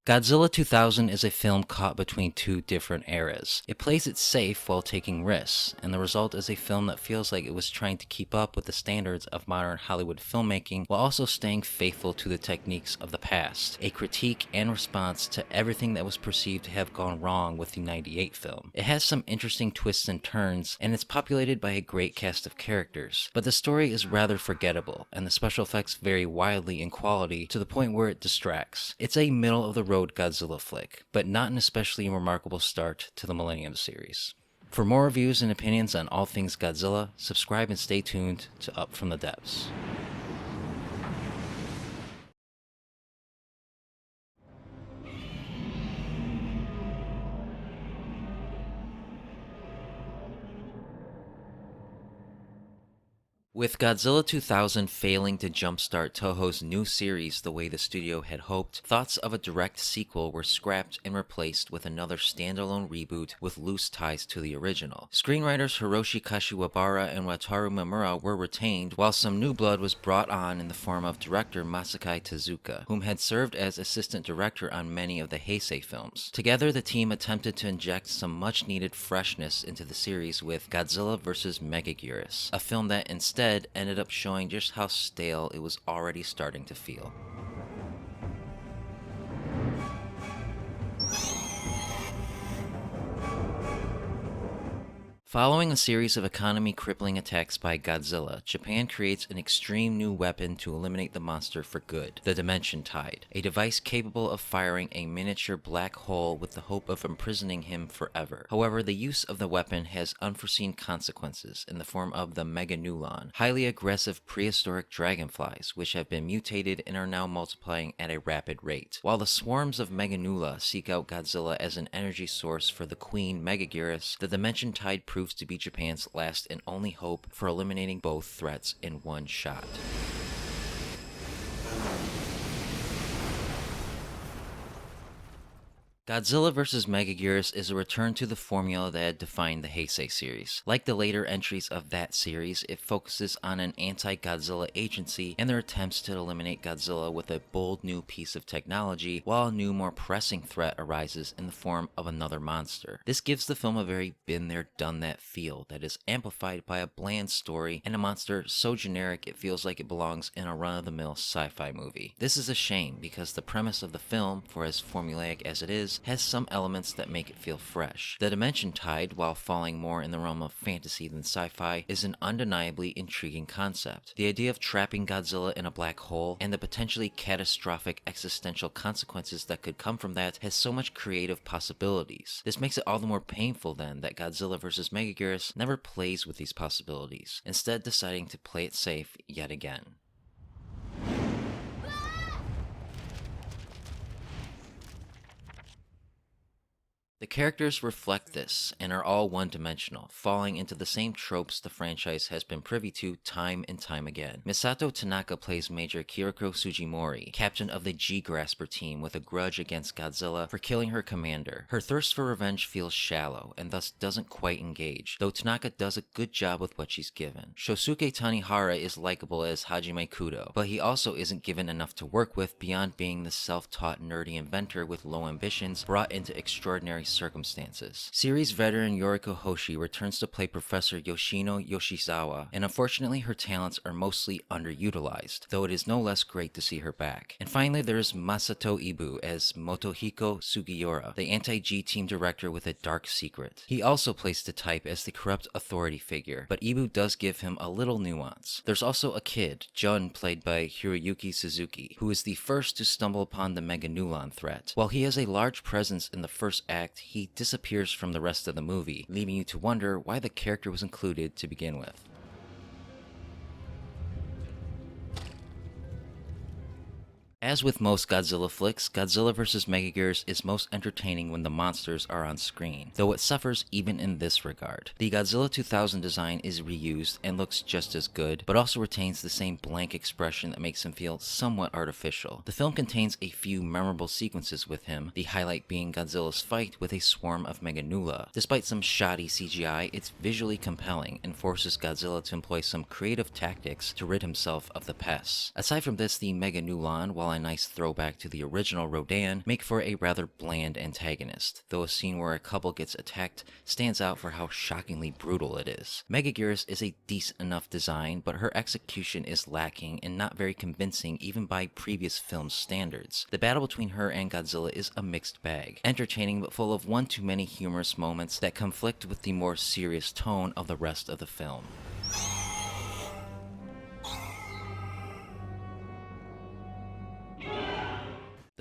Godzilla 2000 is a film caught between two different eras. It plays it safe while taking risks, and the result is a film that feels like it was trying to keep up with the standards of modern Hollywood filmmaking while also staying faithful to the techniques of the past, a critique and response to everything that was perceived to have gone wrong with the '98 film. It has some interesting twists and turns, and it's populated by a great cast of characters, but the story is rather forgettable, and the special effects vary wildly in quality to the point where it distracts. It's a middle-of-the-road Godzilla flick, but not an especially remarkable start to the Millennium series. For more reviews and opinions on all things Godzilla, subscribe and stay tuned to Up From the Depths. With Godzilla 2000 failing to jumpstart Toho's new series the way the studio had hoped, thoughts of a direct sequel were scrapped and replaced with another standalone reboot with loose ties to the original. Screenwriters Hiroshi Kashiwabara and Wataru Mimura were retained, while some new blood was brought on in the form of director Masakai Tezuka, whom had served as assistant director on many of the Heisei films. Together, the team attempted to inject some much-needed freshness into the series with Godzilla vs. Megaguirus, a film that instead ended up showing just how stale it was already starting to feel. Following a series of economy-crippling attacks by Godzilla, Japan creates an extreme new weapon to eliminate the monster for good, the Dimension Tide, a device capable of firing a miniature black hole with the hope of imprisoning him forever. However, the use of the weapon has unforeseen consequences in the form of the Megalon, highly aggressive prehistoric dragonflies, which have been mutated and are now multiplying at a rapid rate. While the swarms of Megalon seek out Godzilla as an energy source for the Queen Megaguirus, the Dimension Tide proves to be Japan's last and only hope for eliminating both threats in one shot. Godzilla vs. Megaguirus is a return to the formula that had defined the Heisei series. Like the later entries of that series, it focuses on an anti-Godzilla agency and their attempts to eliminate Godzilla with a bold new piece of technology, while a new, more pressing threat arises in the form of another monster. This gives the film a very been-there-done-that feel that is amplified by a bland story and a monster so generic it feels like it belongs in a run-of-the-mill sci-fi movie. This is a shame because the premise of the film, for as formulaic as it is, has some elements that make it feel fresh. The Dimension Tide, while falling more in the realm of fantasy than sci-fi, is an undeniably intriguing concept. The idea of trapping Godzilla in a black hole and the potentially catastrophic existential consequences that could come from that has so much creative possibilities. This makes it all the more painful then that Godzilla vs. Megaguirus never plays with these possibilities, instead deciding to play it safe yet again. The characters reflect this, and are all one-dimensional, falling into the same tropes the franchise has been privy to time and time again. Misato Tanaka plays Major Kiriko Sugimori, captain of the G-Grasper team with a grudge against Godzilla for killing her commander. Her thirst for revenge feels shallow, and thus doesn't quite engage, though Tanaka does a good job with what she's given. Shosuke Tanihara is likable as Hajime Kudo, but he also isn't given enough to work with beyond being the self-taught nerdy inventor with low ambitions brought into extraordinary circumstances. Series veteran Yoriko Hoshi returns to play Professor Yoshino Yoshizawa, and unfortunately her talents are mostly underutilized, though it is no less great to see her back. And finally there's Masato Ibu as Motohiko Sugiura, the anti-G team director with a dark secret. He also plays the type as the corrupt authority figure, but Ibu does give him a little nuance. There's also a kid, Jun, played by Hiroyuki Suzuki, who is the first to stumble upon the Megalon threat. While he has a large presence in the first act, he disappears from the rest of the movie, leaving you to wonder why the character was included to begin with. As with most Godzilla flicks, Godzilla vs. Megaguirus is most entertaining when the monsters are on screen, though it suffers even in this regard. The Godzilla 2000 design is reused and looks just as good, but also retains the same blank expression that makes him feel somewhat artificial. The film contains a few memorable sequences with him, the highlight being Godzilla's fight with a swarm of Megalon. Despite some shoddy CGI, it's visually compelling and forces Godzilla to employ some creative tactics to rid himself of the pests. Aside from this, the Megalon, while a nice throwback to the original Rodan, make for a rather bland antagonist, though a scene where a couple gets attacked stands out for how shockingly brutal it is. Megaguirus is a decent enough design, but her execution is lacking and not very convincing even by previous film standards. The battle between her and Godzilla is a mixed bag, entertaining but full of one too many humorous moments that conflict with the more serious tone of the rest of the film.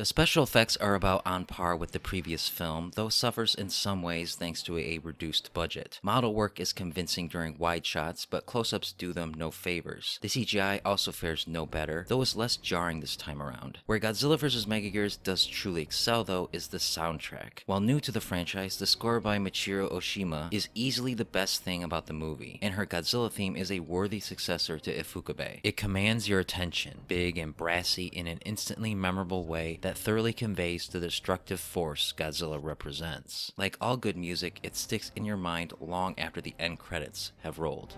The special effects are about on par with the previous film, though suffers in some ways thanks to a reduced budget. Model work is convincing during wide shots, but close-ups do them no favors. The CGI also fares no better, though is less jarring this time around. Where Godzilla vs. Megaguirus does truly excel though is the soundtrack. While new to the franchise, the score by Michiru Oshima is easily the best thing about the movie, and her Godzilla theme is a worthy successor to Ifukube. It commands your attention, big and brassy in an instantly memorable way that thoroughly conveys the destructive force Godzilla represents. Like all good music, it sticks in your mind long after the end credits have rolled.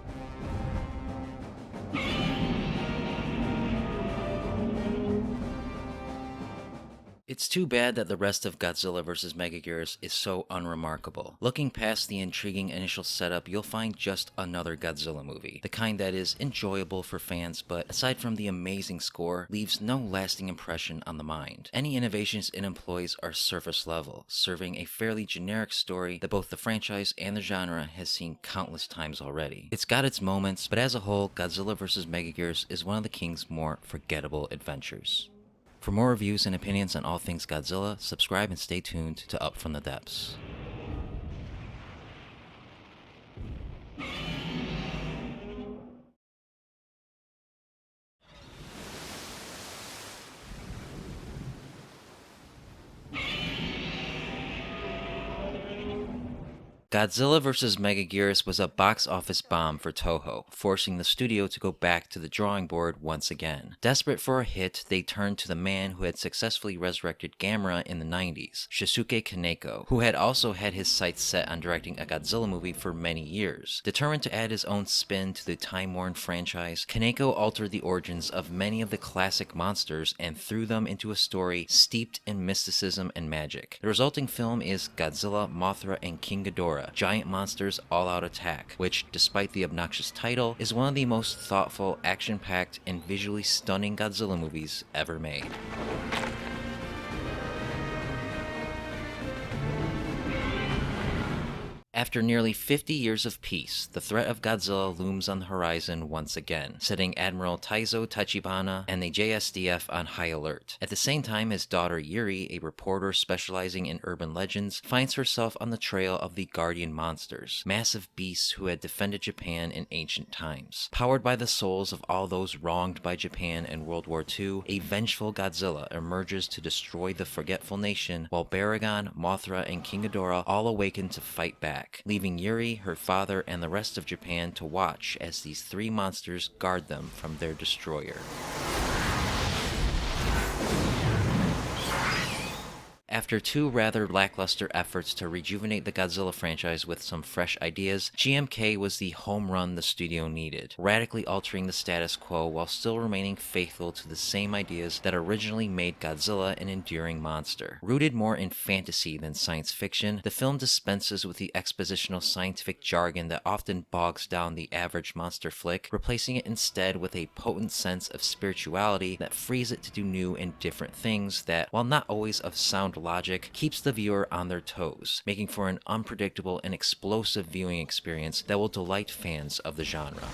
It's too bad that the rest of Godzilla vs. Megaguirus is so unremarkable. Looking past the intriguing initial setup, you'll find just another Godzilla movie. The kind that is enjoyable for fans, but aside from the amazing score, leaves no lasting impression on the mind. Any innovations it employs are surface level, serving a fairly generic story that both the franchise and the genre has seen countless times already. It's got its moments, but as a whole, Godzilla vs. Megaguirus is one of the King's more forgettable adventures. For more reviews and opinions on all things Godzilla, subscribe and stay tuned to Up From the Depths. Godzilla vs. Megaguirus was a box office bomb for Toho, forcing the studio to go back to the drawing board once again. Desperate for a hit, they turned to the man who had successfully resurrected Gamera in the 90s, Shusuke Kaneko, who had also had his sights set on directing a Godzilla movie for many years. Determined to add his own spin to the time-worn franchise, Kaneko altered the origins of many of the classic monsters and threw them into a story steeped in mysticism and magic. The resulting film is Godzilla, Mothra, and King Ghidorah, Giant Monsters All-Out Attack, which, despite the obnoxious title, is one of the most thoughtful, action-packed, and visually stunning Godzilla movies ever made. After nearly 50 years of peace, the threat of Godzilla looms on the horizon once again, setting Admiral Taizo Tachibana and the JSDF on high alert. At the same time, his daughter Yuri, a reporter specializing in urban legends, finds herself on the trail of the Guardian Monsters, massive beasts who had defended Japan in ancient times. Powered by the souls of all those wronged by Japan in World War II, a vengeful Godzilla emerges to destroy the forgetful nation, while Baragon, Mothra, and King Ghidorah all awaken to fight back, leaving Yuri, her father, and the rest of Japan to watch as these three monsters guard them from their destroyer. After two rather lackluster efforts to rejuvenate the Godzilla franchise with some fresh ideas, GMK was the home run the studio needed, radically altering the status quo while still remaining faithful to the same ideas that originally made Godzilla an enduring monster. Rooted more in fantasy than science fiction, the film dispenses with the expositional scientific jargon that often bogs down the average monster flick, replacing it instead with a potent sense of spirituality that frees it to do new and different things that, while not always of sound logic, keeps the viewer on their toes, making for an unpredictable and explosive viewing experience that will delight fans of the genre.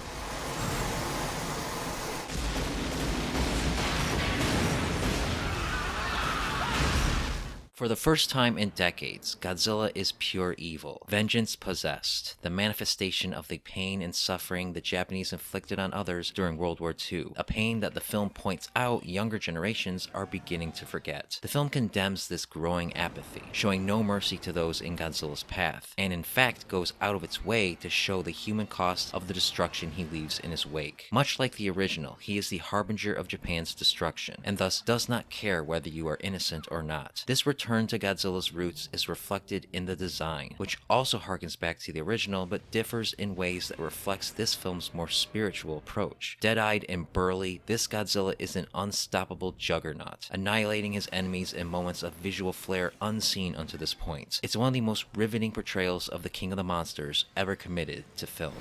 For the first time in decades, Godzilla is pure evil, vengeance possessed, the manifestation of the pain and suffering the Japanese inflicted on others during World War II, a pain that the film points out younger generations are beginning to forget. The film condemns this growing apathy, showing no mercy to those in Godzilla's path, and in fact goes out of its way to show the human cost of the destruction he leaves in his wake. Much like the original, he is the harbinger of Japan's destruction, and thus does not care whether you are innocent or not. This return to Godzilla's roots is reflected in the design, which also harkens back to the original but differs in ways that reflects this film's more spiritual approach. Dead-eyed and burly, this Godzilla is an unstoppable juggernaut, annihilating his enemies in moments of visual flair unseen unto this point. It's one of the most riveting portrayals of the King of the Monsters ever committed to film.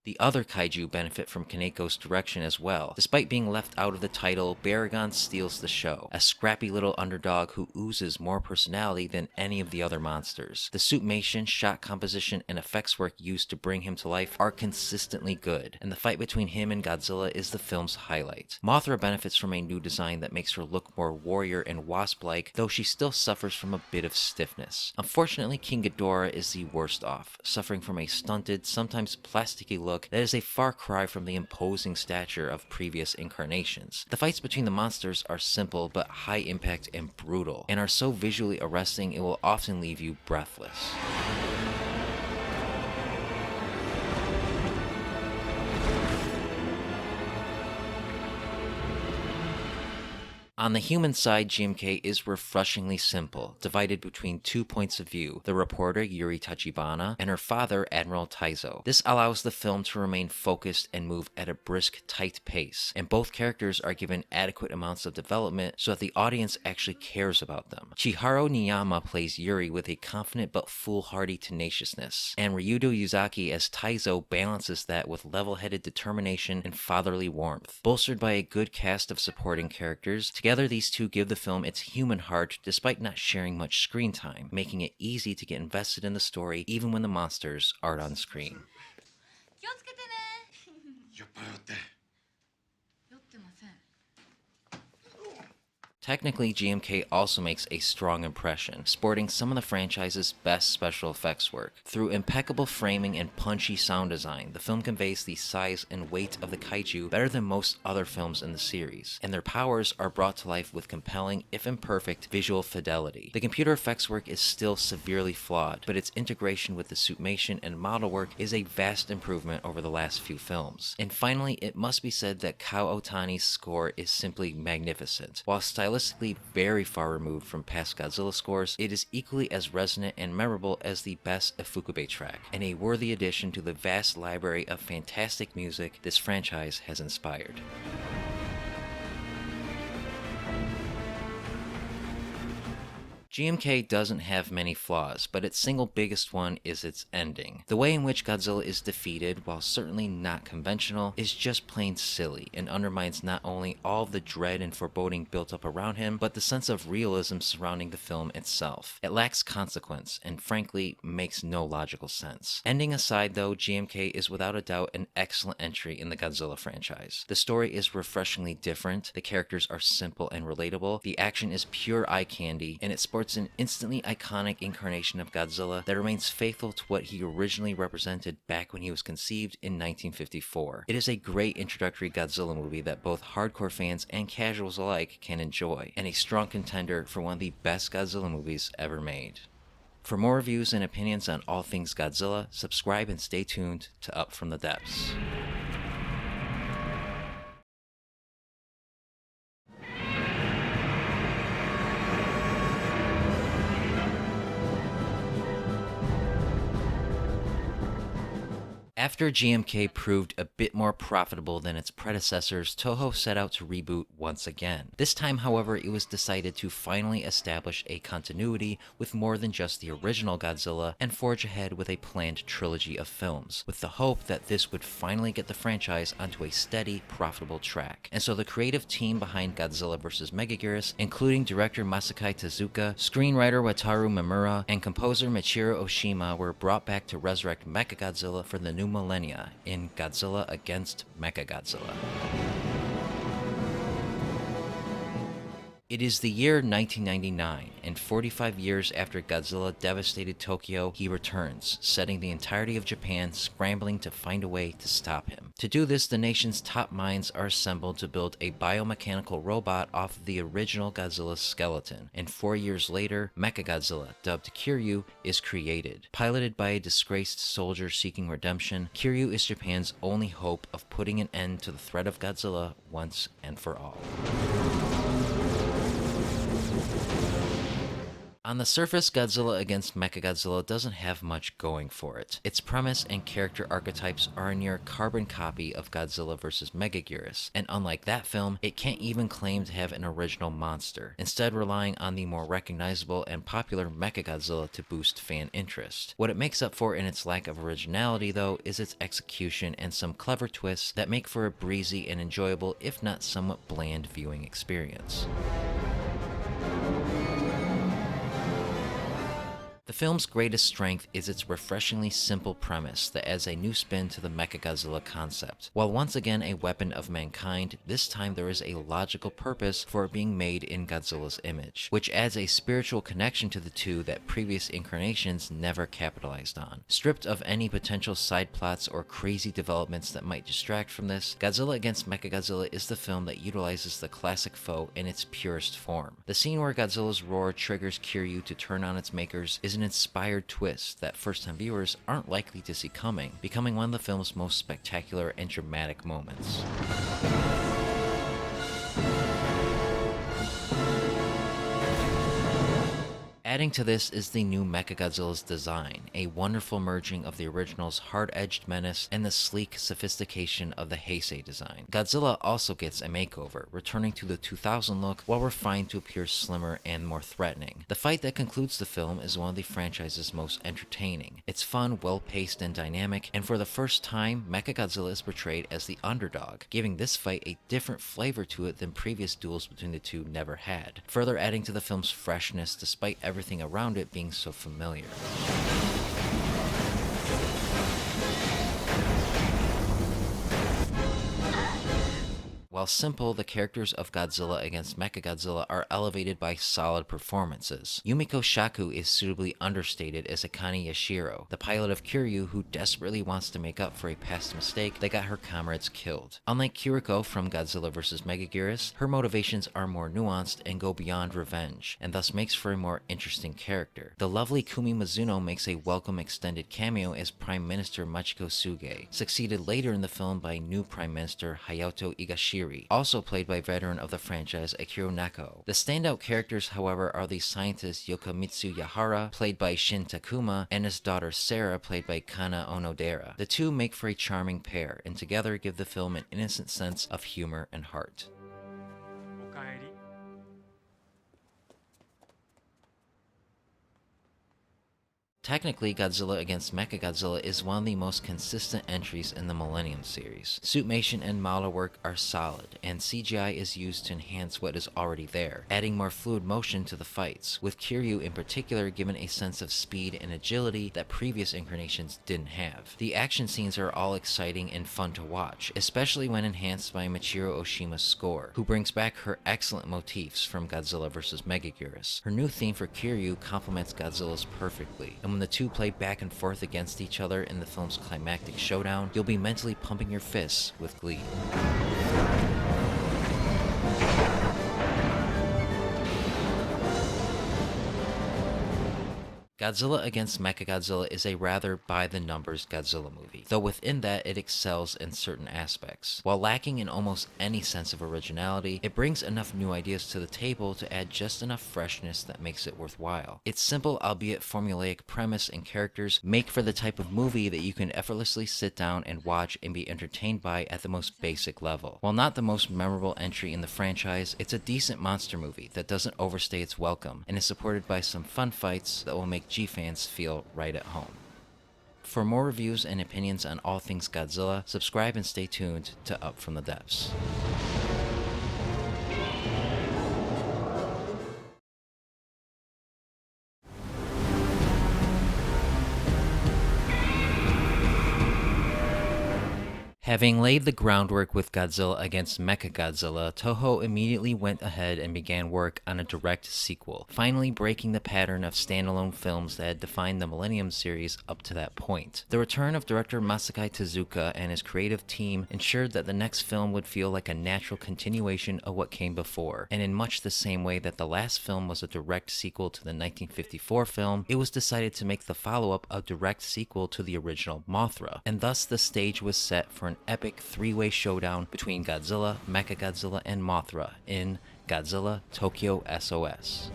The other kaiju benefit from Kaneko's direction as well. Despite being left out of the title, Baragon steals the show, a scrappy little underdog who oozes more personality than any of the other monsters. The suitmation, shot composition, and effects work used to bring him to life are consistently good, and the fight between him and Godzilla is the film's highlight. Mothra benefits from a new design that makes her look more warrior and wasp-like, though she still suffers from a bit of stiffness. Unfortunately, King Ghidorah is the worst off, suffering from a stunted, sometimes plasticky look that is a far cry from the imposing stature of previous incarnations. The fights between the monsters are simple but high impact and brutal, and are so visually arresting it will often leave you breathless. On the human side, GMK is refreshingly simple, divided between two points of view, the reporter Yuri Tachibana and her father Admiral Taizo. This allows the film to remain focused and move at a brisk, tight pace, and both characters are given adequate amounts of development so that the audience actually cares about them. Chihiro Niyama plays Yuri with a confident but foolhardy tenaciousness, and Ryudo Yuzaki as Taizo balances that with level-headed determination and fatherly warmth. Bolstered by a good cast of supporting characters, together, these two give the film its human heart despite not sharing much screen time, making it easy to get invested in the story even when the monsters aren't on screen. Technically, GMK also makes a strong impression, sporting some of the franchise's best special effects work. Through impeccable framing and punchy sound design, the film conveys the size and weight of the kaiju better than most other films in the series, and their powers are brought to life with compelling, if imperfect, visual fidelity. The computer effects work is still severely flawed, but its integration with the suitmation and model work is a vast improvement over the last few films. And finally, it must be said that Kao Otani's score is simply magnificent. While stylistically very far removed from past Godzilla scores, it is equally as resonant and memorable as the best Ifukube track, and a worthy addition to the vast library of fantastic music this franchise has inspired. GMK doesn't have many flaws, but its single biggest one is its ending. The way in which Godzilla is defeated, while certainly not conventional, is just plain silly and undermines not only all of the dread and foreboding built up around him, but the sense of realism surrounding the film itself. It lacks consequence and frankly makes no logical sense. Ending aside though, GMK is without a doubt an excellent entry in the Godzilla franchise. The story is refreshingly different, the characters are simple and relatable, the action is pure eye candy, and it sports an instantly iconic incarnation of Godzilla that remains faithful to what he originally represented back when he was conceived in 1954. It is a great introductory Godzilla movie that both hardcore fans and casuals alike can enjoy, and a strong contender for one of the best Godzilla movies ever made. For more reviews and opinions on all things Godzilla, subscribe and stay tuned to Up From the Depths. After GMK proved a bit more profitable than its predecessors, Toho set out to reboot once again. This time, however, it was decided to finally establish a continuity with more than just the original Godzilla and forge ahead with a planned trilogy of films, with the hope that this would finally get the franchise onto a steady, profitable track. And so the creative team behind Godzilla vs. Megaguirus, including director Masakai Tezuka, screenwriter Wataru Mimura, and composer Michiru Oshima, were brought back to resurrect Mechagodzilla for the new millennia in Godzilla against Mechagodzilla. It is the year 1999, and 45 years after Godzilla devastated Tokyo, he returns, setting the entirety of Japan scrambling to find a way to stop him. To do this, the nation's top minds are assembled to build a biomechanical robot off of the original Godzilla's skeleton, and 4 years later, Mechagodzilla, dubbed Kiryu, is created. Piloted by a disgraced soldier seeking redemption, Kiryu is Japan's only hope of putting an end to the threat of Godzilla once and for all. On the surface, Godzilla against Mechagodzilla doesn't have much going for it. Its premise and character archetypes are a near carbon copy of Godzilla vs. Megaguirus, and unlike that film, it can't even claim to have an original monster, instead relying on the more recognizable and popular Mechagodzilla to boost fan interest. What it makes up for in its lack of originality, though, is its execution and some clever twists that make for a breezy and enjoyable, if not somewhat bland, viewing experience. The film's greatest strength is its refreshingly simple premise that adds a new spin to the Mechagodzilla concept. While once again a weapon of mankind, this time there is a logical purpose for it being made in Godzilla's image, which adds a spiritual connection to the two that previous incarnations never capitalized on. Stripped of any potential side plots or crazy developments that might distract from this, Godzilla against Mechagodzilla is the film that utilizes the classic foe in its purest form. The scene where Godzilla's roar triggers Kiryu to turn on its makers is an inspired twist that first-time viewers aren't likely to see coming, becoming one of the film's most spectacular and dramatic moments. Adding to this is the new Mechagodzilla's design, a wonderful merging of the original's hard-edged menace and the sleek sophistication of the Heisei design. Godzilla also gets a makeover, returning to the 2000 look while refined to appear slimmer and more threatening. The fight that concludes the film is one of the franchise's most entertaining. It's fun, well-paced, and dynamic, and for the first time, Mechagodzilla is portrayed as the underdog, giving this fight a different flavor to it than previous duels between the two never had, further adding to the film's freshness despite everything around it being so familiar. While simple, the characters of Godzilla against Mechagodzilla are elevated by solid performances. Yumiko Shaku is suitably understated as Akane Yashiro, the pilot of Kiryu who desperately wants to make up for a past mistake that got her comrades killed. Unlike Kiriko from Godzilla vs. Megaguirus, her motivations are more nuanced and go beyond revenge, and thus makes for a more interesting character. The lovely Kumi Mizuno makes a welcome extended cameo as Prime Minister Machiko Suge, succeeded later in the film by new Prime Minister Hayato Igashiri, also played by veteran of the franchise Akira Nako. The standout characters, however, are the scientist Yokomitsu Yahara, played by Shin Takuma, and his daughter Sarah, played by Kana Onodera. The two make for a charming pair, and together give the film an innocent sense of humor and heart. Technically, Godzilla against Mechagodzilla is one of the most consistent entries in the Millennium series. Suitmation and model work are solid, and CGI is used to enhance what is already there, adding more fluid motion to the fights, with Kiryu in particular given a sense of speed and agility that previous incarnations didn't have. The action scenes are all exciting and fun to watch, especially when enhanced by Michiru Oshima's score, who brings back her excellent motifs from Godzilla vs. Megaguirus. Her new theme for Kiryu complements Godzilla's perfectly, and when the two play back and forth against each other in the film's climactic showdown, you'll be mentally pumping your fists with glee. Godzilla against Mechagodzilla is a rather by-the-numbers Godzilla movie, though within that it excels in certain aspects. While lacking in almost any sense of originality, it brings enough new ideas to the table to add just enough freshness that makes it worthwhile. Its simple, albeit formulaic premise and characters make for the type of movie that you can effortlessly sit down and watch and be entertained by at the most basic level. While not the most memorable entry in the franchise, it's a decent monster movie that doesn't overstay its welcome, and is supported by some fun fights that will make G-fans feel right at home. For more reviews and opinions on all things Godzilla, subscribe and stay tuned to Up From the Depths. Having laid the groundwork with Godzilla against Mechagodzilla, Toho immediately went ahead and began work on a direct sequel, finally breaking the pattern of standalone films that had defined the Millennium series up to that point. The return of director Masakai Tezuka and his creative team ensured that the next film would feel like a natural continuation of what came before, and in much the same way that the last film was a direct sequel to the 1954 film, it was decided to make the follow-up a direct sequel to the original Mothra, and thus the stage was set for an epic three-way showdown between Godzilla, Mechagodzilla, and Mothra in Godzilla Tokyo S.O.S.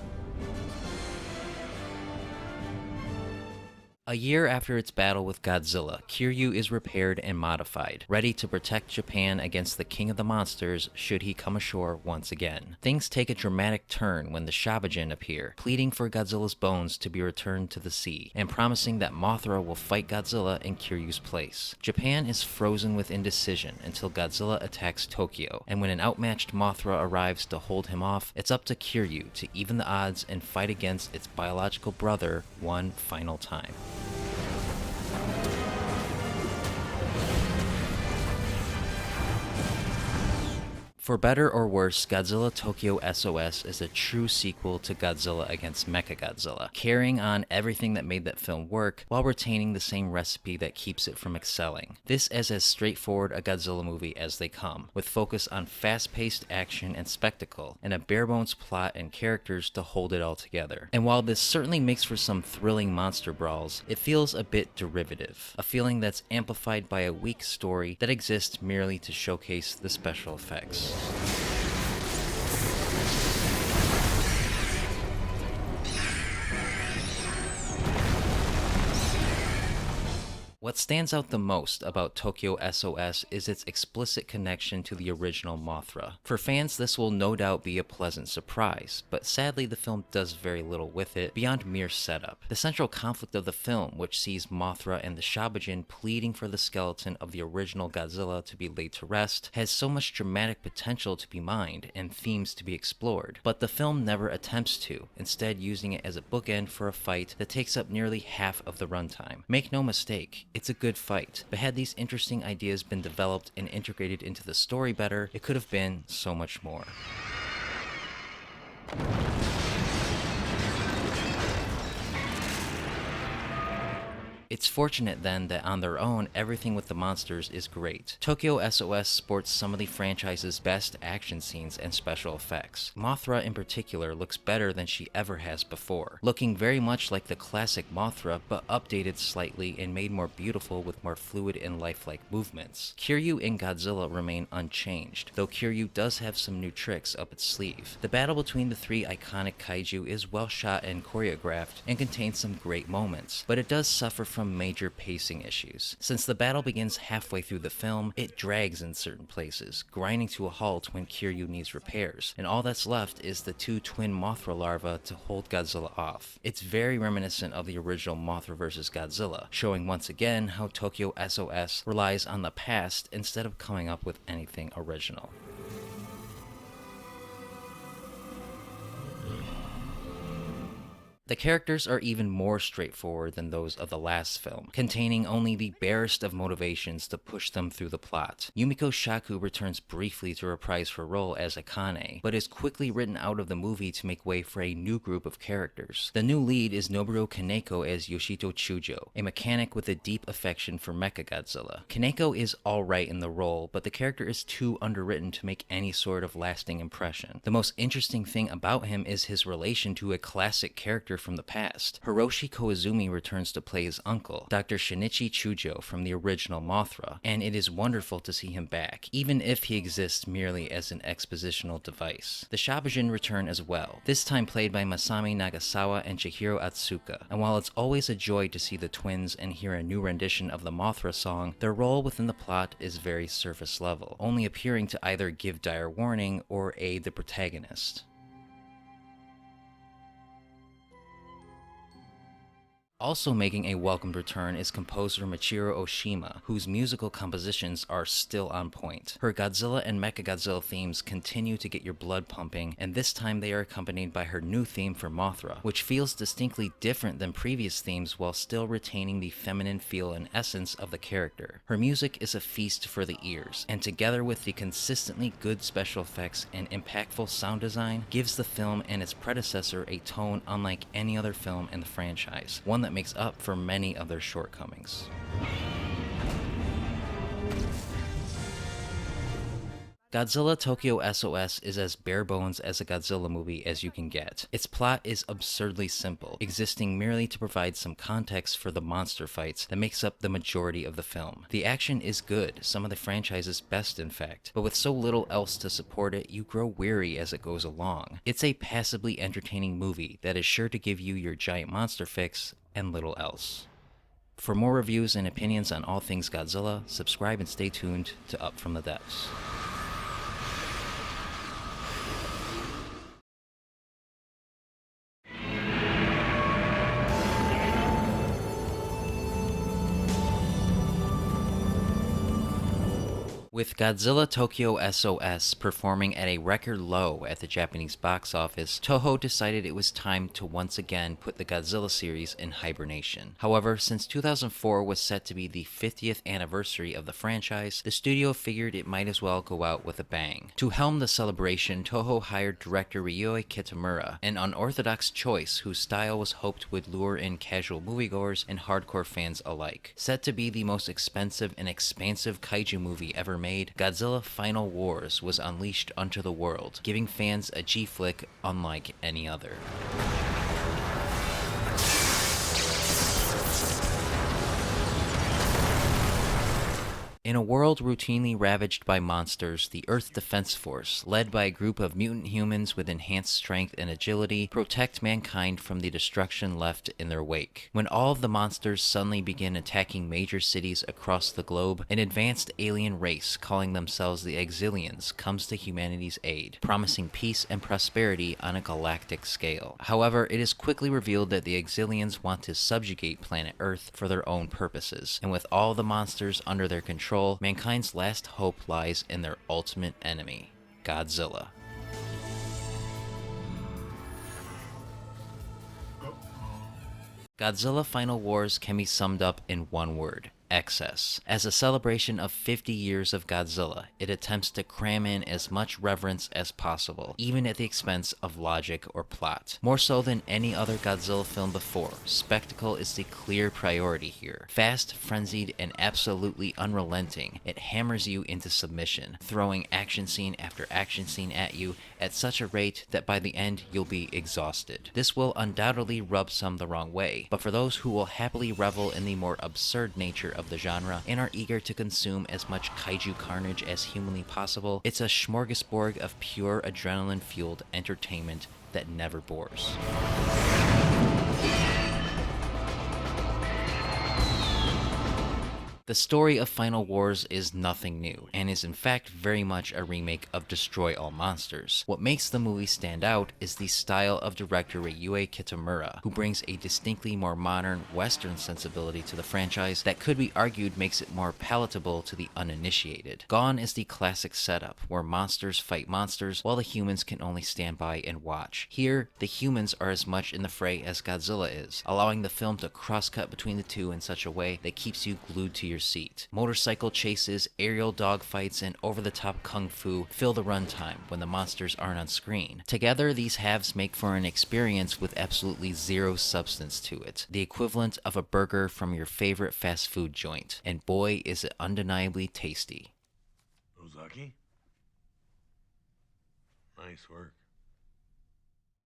A year after its battle with Godzilla, Kiryu is repaired and modified, ready to protect Japan against the King of the Monsters should he come ashore once again. Things take a dramatic turn when the Shōwa appear, pleading for Godzilla's bones to be returned to the sea, and promising that Mothra will fight Godzilla in Kiryu's place. Japan is frozen with indecision until Godzilla attacks Tokyo, and when an outmatched Mothra arrives to hold him off, it's up to Kiryu to even the odds and fight against its biological brother one final time. For better or worse, Godzilla Tokyo S.O.S. is a true sequel to Godzilla against Mechagodzilla, carrying on everything that made that film work while retaining the same recipe that keeps it from excelling. This is as straightforward a Godzilla movie as they come, with focus on fast-paced action and spectacle, and a bare-bones plot and characters to hold it all together. And while this certainly makes for some thrilling monster brawls, it feels a bit derivative, a feeling that's amplified by a weak story that exists merely to showcase the special effects. What stands out the most about Tokyo S.O.S. is its explicit connection to the original Mothra. For fans, this will no doubt be a pleasant surprise, but sadly the film does very little with it beyond mere setup. The central conflict of the film, which sees Mothra and the Shōwa pleading for the skeleton of the original Godzilla to be laid to rest, has so much dramatic potential to be mined and themes to be explored, but the film never attempts to, instead using it as a bookend for a fight that takes up nearly half of the runtime. Make no mistake, it's a good fight, but had these interesting ideas been developed and integrated into the story better, it could have been so much more. It's fortunate then that on their own, everything with the monsters is great. Tokyo S.O.S. sports some of the franchise's best action scenes and special effects. Mothra in particular looks better than she ever has before, looking very much like the classic Mothra, but updated slightly and made more beautiful with more fluid and lifelike movements. Kiryu and Godzilla remain unchanged, though Kiryu does have some new tricks up its sleeve. The battle between the three iconic kaiju is well shot and choreographed, and contains some great moments, but it does suffer from major pacing issues. Since the battle begins halfway through the film, it drags in certain places, grinding to a halt when Kiryu needs repairs, and all that's left is the two twin Mothra larvae to hold Godzilla off. It's very reminiscent of the original Mothra vs. Godzilla, showing once again how Tokyo S.O.S. relies on the past instead of coming up with anything original. The characters are even more straightforward than those of the last film, containing only the barest of motivations to push them through the plot. Yumiko Shaku returns briefly to reprise her role as Akane, but is quickly written out of the movie to make way for a new group of characters. The new lead is Nobuo Kaneko as Yoshito Chujo, a mechanic with a deep affection for Mechagodzilla. Kaneko is alright in the role, but the character is too underwritten to make any sort of lasting impression. The most interesting thing about him is his relation to a classic character from the past. Hiroshi Koizumi returns to play his uncle, Dr. Shinichi Chujo from the original Mothra, and it is wonderful to see him back, even if he exists merely as an expositional device. The Shōwa return as well, this time played by Masami Nagasawa and Chihiro Atsuka, and while it's always a joy to see the twins and hear a new rendition of the Mothra song, their role within the plot is very surface level, only appearing to either give dire warning or aid the protagonist. Also making a welcomed return is composer Michiru Oshima, whose musical compositions are still on point. Her Godzilla and Mechagodzilla themes continue to get your blood pumping, and this time they are accompanied by her new theme for Mothra, which feels distinctly different than previous themes while still retaining the feminine feel and essence of the character. Her music is a feast for the ears, and together with the consistently good special effects and impactful sound design, gives the film and its predecessor a tone unlike any other film in the franchise, one that makes up for many of their shortcomings. Godzilla Tokyo S.O.S. is as bare bones as a Godzilla movie as you can get. Its plot is absurdly simple, existing merely to provide some context for the monster fights that makes up the majority of the film. The action is good, some of the franchise's best in fact, but with so little else to support it, you grow weary as it goes along. It's a passably entertaining movie that is sure to give you your giant monster fix and little else. For more reviews and opinions on all things Godzilla, subscribe and stay tuned to Up From the Depths. With Godzilla Tokyo S.O.S. performing at a record low at the Japanese box office, Toho decided it was time to once again put the Godzilla series in hibernation. However, since 2004 was set to be the 50th anniversary of the franchise, the studio figured it might as well go out with a bang. To helm the celebration, Toho hired director Ryuhei Kitamura, an unorthodox choice whose style was hoped would lure in casual moviegoers and hardcore fans alike. Set to be the most expensive and expansive kaiju movie ever made, Godzilla Final Wars was unleashed onto the world, giving fans a G-flick unlike any other. In a world routinely ravaged by monsters, the Earth Defense Force, led by a group of mutant humans with enhanced strength and agility, protect mankind from the destruction left in their wake. When all of the monsters suddenly begin attacking major cities across the globe, an advanced alien race calling themselves the Exilians comes to humanity's aid, promising peace and prosperity on a galactic scale. However, it is quickly revealed that the Exilians want to subjugate planet Earth for their own purposes, and with all the monsters under their control, mankind's last hope lies in their ultimate enemy, Godzilla. Godzilla Final Wars can be summed up in one word: excess. As a celebration of 50 years of Godzilla, it attempts to cram in as much reverence as possible, even at the expense of logic or plot. More so than any other Godzilla film before, spectacle is the clear priority here. Fast, frenzied, and absolutely unrelenting, it hammers you into submission, throwing action scene after action scene at you at such a rate that by the end you'll be exhausted. This will undoubtedly rub some the wrong way, but for those who will happily revel in the more absurd nature of the genre and are eager to consume as much kaiju carnage as humanly possible, it's a smorgasbord of pure adrenaline-fueled entertainment that never bores. The story of Final Wars is nothing new, and is in fact very much a remake of Destroy All Monsters. What makes the movie stand out is the style of director Ryuhei Kitamura, who brings a distinctly more modern, Western sensibility to the franchise that could be argued makes it more palatable to the uninitiated. Gone is the classic setup, where monsters fight monsters while the humans can only stand by and watch. Here, the humans are as much in the fray as Godzilla is, allowing the film to cross-cut between the two in such a way that keeps you glued to your seat. Motorcycle chases, aerial dogfights, and over-the-top kung fu fill the runtime when the monsters aren't on screen. Together, these halves make for an experience with absolutely zero substance to it, the equivalent of a burger from your favorite fast food joint, and boy is it undeniably tasty. Ozaki? Nice work.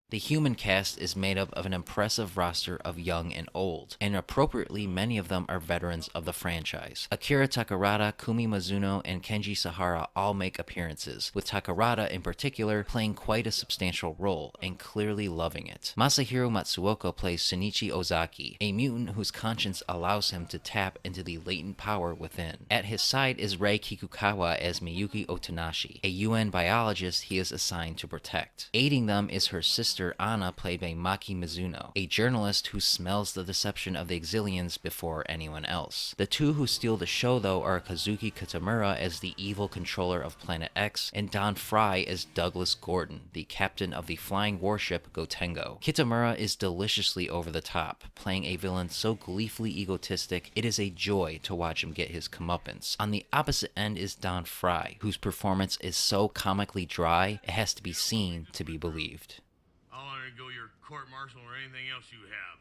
The human cast is made up of an impressive roster of young and old, and appropriately many of them are veterans of the franchise. Akira Takarada, Kumi Mizuno, and Kenji Sahara all make appearances, with Takarada in particular playing quite a substantial role and clearly loving it. Masahiro Matsuoka plays Shinichi Ozaki, a mutant whose conscience allows him to tap into the latent power within. At his side is Rei Kikukawa as Miyuki Otonashi, a UN biologist he is assigned to protect. Aiding them is her sister Anna, played by Maki Mizuno, a journalist who smells the deception of the Exilians before anyone else. The two who steal the show, though, are Kazuki Kitamura as the evil controller of Planet X, and Don Fry as Douglas Gordon, the captain of the flying warship Gotengo. Kitamura is deliciously over the top, playing a villain so gleefully egotistic, it is a joy to watch him get his comeuppance. On the opposite end is Don Fry, whose performance is so comically dry, it has to be seen to be believed. I'll undergo your court-martial or anything else you have.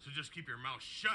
So just keep your mouth shut.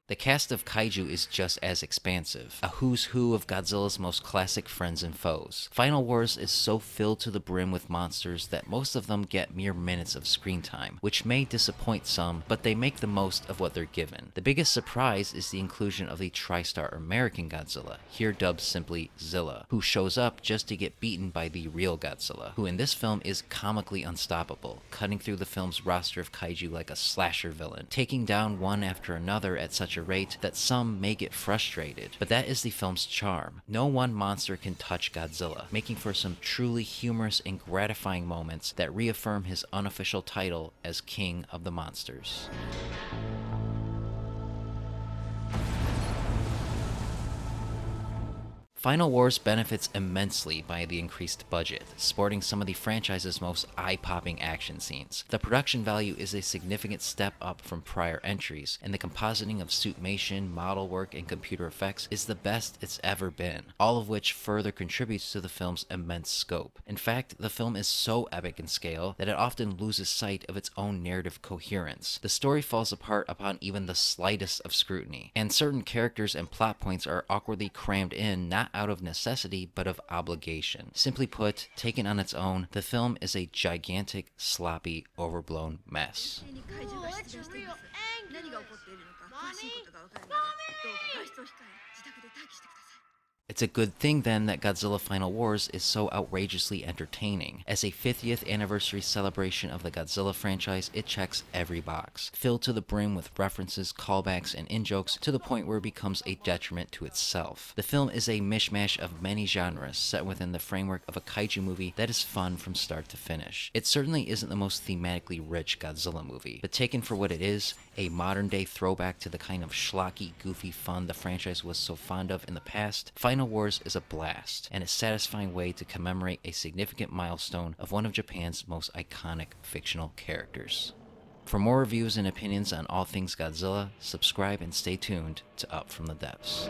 The cast of kaiju is just as expansive, a who's who of Godzilla's most classic friends and foes. Final Wars is so filled to the brim with monsters that most of them get mere minutes of screen time, which may disappoint some, but they make the most of what they're given. The biggest surprise is the inclusion of the TriStar American Godzilla, here dubbed simply Zilla, who shows up just to get beaten by the real Godzilla, who in this film is comically unstoppable, cutting through the film's roster of kaiju like a slasher villain, taking down one after another at such a rate that some may get frustrated. But that is the film's charm. No one monster can touch Godzilla, making for some truly humorous and gratifying moments that reaffirm his unofficial title as King of the Monsters. Final Wars benefits immensely by the increased budget, sporting some of the franchise's most eye-popping action scenes. The production value is a significant step up from prior entries, and the compositing of suitmation, model work, and computer effects is the best it's ever been, all of which further contributes to the film's immense scope. In fact, the film is so epic in scale that it often loses sight of its own narrative coherence. The story falls apart upon even the slightest of scrutiny, and certain characters and plot points are awkwardly crammed in not out of necessity but of obligation. Simply put, taken on its own, the film is a gigantic, sloppy, overblown mess. It's a good thing then that Godzilla Final Wars is so outrageously entertaining. As a 50th anniversary celebration of the Godzilla franchise, it checks every box, filled to the brim with references, callbacks, and in-jokes to the point where it becomes a detriment to itself. The film is a mishmash of many genres set within the framework of a kaiju movie that is fun from start to finish. It certainly isn't the most thematically rich Godzilla movie, but taken for what it is, a modern-day throwback to the kind of schlocky, goofy fun the franchise was so fond of in the past, Final Wars is a blast, and a satisfying way to commemorate a significant milestone of one of Japan's most iconic fictional characters. For more reviews and opinions on all things Godzilla, subscribe and stay tuned to Up From the Depths.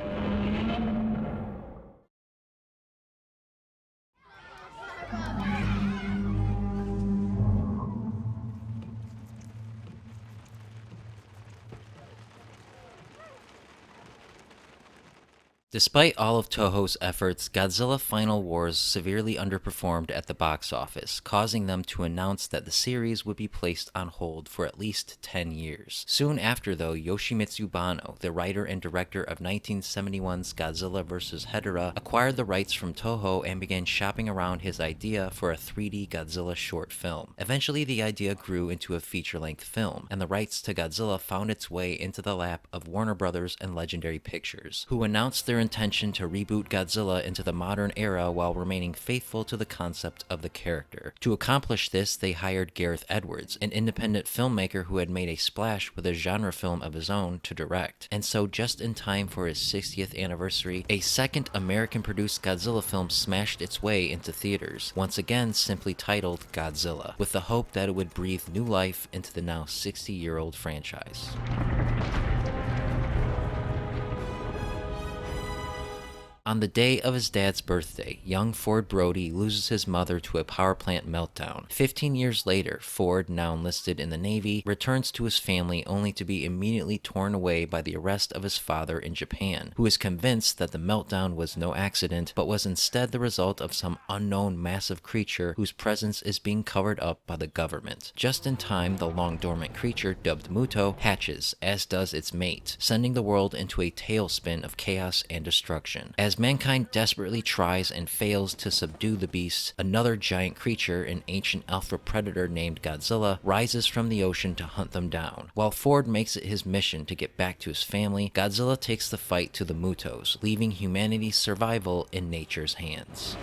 Despite all of Toho's efforts, Godzilla Final Wars severely underperformed at the box office, causing them to announce that the series would be placed on hold for at least 10 years. Soon after, though, Yoshimitsu Banno, the writer and director of 1971's Godzilla vs. Hedorah, acquired the rights from Toho and began shopping around his idea for a 3D Godzilla short film. Eventually, the idea grew into a feature-length film, and the rights to Godzilla found its way into the lap of Warner Brothers and Legendary Pictures, who announced their intention to reboot Godzilla into the modern era while remaining faithful to the concept of the character. To accomplish this, they hired Gareth Edwards, an independent filmmaker who had made a splash with a genre film of his own, to direct. And so, just in time for his 60th anniversary, a second American-produced Godzilla film smashed its way into theaters, once again simply titled Godzilla, with the hope that it would breathe new life into the now 60-year-old franchise. On the day of his dad's birthday, young Ford Brody loses his mother to a power plant meltdown. 15 years later, Ford, now enlisted in the Navy, returns to his family only to be immediately torn away by the arrest of his father in Japan, who is convinced that the meltdown was no accident, but was instead the result of some unknown massive creature whose presence is being covered up by the government. Just in time, the long-dormant creature, dubbed Muto, hatches, as does its mate, sending the world into a tailspin of chaos and destruction. As mankind desperately tries and fails to subdue the beast, another giant creature, an ancient alpha predator named Godzilla, rises from the ocean to hunt them down. While Ford makes it his mission to get back to his family, Godzilla takes the fight to the Mutos, leaving humanity's survival in nature's hands.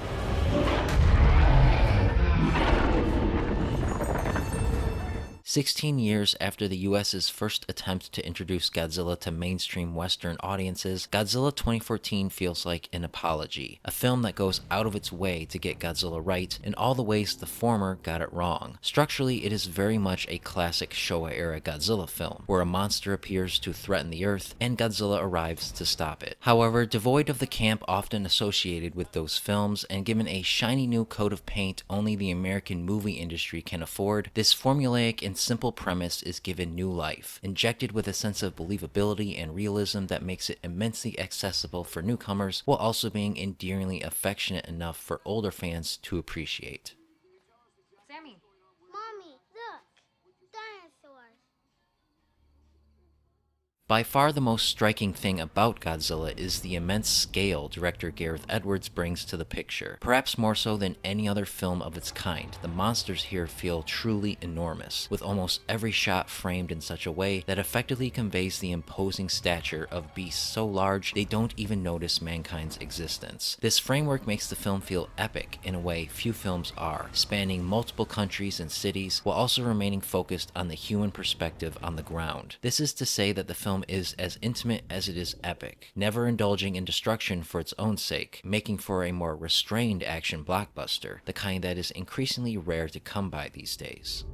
16 years after the US's first attempt to introduce Godzilla to mainstream Western audiences, Godzilla 2014 feels like an apology, a film that goes out of its way to get Godzilla right in all the ways the former got it wrong. Structurally, it is very much a classic Shōwa Era Godzilla film, where a monster appears to threaten the Earth, and Godzilla arrives to stop it. However, devoid of the camp often associated with those films, and given a shiny new coat of paint only the American movie industry can afford, this formulaic and simple premise is given new life, injected with a sense of believability and realism that makes it immensely accessible for newcomers while also being endearingly affectionate enough for older fans to appreciate. Sammy. Mommy, look. Dinosaurs. By far the most striking thing about Godzilla is the immense scale director Gareth Edwards brings to the picture. Perhaps more so than any other film of its kind, the monsters here feel truly enormous, with almost every shot framed in such a way that effectively conveys the imposing stature of beasts so large they don't even notice mankind's existence. This framework makes the film feel epic in a way few films are, spanning multiple countries and cities while also remaining focused on the human perspective on the ground. This is to say that the film is as intimate as it is epic, never indulging in destruction for its own sake, making for a more restrained action blockbuster, the kind that is increasingly rare to come by these days.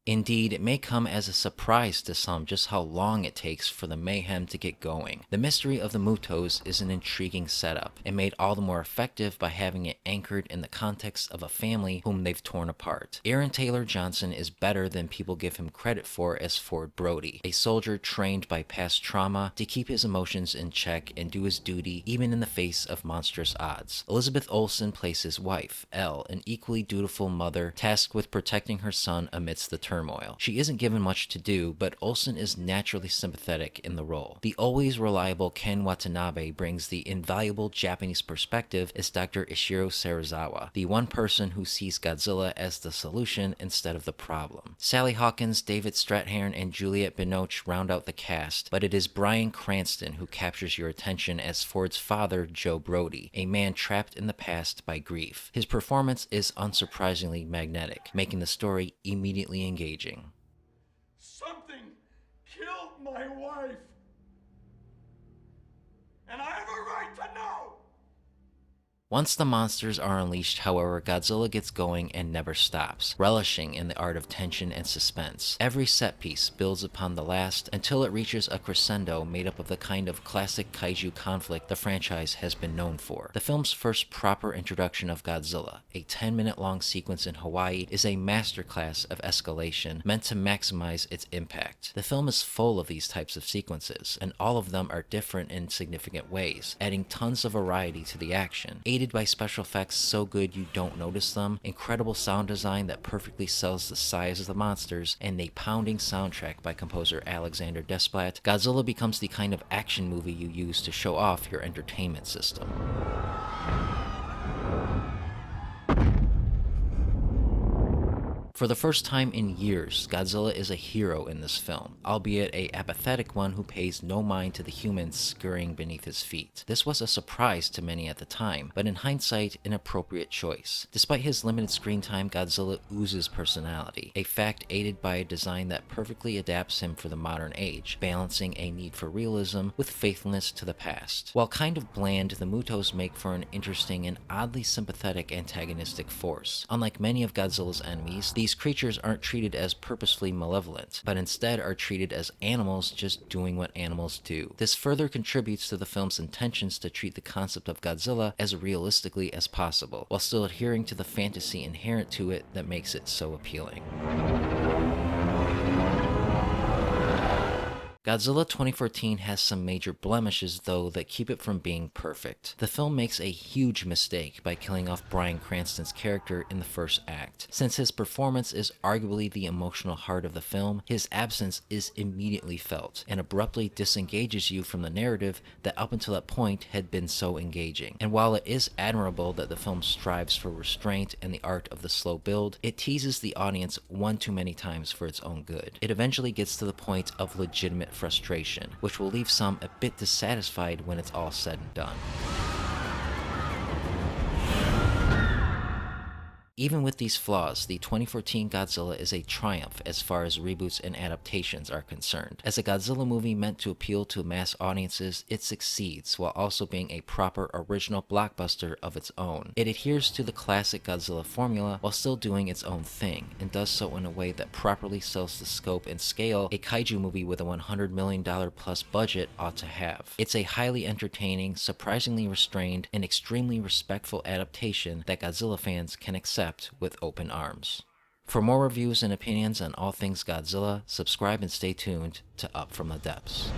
Indeed, it may come as a surprise to some just how long it takes for the mayhem to get going. The mystery of the Mutos is an intriguing setup, and made all the more effective by having it anchored in the context of a family whom they've torn apart. Aaron Taylor Johnson is better than people give him credit for as Ford Brody, a soldier trained by past trauma to keep his emotions in check and do his duty even in the face of monstrous odds. Elizabeth Olsen plays his wife, Elle, an equally dutiful mother tasked with protecting her son amidst the turmoil. She isn't given much to do, but Olsen is naturally sympathetic in the role. The always reliable Ken Watanabe brings the invaluable Japanese perspective as Dr. Ishiro Serizawa, the one person who sees Godzilla as the solution instead of the problem. Sally Hawkins, David Strathairn, and Juliette Binoche round out the cast, but it is Bryan Cranston who captures your attention as Ford's father, Joe Brody, a man trapped in the past by grief. His performance is unsurprisingly magnetic, making the story immediately engaging. Something killed my wife. And I have a right to know. Once the monsters are unleashed, however, Godzilla gets going and never stops, relishing in the art of tension and suspense. Every set piece builds upon the last until it reaches a crescendo made up of the kind of classic kaiju conflict the franchise has been known for. The film's first proper introduction of Godzilla, a 10-minute long sequence in Hawaii, is a masterclass of escalation meant to maximize its impact. The film is full of these types of sequences, and all of them are different in significant ways, adding tons of variety to the action. Aided by special effects so good you don't notice them, incredible sound design that perfectly sells the size of the monsters, and a pounding soundtrack by composer Alexander Desplat, Godzilla becomes the kind of action movie you use to show off your entertainment system. For the first time in years, Godzilla is a hero in this film, albeit a apathetic one who pays no mind to the humans scurrying beneath his feet. This was a surprise to many at the time, but in hindsight, an appropriate choice. Despite his limited screen time, Godzilla oozes personality, a fact aided by a design that perfectly adapts him for the modern age, balancing a need for realism with faithfulness to the past. While kind of bland, the Mutos make for an interesting and oddly sympathetic antagonistic force. Unlike many of Godzilla's enemies, these creatures aren't treated as purposefully malevolent, but instead are treated as animals just doing what animals do. This further contributes to the film's intentions to treat the concept of Godzilla as realistically as possible, while still adhering to the fantasy inherent to it that makes it so appealing. Godzilla 2014 has some major blemishes, though, that keep it from being perfect. The film makes a huge mistake by killing off Bryan Cranston's character in the first act. Since his performance is arguably the emotional heart of the film, his absence is immediately felt, and abruptly disengages you from the narrative that up until that point had been so engaging. And while it is admirable that the film strives for restraint and the art of the slow build, it teases the audience one too many times for its own good. It eventually gets to the point of legitimate frustration, which will leave some a bit dissatisfied when it's all said and done. Even with these flaws, the 2014 Godzilla is a triumph as far as reboots and adaptations are concerned. As a Godzilla movie meant to appeal to mass audiences, it succeeds while also being a proper original blockbuster of its own. It adheres to the classic Godzilla formula while still doing its own thing, and does so in a way that properly sells the scope and scale a kaiju movie with a $100 million plus budget ought to have. It's a highly entertaining, surprisingly restrained, and extremely respectful adaptation that Godzilla fans can accept with open arms. For more reviews and opinions on all things Godzilla, subscribe and stay tuned to Up From the Depths.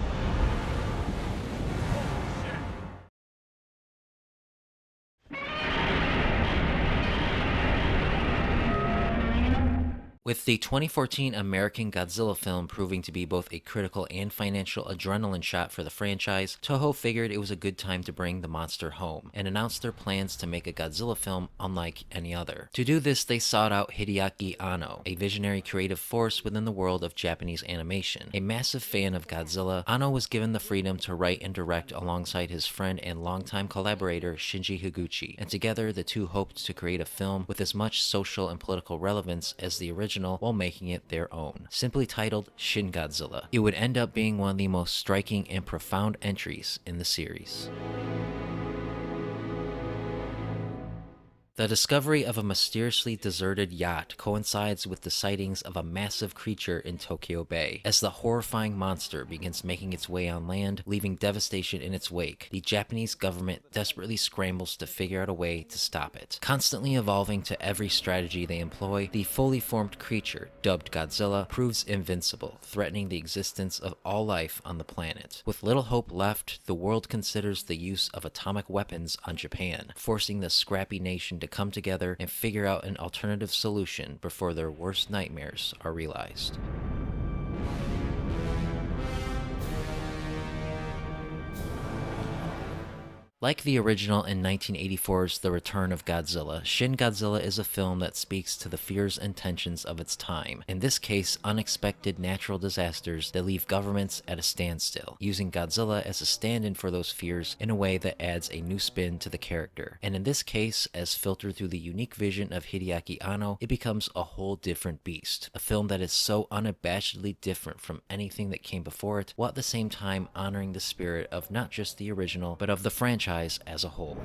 With the 2014 American Godzilla film proving to be both a critical and financial adrenaline shot for the franchise, Toho figured it was a good time to bring the monster home, and announced their plans to make a Godzilla film unlike any other. To do this, they sought out Hideaki Anno, a visionary creative force within the world of Japanese animation. A massive fan of Godzilla, Anno was given the freedom to write and direct alongside his friend and longtime collaborator Shinji Higuchi, and together the two hoped to create a film with as much social and political relevance as the original while making it their own. Simply titled Shin Godzilla, it would end up being one of the most striking and profound entries in the series. The discovery of a mysteriously deserted yacht coincides with the sightings of a massive creature in Tokyo Bay. As the horrifying monster begins making its way on land, leaving devastation in its wake, the Japanese government desperately scrambles to figure out a way to stop it. Constantly evolving to every strategy they employ, the fully formed creature, dubbed Godzilla, proves invincible, threatening the existence of all life on the planet. With little hope left, the world considers the use of atomic weapons on Japan, forcing the scrappy nation to come together and figure out an alternative solution before their worst nightmares are realized. Like the original in 1984's The Return of Godzilla, Shin Godzilla is a film that speaks to the fears and tensions of its time. In this case, unexpected natural disasters that leave governments at a standstill, using Godzilla as a stand-in for those fears in a way that adds a new spin to the character. And in this case, as filtered through the unique vision of Hideaki Anno, it becomes a whole different beast. A film that is so unabashedly different from anything that came before it, while at the same time honoring the spirit of not just the original, but of the franchise as a whole.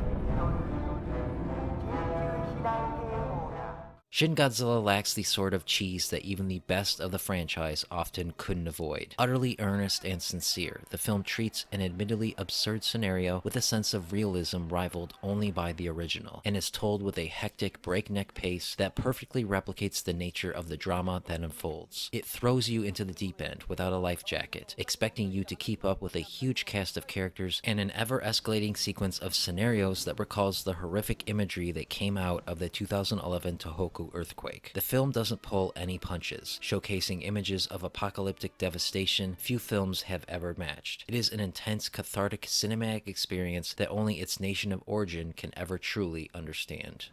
Shin Godzilla lacks the sort of cheese that even the best of the franchise often couldn't avoid. Utterly earnest and sincere, the film treats an admittedly absurd scenario with a sense of realism rivaled only by the original, and is told with a hectic, breakneck pace that perfectly replicates the nature of the drama that unfolds. It throws you into the deep end without a life jacket, expecting you to keep up with a huge cast of characters and an ever-escalating sequence of scenarios that recalls the horrific imagery that came out of the 2011 Tohoku earthquake. The film doesn't pull any punches, showcasing images of apocalyptic devastation few films have ever matched. It is an intense, cathartic cinematic experience that only its nation of origin can ever truly understand.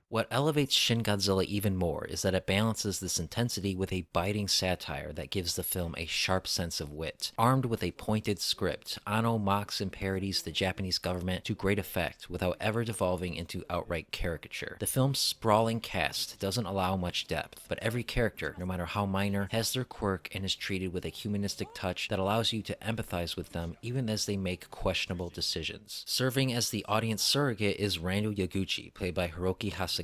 What elevates Shin Godzilla even more is that it balances this intensity with a biting satire that gives the film a sharp sense of wit. Armed with a pointed script, Anno mocks and parodies the Japanese government to great effect without ever devolving into outright caricature. The film's sprawling cast doesn't allow much depth, but every character, no matter how minor, has their quirk and is treated with a humanistic touch that allows you to empathize with them even as they make questionable decisions. Serving as the audience surrogate is Rando Yaguchi, played by Hiroki Hasegawa,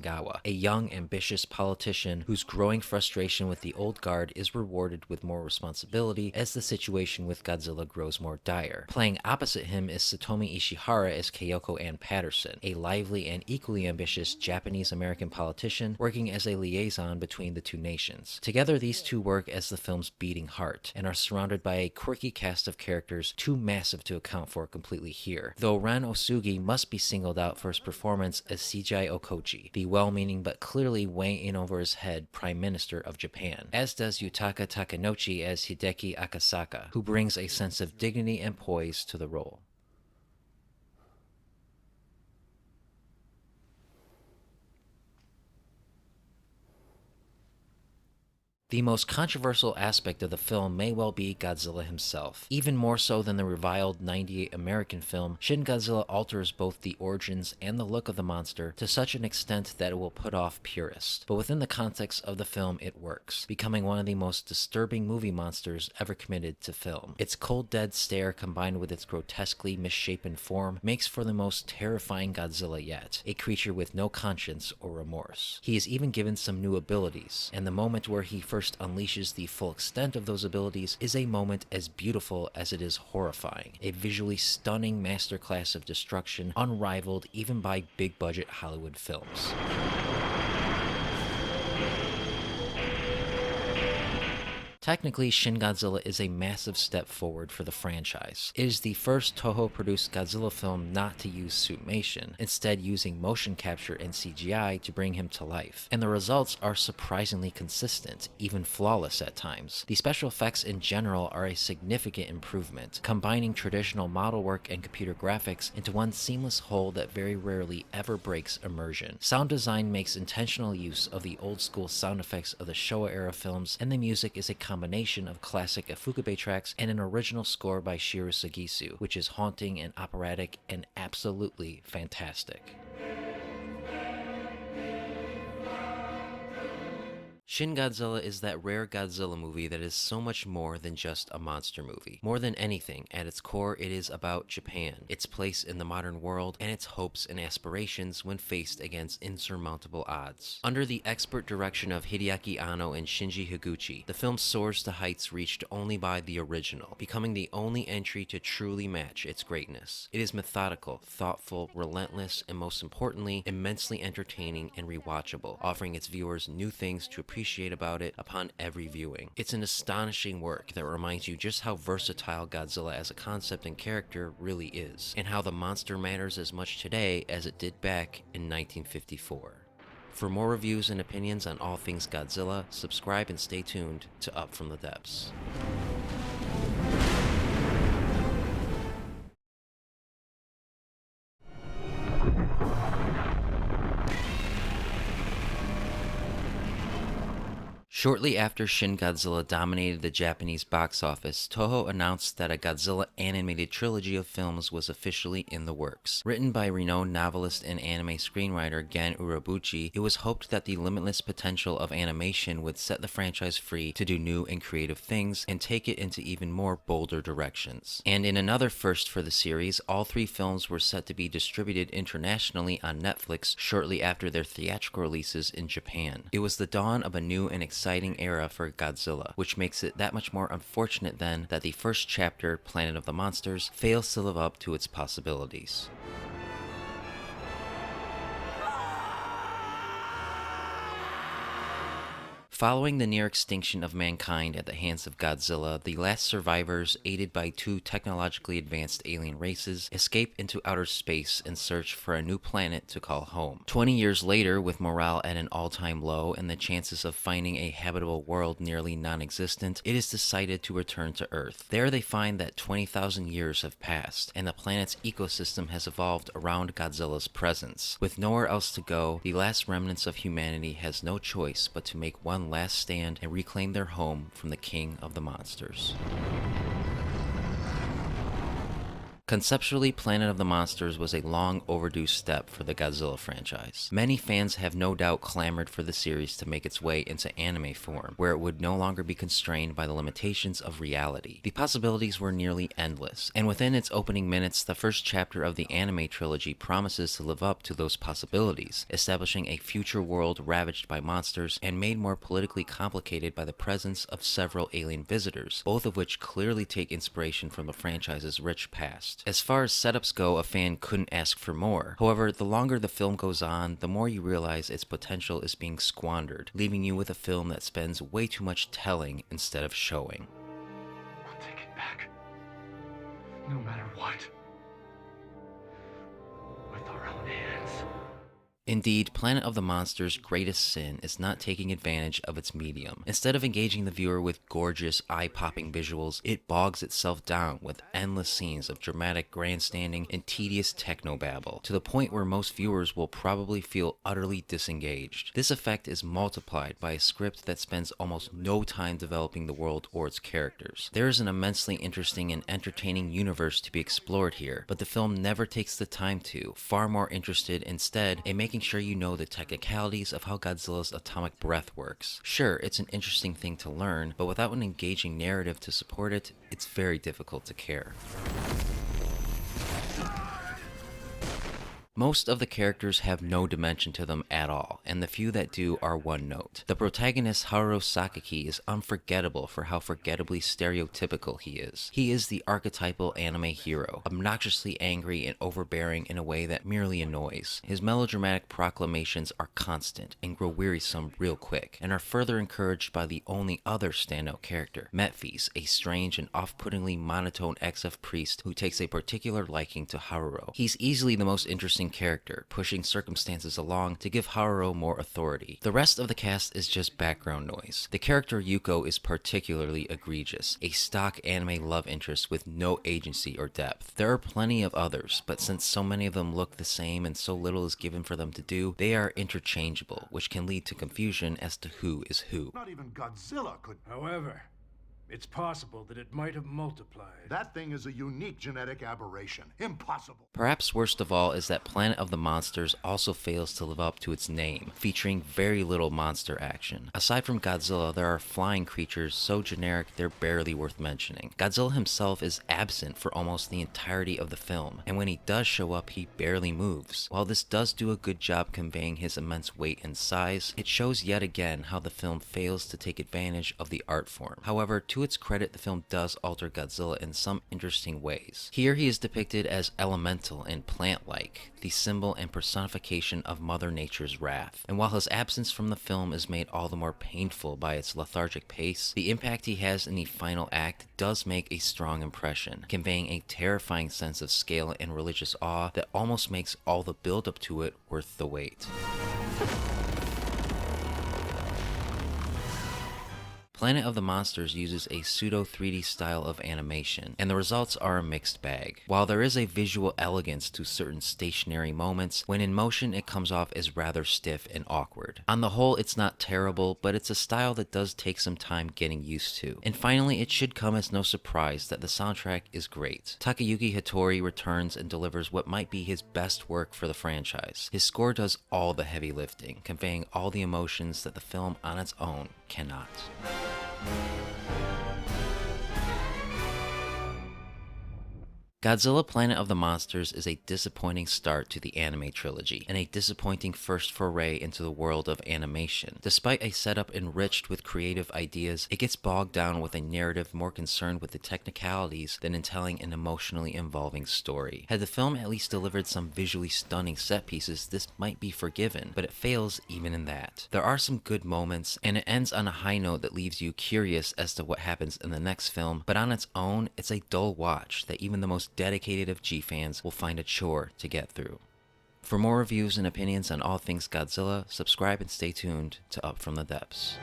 a young, ambitious politician whose growing frustration with the old guard is rewarded with more responsibility as the situation with Godzilla grows more dire. Playing opposite him is Satomi Ishihara as Kayoko Ann Patterson, a lively and equally ambitious Japanese-American politician working as a liaison between the two nations. Together, these two work as the film's beating heart, and are surrounded by a quirky cast of characters too massive to account for completely here, though Ran Osugi must be singled out for his performance as Seijai Okochi, the well-meaning but clearly way in over his head Prime Minister of Japan, as does Yutaka Takenouchi as Hideki Akasaka, who brings a sense of dignity and poise to the role. The most controversial aspect of the film may well be Godzilla himself. Even more so than the reviled '98 American film, Shin Godzilla alters both the origins and the look of the monster to such an extent that it will put off purists. But within the context of the film, it works, becoming one of the most disturbing movie monsters ever committed to film. Its cold dead stare combined with its grotesquely misshapen form makes for the most terrifying Godzilla yet, a creature with no conscience or remorse. He is even given some new abilities, and the moment where he first unleashes the full extent of those abilities is a moment as beautiful as it is horrifying, a visually stunning masterclass of destruction unrivaled even by big-budget Hollywood films. Technically, Shin Godzilla is a massive step forward for the franchise. It is the first Toho-produced Godzilla film not to use suitmation, instead using motion capture and CGI to bring him to life. And the results are surprisingly consistent, even flawless at times. The special effects in general are a significant improvement, combining traditional model work and computer graphics into one seamless whole that very rarely ever breaks immersion. Sound design makes intentional use of the old-school sound effects of the Shōwa Era films, and the music is a combination of classic Ifukube tracks and an original score by Shiro Sagisu, which is haunting and operatic and absolutely fantastic. Shin Godzilla is that rare Godzilla movie that is so much more than just a monster movie. More than anything, at its core, it is about Japan, its place in the modern world, and its hopes and aspirations when faced against insurmountable odds. Under the expert direction of Hideaki Anno and Shinji Higuchi, the film soars to heights reached only by the original, becoming the only entry to truly match its greatness. It is methodical, thoughtful, relentless, and most importantly, immensely entertaining and rewatchable, offering its viewers new things to appreciate about it upon every viewing. It's an astonishing work that reminds you just how versatile Godzilla as a concept and character really is, and how the monster matters as much today as it did back in 1954. For more reviews and opinions on all things Godzilla, subscribe and stay tuned to Up From the Depths. Shortly after Shin Godzilla dominated the Japanese box office, Toho announced that a Godzilla animated trilogy of films was officially in the works. Written by renowned novelist and anime screenwriter Gen Urobuchi, it was hoped that the limitless potential of animation would set the franchise free to do new and creative things and take it into even more bolder directions. And in another first for the series, all three films were set to be distributed internationally on Netflix shortly after their theatrical releases in Japan. It was the dawn of a new and exciting era for Godzilla, which makes it that much more unfortunate then that the first chapter, Planet of the Monsters, fails to live up to its possibilities. Following the near extinction of mankind at the hands of Godzilla, the last survivors, aided by two technologically advanced alien races, escape into outer space in search for a new planet to call home. 20 years later, with morale at an all-time low and the chances of finding a habitable world nearly non-existent, it is decided to return to Earth. There they find that 20,000 years have passed, and the planet's ecosystem has evolved around Godzilla's presence. With nowhere else to go, the last remnants of humanity has no choice but to make one last stand and reclaim their home from the king of the monsters. Conceptually, Planet of the Monsters was a long overdue step for the Godzilla franchise. Many fans have no doubt clamored for the series to make its way into anime form, where it would no longer be constrained by the limitations of reality. The possibilities were nearly endless, and within its opening minutes, the first chapter of the anime trilogy promises to live up to those possibilities, establishing a future world ravaged by monsters and made more politically complicated by the presence of several alien visitors, both of which clearly take inspiration from the franchise's rich past. As far as setups go, a fan couldn't ask for more. However, the longer the film goes on, the more you realize its potential is being squandered, leaving you with a film that spends way too much telling instead of showing. We'll take it back. No matter what. With our own hands. Indeed, Planet of the Monsters' greatest sin is not taking advantage of its medium. Instead of engaging the viewer with gorgeous, eye-popping visuals, it bogs itself down with endless scenes of dramatic grandstanding and tedious technobabble, to the point where most viewers will probably feel utterly disengaged. This effect is multiplied by a script that spends almost no time developing the world or its characters. There is an immensely interesting and entertaining universe to be explored here, but the film never takes the time to, far more interested instead in making sure you know the technicalities of how Godzilla's atomic breath works. Sure, it's an interesting thing to learn, but without an engaging narrative to support it, it's very difficult to care. Most of the characters have no dimension to them at all, and the few that do are one note. The protagonist Haruo Sakaki is unforgettable for how forgettably stereotypical he is. He is the archetypal anime hero, obnoxiously angry and overbearing in a way that merely annoys. His melodramatic proclamations are constant and grow wearisome real quick, and are further encouraged by the only other standout character, Metphis, a strange and off-puttingly monotone XF priest who takes a particular liking to Haruo. He's easily the most interesting character, pushing circumstances along to give Haruo more authority. The rest of the cast is just background noise. The character Yuko is particularly egregious, a stock anime love interest with no agency or depth. There are plenty of others, but since so many of them look the same and so little is given for them to do, they are interchangeable, which can lead to confusion as to who is who. Not even Godzilla could. However, it's possible that it might have multiplied. That thing is a unique genetic aberration. Impossible. Perhaps worst of all is that Planet of the Monsters also fails to live up to its name, featuring very little monster action. Aside from Godzilla, there are flying creatures so generic they're barely worth mentioning. Godzilla himself is absent for almost the entirety of the film, and when he does show up, he barely moves. While this does do a good job conveying his immense weight and size, it shows yet again how the film fails to take advantage of the art form. However, to its credit, the film does alter Godzilla in some interesting ways. Here he is depicted as elemental and plant-like, the symbol and personification of Mother Nature's wrath. And while his absence from the film is made all the more painful by its lethargic pace, the impact he has in the final act does make a strong impression, conveying a terrifying sense of scale and religious awe that almost makes all the build-up to it worth the wait. Planet of the Monsters uses a pseudo 3D style of animation, and the results are a mixed bag. While there is a visual elegance to certain stationary moments, when in motion it comes off as rather stiff and awkward. On the whole, it's not terrible, but it's a style that does take some time getting used to. And finally, it should come as no surprise that the soundtrack is great. Takayuki Hattori returns and delivers what might be his best work for the franchise. His score does all the heavy lifting, conveying all the emotions that the film on its own cannot. Godzilla Planet of the Monsters is a disappointing start to the anime trilogy, and a disappointing first foray into the world of animation. Despite a setup enriched with creative ideas, it gets bogged down with a narrative more concerned with the technicalities than in telling an emotionally involving story. Had the film at least delivered some visually stunning set pieces, this might be forgiven, but it fails even in that. There are some good moments, and it ends on a high note that leaves you curious as to what happens in the next film, but on its own, it's a dull watch that even the most dedicated of G fans will find a chore to get through. For more reviews and opinions on all things Godzilla, subscribe and stay tuned to Up From the Depths.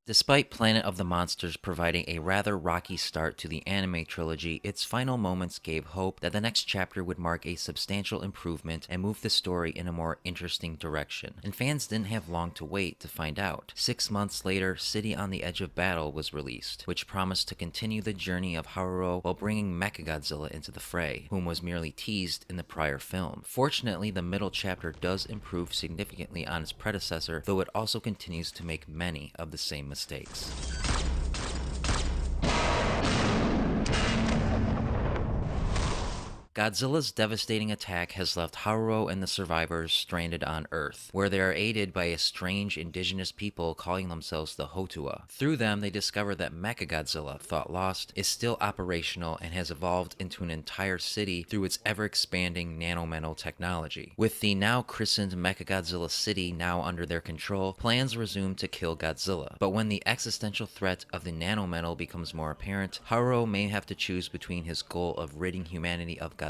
Despite Planet of the Monsters providing a rather rocky start to the anime trilogy, its final moments gave hope that the next chapter would mark a substantial improvement and move the story in a more interesting direction. And fans didn't have long to wait to find out. 6 months later, City on the Edge of Battle was released, which promised to continue the journey of Haruo while bringing Mechagodzilla into the fray, whom was merely teased in the prior film. Fortunately, the middle chapter does improve significantly on its predecessor, though it also continues to make many of the same mistakes. Godzilla's devastating attack has left Haruo and the survivors stranded on Earth, where they are aided by a strange indigenous people calling themselves the Hotua. Through them, they discover that Mechagodzilla, thought lost, is still operational and has evolved into an entire city through its ever-expanding nanometal technology. With the now christened Mechagodzilla City now under their control, plans resume to kill Godzilla. But when the existential threat of the nanometal becomes more apparent, Haruo may have to choose between his goal of ridding humanity of Godzilla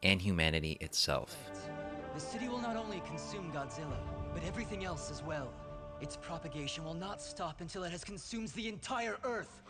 and humanity itself. The city will not only consume Godzilla, but everything else as well. Its propagation will not stop until it has consumed the entire Earth.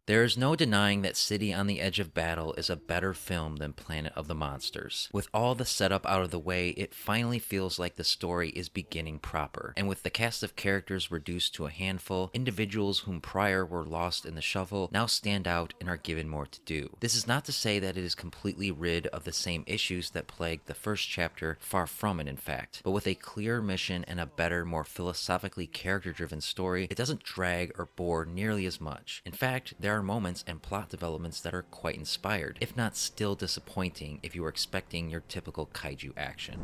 There is no denying that City on the Edge of Battle is a better film than Planet of the Monsters. With all the setup out of the way, it finally feels like the story is beginning proper. And with the cast of characters reduced to a handful, individuals whom prior were lost in the shuffle now stand out and are given more to do. This is not to say that it is completely rid of the same issues that plagued the first chapter, far from it in fact. But with a clear mission and a better, more philosophically character-driven story, it doesn't drag or bore nearly as much. In fact, there are moments and plot developments that are quite inspired, if not still disappointing if you were expecting your typical kaiju action.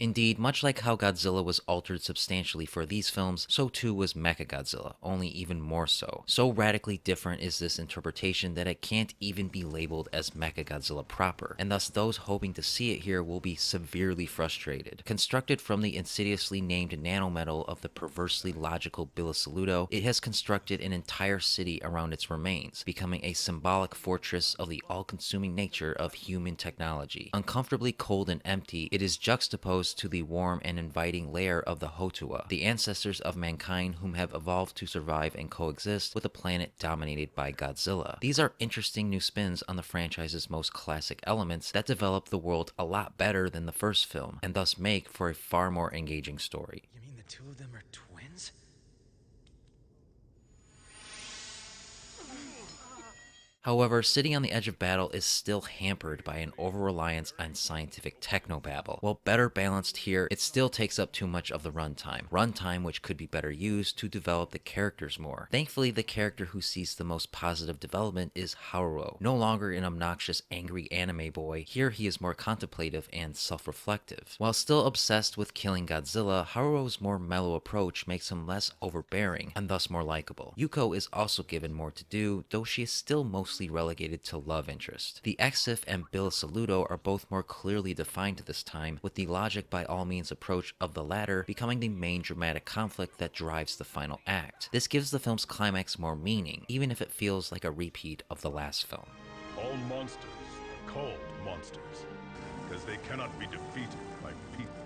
Indeed, much like how Godzilla was altered substantially for these films, so too was Mechagodzilla, only even more so. So radically different is this interpretation that it can't even be labeled as Mechagodzilla proper, and thus those hoping to see it here will be severely frustrated. Constructed from the insidiously named nanometal of the perversely logical Biollante, it has constructed an entire city around its remains, becoming a symbolic fortress of the all-consuming nature of human technology. Uncomfortably cold and empty, it is juxtaposed to the warm and inviting lair of the Hotua, the ancestors of mankind whom have evolved to survive and coexist with a planet dominated by Godzilla. These are interesting new spins on the franchise's most classic elements that develop the world a lot better than the first film, and thus make for a far more engaging story. You mean the two of them are twins? However, City on the Edge of Battle is still hampered by an over-reliance on scientific technobabble. While better balanced here, it still takes up too much of the runtime which could be better used to develop the characters more. Thankfully, the character who sees the most positive development is Haruo. No longer an obnoxious, angry anime boy, here he is more contemplative and self-reflective. While still obsessed with killing Godzilla, Haruo's more mellow approach makes him less overbearing, and thus more likable. Yuko is also given more to do, though she is still mostly relegated to love interest. The Exif and Biollante are both more clearly defined at this time, with the logic by all means approach of the latter becoming the main dramatic conflict that drives the final act. This gives the film's climax more meaning, even if it feels like a repeat of the last film. All monsters are called monsters, because they cannot be defeated by people.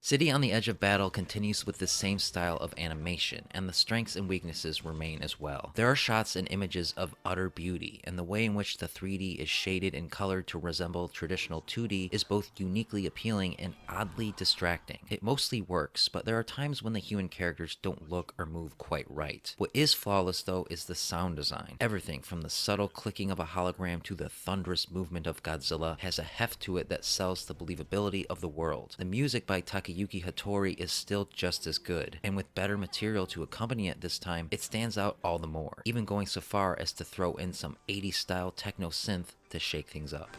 City on the Edge of Battle continues with the same style of animation, and the strengths and weaknesses remain as well. There are shots and images of utter beauty, and the way in which the 3D is shaded and colored to resemble traditional 2D is both uniquely appealing and oddly distracting. It mostly works, but there are times when the human characters don't look or move quite right. What is flawless though is the sound design. Everything from the subtle clicking of a hologram to the thunderous movement of Godzilla has a heft to it that sells the believability of the world. The music by Takayuki Hattori is still just as good, and with better material to accompany it this time, it stands out all the more, even going so far as to throw in some 80s style techno synth to shake things up.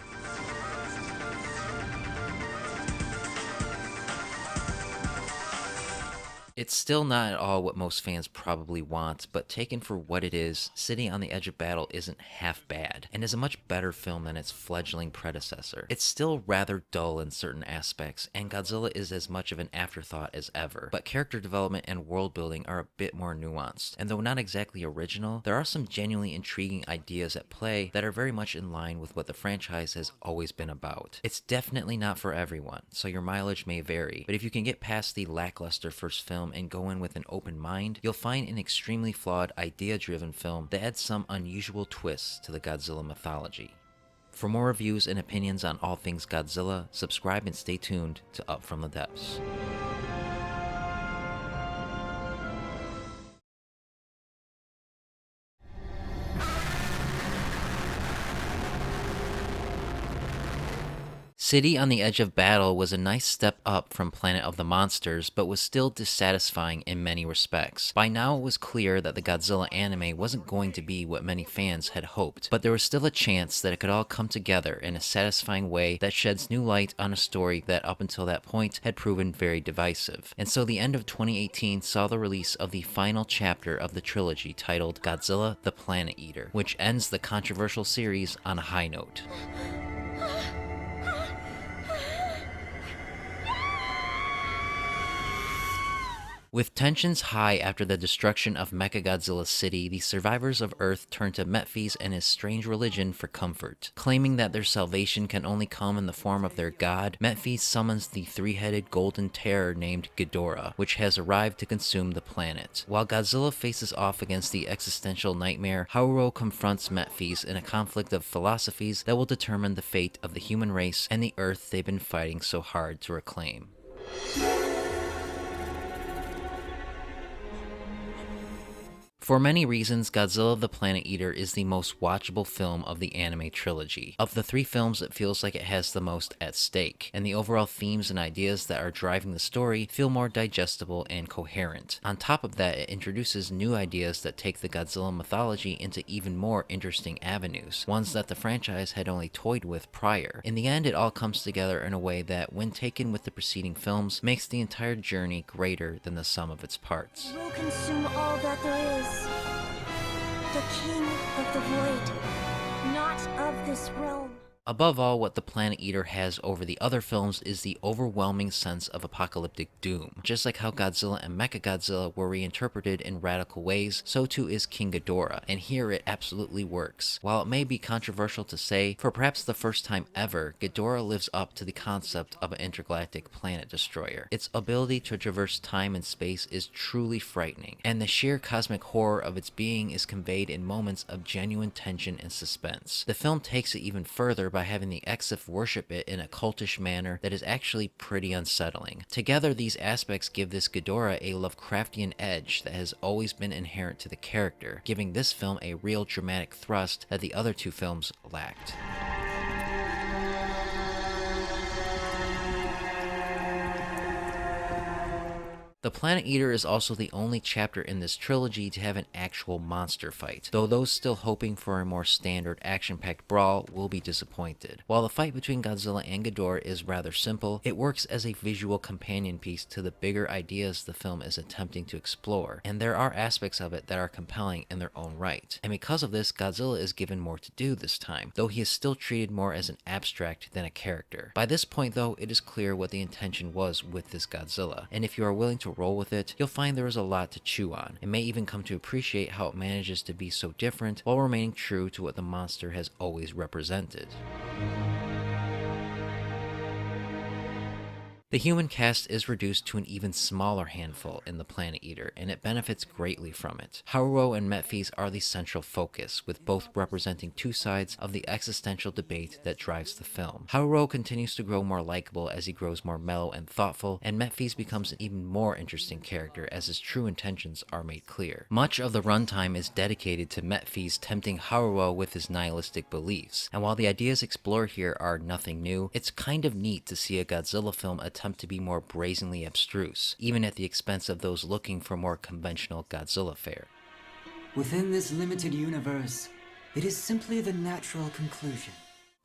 It's still not at all what most fans probably want, but taken for what it is, City on the Edge of Battle isn't half bad, and is a much better film than its fledgling predecessor. It's still rather dull in certain aspects, and Godzilla is as much of an afterthought as ever, but character development and world building are a bit more nuanced, and though not exactly original, there are some genuinely intriguing ideas at play that are very much in line with what the franchise has always been about. It's definitely not for everyone, so your mileage may vary, but if you can get past the lackluster first film and go in with an open mind, you'll find an extremely flawed, idea-driven film that adds some unusual twists to the Godzilla mythology. For more reviews and opinions on all things Godzilla, subscribe and stay tuned to Up From the Depths. City on the Edge of Battle was a nice step up from Planet of the Monsters, but was still dissatisfying in many respects. By now it was clear that the Godzilla anime wasn't going to be what many fans had hoped, but there was still a chance that it could all come together in a satisfying way that sheds new light on a story that up until that point had proven very divisive. And so the end of 2018 saw the release of the final chapter of the trilogy titled Godzilla the Planet Eater, which ends the controversial series on a high note. With tensions high after the destruction of Mechagodzilla City, the survivors of Earth turn to Metphis and his strange religion for comfort. Claiming that their salvation can only come in the form of their god, Metphis summons the three-headed golden terror named Ghidorah, which has arrived to consume the planet. While Godzilla faces off against the existential nightmare, Haruo confronts Metphis in a conflict of philosophies that will determine the fate of the human race and the Earth they've been fighting so hard to reclaim. For many reasons, Godzilla the Planet Eater is the most watchable film of the anime trilogy. Of the three films, it feels like it has the most at stake, and the overall themes and ideas that are driving the story feel more digestible and coherent. On top of that, it introduces new ideas that take the Godzilla mythology into even more interesting avenues, ones that the franchise had only toyed with prior. In the end, it all comes together in a way that, when taken with the preceding films, makes the entire journey greater than the sum of its parts. Will consume all that there is. The king of the void, not of this realm. Above all, what the Planet Eater has over the other films is the overwhelming sense of apocalyptic doom. Just like how Godzilla and Mechagodzilla were reinterpreted in radical ways, so too is King Ghidorah, and here it absolutely works. While it may be controversial to say, for perhaps the first time ever, Ghidorah lives up to the concept of an intergalactic planet destroyer. Its ability to traverse time and space is truly frightening, and the sheer cosmic horror of its being is conveyed in moments of genuine tension and suspense. The film takes it even further by having the Exif worship it in a cultish manner that is actually pretty unsettling. Together, these aspects give this Ghidorah a Lovecraftian edge that has always been inherent to the character, giving this film a real dramatic thrust that the other two films lacked. The Planet Eater is also the only chapter in this trilogy to have an actual monster fight, though those still hoping for a more standard action-packed brawl will be disappointed. While the fight between Godzilla and Ghidorah is rather simple, it works as a visual companion piece to the bigger ideas the film is attempting to explore, and there are aspects of it that are compelling in their own right. And because of this, Godzilla is given more to do this time, though he is still treated more as an abstract than a character. By this point though, it is clear what the intention was with this Godzilla, and if you are willing to roll with it, you'll find there is a lot to chew on, and may even come to appreciate how it manages to be so different while remaining true to what the monster has always represented. The human cast is reduced to an even smaller handful in the Planet Eater, and it benefits greatly from it. Haruo and Metphis are the central focus, with both representing two sides of the existential debate that drives the film. Haruo continues to grow more likable as he grows more mellow and thoughtful, and Metphis becomes an even more interesting character as his true intentions are made clear. Much of the runtime is dedicated to Metphis tempting Haruo with his nihilistic beliefs, and while the ideas explored here are nothing new, it's kind of neat to see a Godzilla film attempt to be more brazenly abstruse, even at the expense of those looking for more conventional Godzilla fare. Within this limited universe, it is simply the natural conclusion.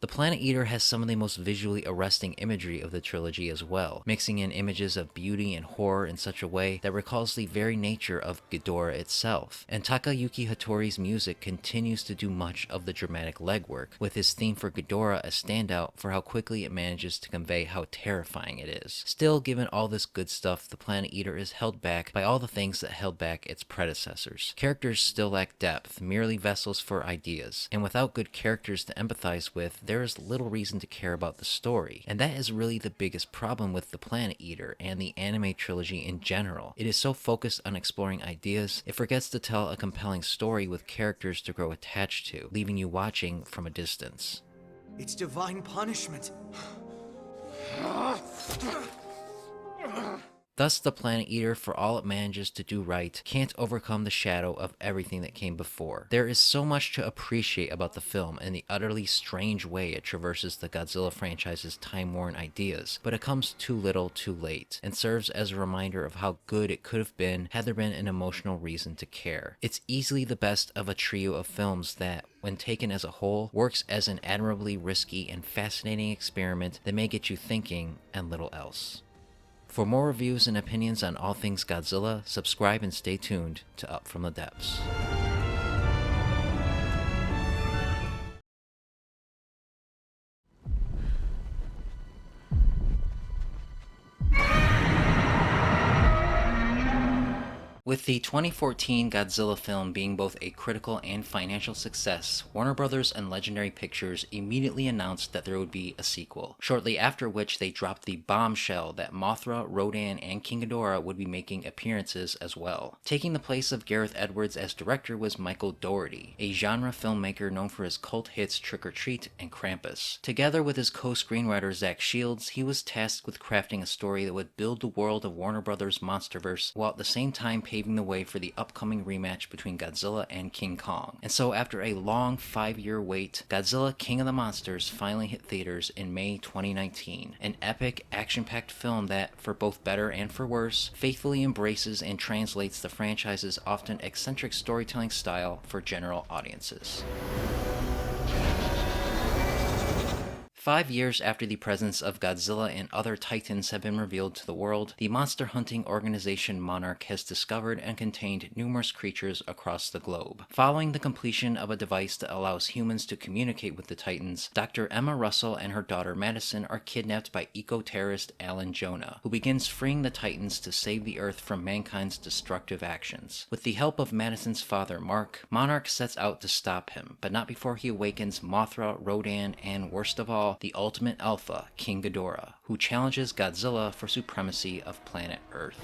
The Planet Eater has some of the most visually arresting imagery of the trilogy as well, mixing in images of beauty and horror in such a way that recalls the very nature of Ghidorah itself. And Takayuki Hattori's music continues to do much of the dramatic legwork, with his theme for Ghidorah a standout for how quickly it manages to convey how terrifying it is. Still, given all this good stuff, the Planet Eater is held back by all the things that held back its predecessors. Characters still lack depth, merely vessels for ideas, and without good characters to empathize with, there is little reason to care about the story, and that is really the biggest problem with the Planet Eater and the anime trilogy in general. It is so focused on exploring ideas, it forgets to tell a compelling story with characters to grow attached to, leaving you watching from a distance. It's divine punishment. Thus, the Planet Eater, for all it manages to do right, can't overcome the shadow of everything that came before. There is so much to appreciate about the film and the utterly strange way it traverses the Godzilla franchise's time-worn ideas, but it comes too little too late, and serves as a reminder of how good it could have been had there been an emotional reason to care. It's easily the best of a trio of films that, when taken as a whole, works as an admirably risky and fascinating experiment that may get you thinking and little else. For more reviews and opinions on all things Godzilla, subscribe and stay tuned to Up From the Depths. With the 2014 Godzilla film being both a critical and financial success, Warner Bros. And Legendary Pictures immediately announced that there would be a sequel, shortly after which they dropped the bombshell that Mothra, Rodan, and King Ghidorah would be making appearances as well. Taking the place of Gareth Edwards as director was Michael Dougherty, a genre filmmaker known for his cult hits Trick or Treat and Krampus. Together with his co-screenwriter Zach Shields, he was tasked with crafting a story that would build the world of Warner Bros. Monsterverse while at the same time paving the way for the upcoming rematch between Godzilla and King Kong. And so after a long 5-year wait, Godzilla King of the Monsters finally hit theaters in May 2019. An epic, action-packed film that, for both better and for worse, faithfully embraces and translates the franchise's often eccentric storytelling style for general audiences. 5 years after the presence of Godzilla and other titans have been revealed to the world, the monster hunting organization Monarch has discovered and contained numerous creatures across the globe. Following the completion of a device that allows humans to communicate with the titans, Dr. Emma Russell and her daughter Madison are kidnapped by eco-terrorist Alan Jonah, who begins freeing the titans to save the Earth from mankind's destructive actions. With the help of Madison's father Mark, Monarch sets out to stop him, but not before he awakens Mothra, Rodan, and worst of all, the ultimate alpha, King Ghidorah, who challenges Godzilla for supremacy of planet Earth.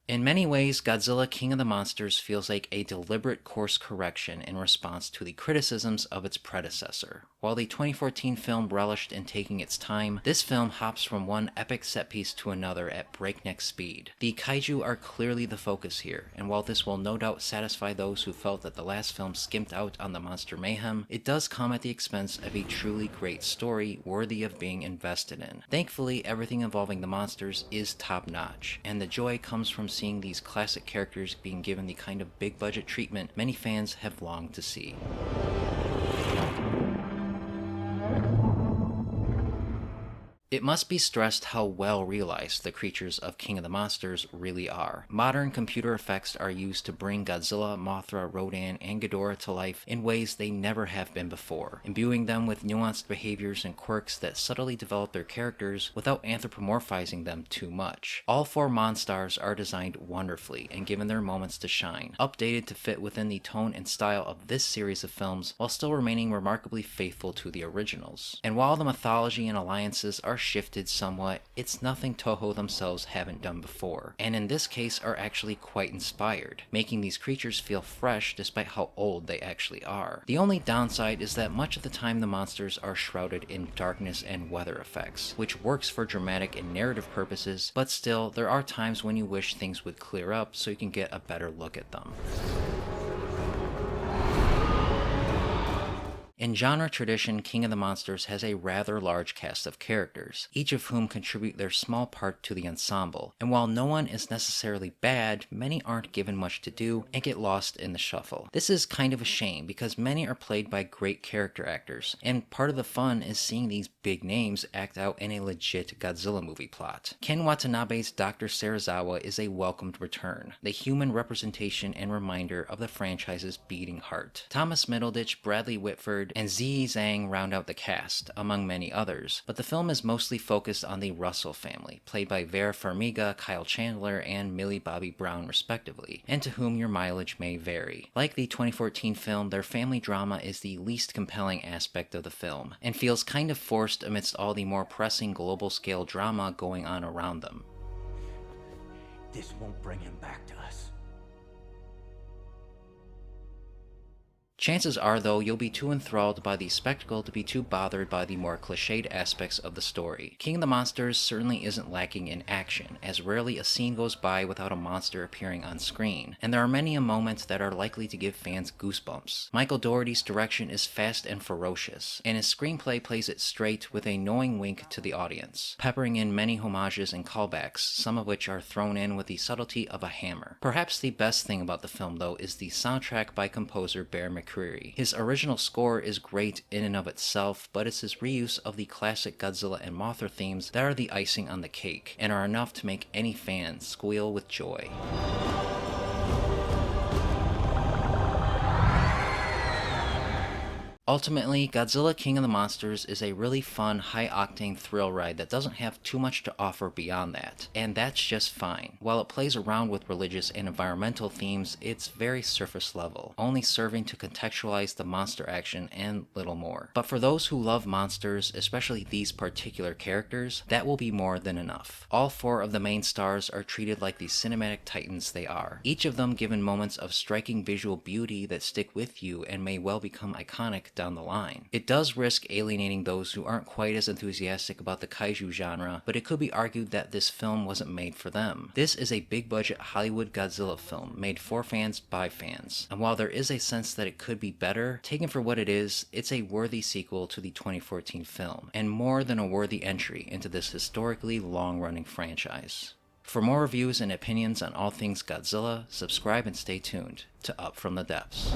In many ways, Godzilla King of the Monsters feels like a deliberate course correction in response to the criticisms of its predecessor. While the 2014 film relished in taking its time, this film hops from one epic set piece to another at breakneck speed. The kaiju are clearly the focus here, and while this will no doubt satisfy those who felt that the last film skimped out on the monster mayhem, it does come at the expense of a truly great story worthy of being invested in. Thankfully, everything involving the monsters is top-notch, and the joy comes from seeing these classic characters being given the kind of big-budget treatment many fans have longed to see. It must be stressed how well realized the creatures of King of the Monsters really are. Modern computer effects are used to bring Godzilla, Mothra, Rodan, and Ghidorah to life in ways they never have been before, imbuing them with nuanced behaviors and quirks that subtly develop their characters without anthropomorphizing them too much. All 4 Monstars are designed wonderfully and given their moments to shine, updated to fit within the tone and style of this series of films while still remaining remarkably faithful to the originals. And while the mythology and alliances are shifted somewhat, it's nothing Toho themselves haven't done before, and in this case are actually quite inspired, making these creatures feel fresh despite how old they actually are. The only downside is that much of the time the monsters are shrouded in darkness and weather effects, which works for dramatic and narrative purposes, but still, there are times when you wish things would clear up so you can get a better look at them. In genre tradition, King of the Monsters has a rather large cast of characters, each of whom contribute their small part to the ensemble, and while no one is necessarily bad, many aren't given much to do and get lost in the shuffle. This is kind of a shame because many are played by great character actors, and part of the fun is seeing these big names act out in a legit Godzilla movie plot. Ken Watanabe's Dr. Serizawa is a welcomed return, the human representation and reminder of the franchise's beating heart. Thomas Middleditch, Bradley Whitford, and Ziyi Zhang round out the cast, among many others, but the film is mostly focused on the Russell family, played by Vera Farmiga, Kyle Chandler, and Millie Bobby Brown respectively, and to whom your mileage may vary. Like the 2014 film, their family drama is the least compelling aspect of the film, and feels kind of forced amidst all the more pressing global-scale drama going on around them. This won't bring him back to us. Chances are, though, you'll be too enthralled by the spectacle to be too bothered by the more cliched aspects of the story. King of the Monsters certainly isn't lacking in action, as rarely a scene goes by without a monster appearing on screen, and there are many a moment that are likely to give fans goosebumps. Michael Dougherty's direction is fast and ferocious, and his screenplay plays it straight with a knowing wink to the audience, peppering in many homages and callbacks, some of which are thrown in with the subtlety of a hammer. Perhaps the best thing about the film, though, is the soundtrack by composer Bear McCreary. His original score is great in and of itself, but it's his reuse of the classic Godzilla and Mothra themes that are the icing on the cake, and are enough to make any fan squeal with joy. Ultimately, Godzilla King of the Monsters is a really fun, high-octane thrill ride that doesn't have too much to offer beyond that, and that's just fine. While it plays around with religious and environmental themes, it's very surface level, only serving to contextualize the monster action and little more. But for those who love monsters, especially these particular characters, that will be more than enough. All 4 of the main stars are treated like the cinematic titans they are, each of them given moments of striking visual beauty that stick with you and may well become iconic down the line. It does risk alienating those who aren't quite as enthusiastic about the kaiju genre, but it could be argued that this film wasn't made for them. This is a big-budget Hollywood Godzilla film made for fans by fans, and while there is a sense that it could be better, taken for what it is, it's a worthy sequel to the 2014 film, and more than a worthy entry into this historically long-running franchise. For more reviews and opinions on all things Godzilla, subscribe and stay tuned to Up From the Depths.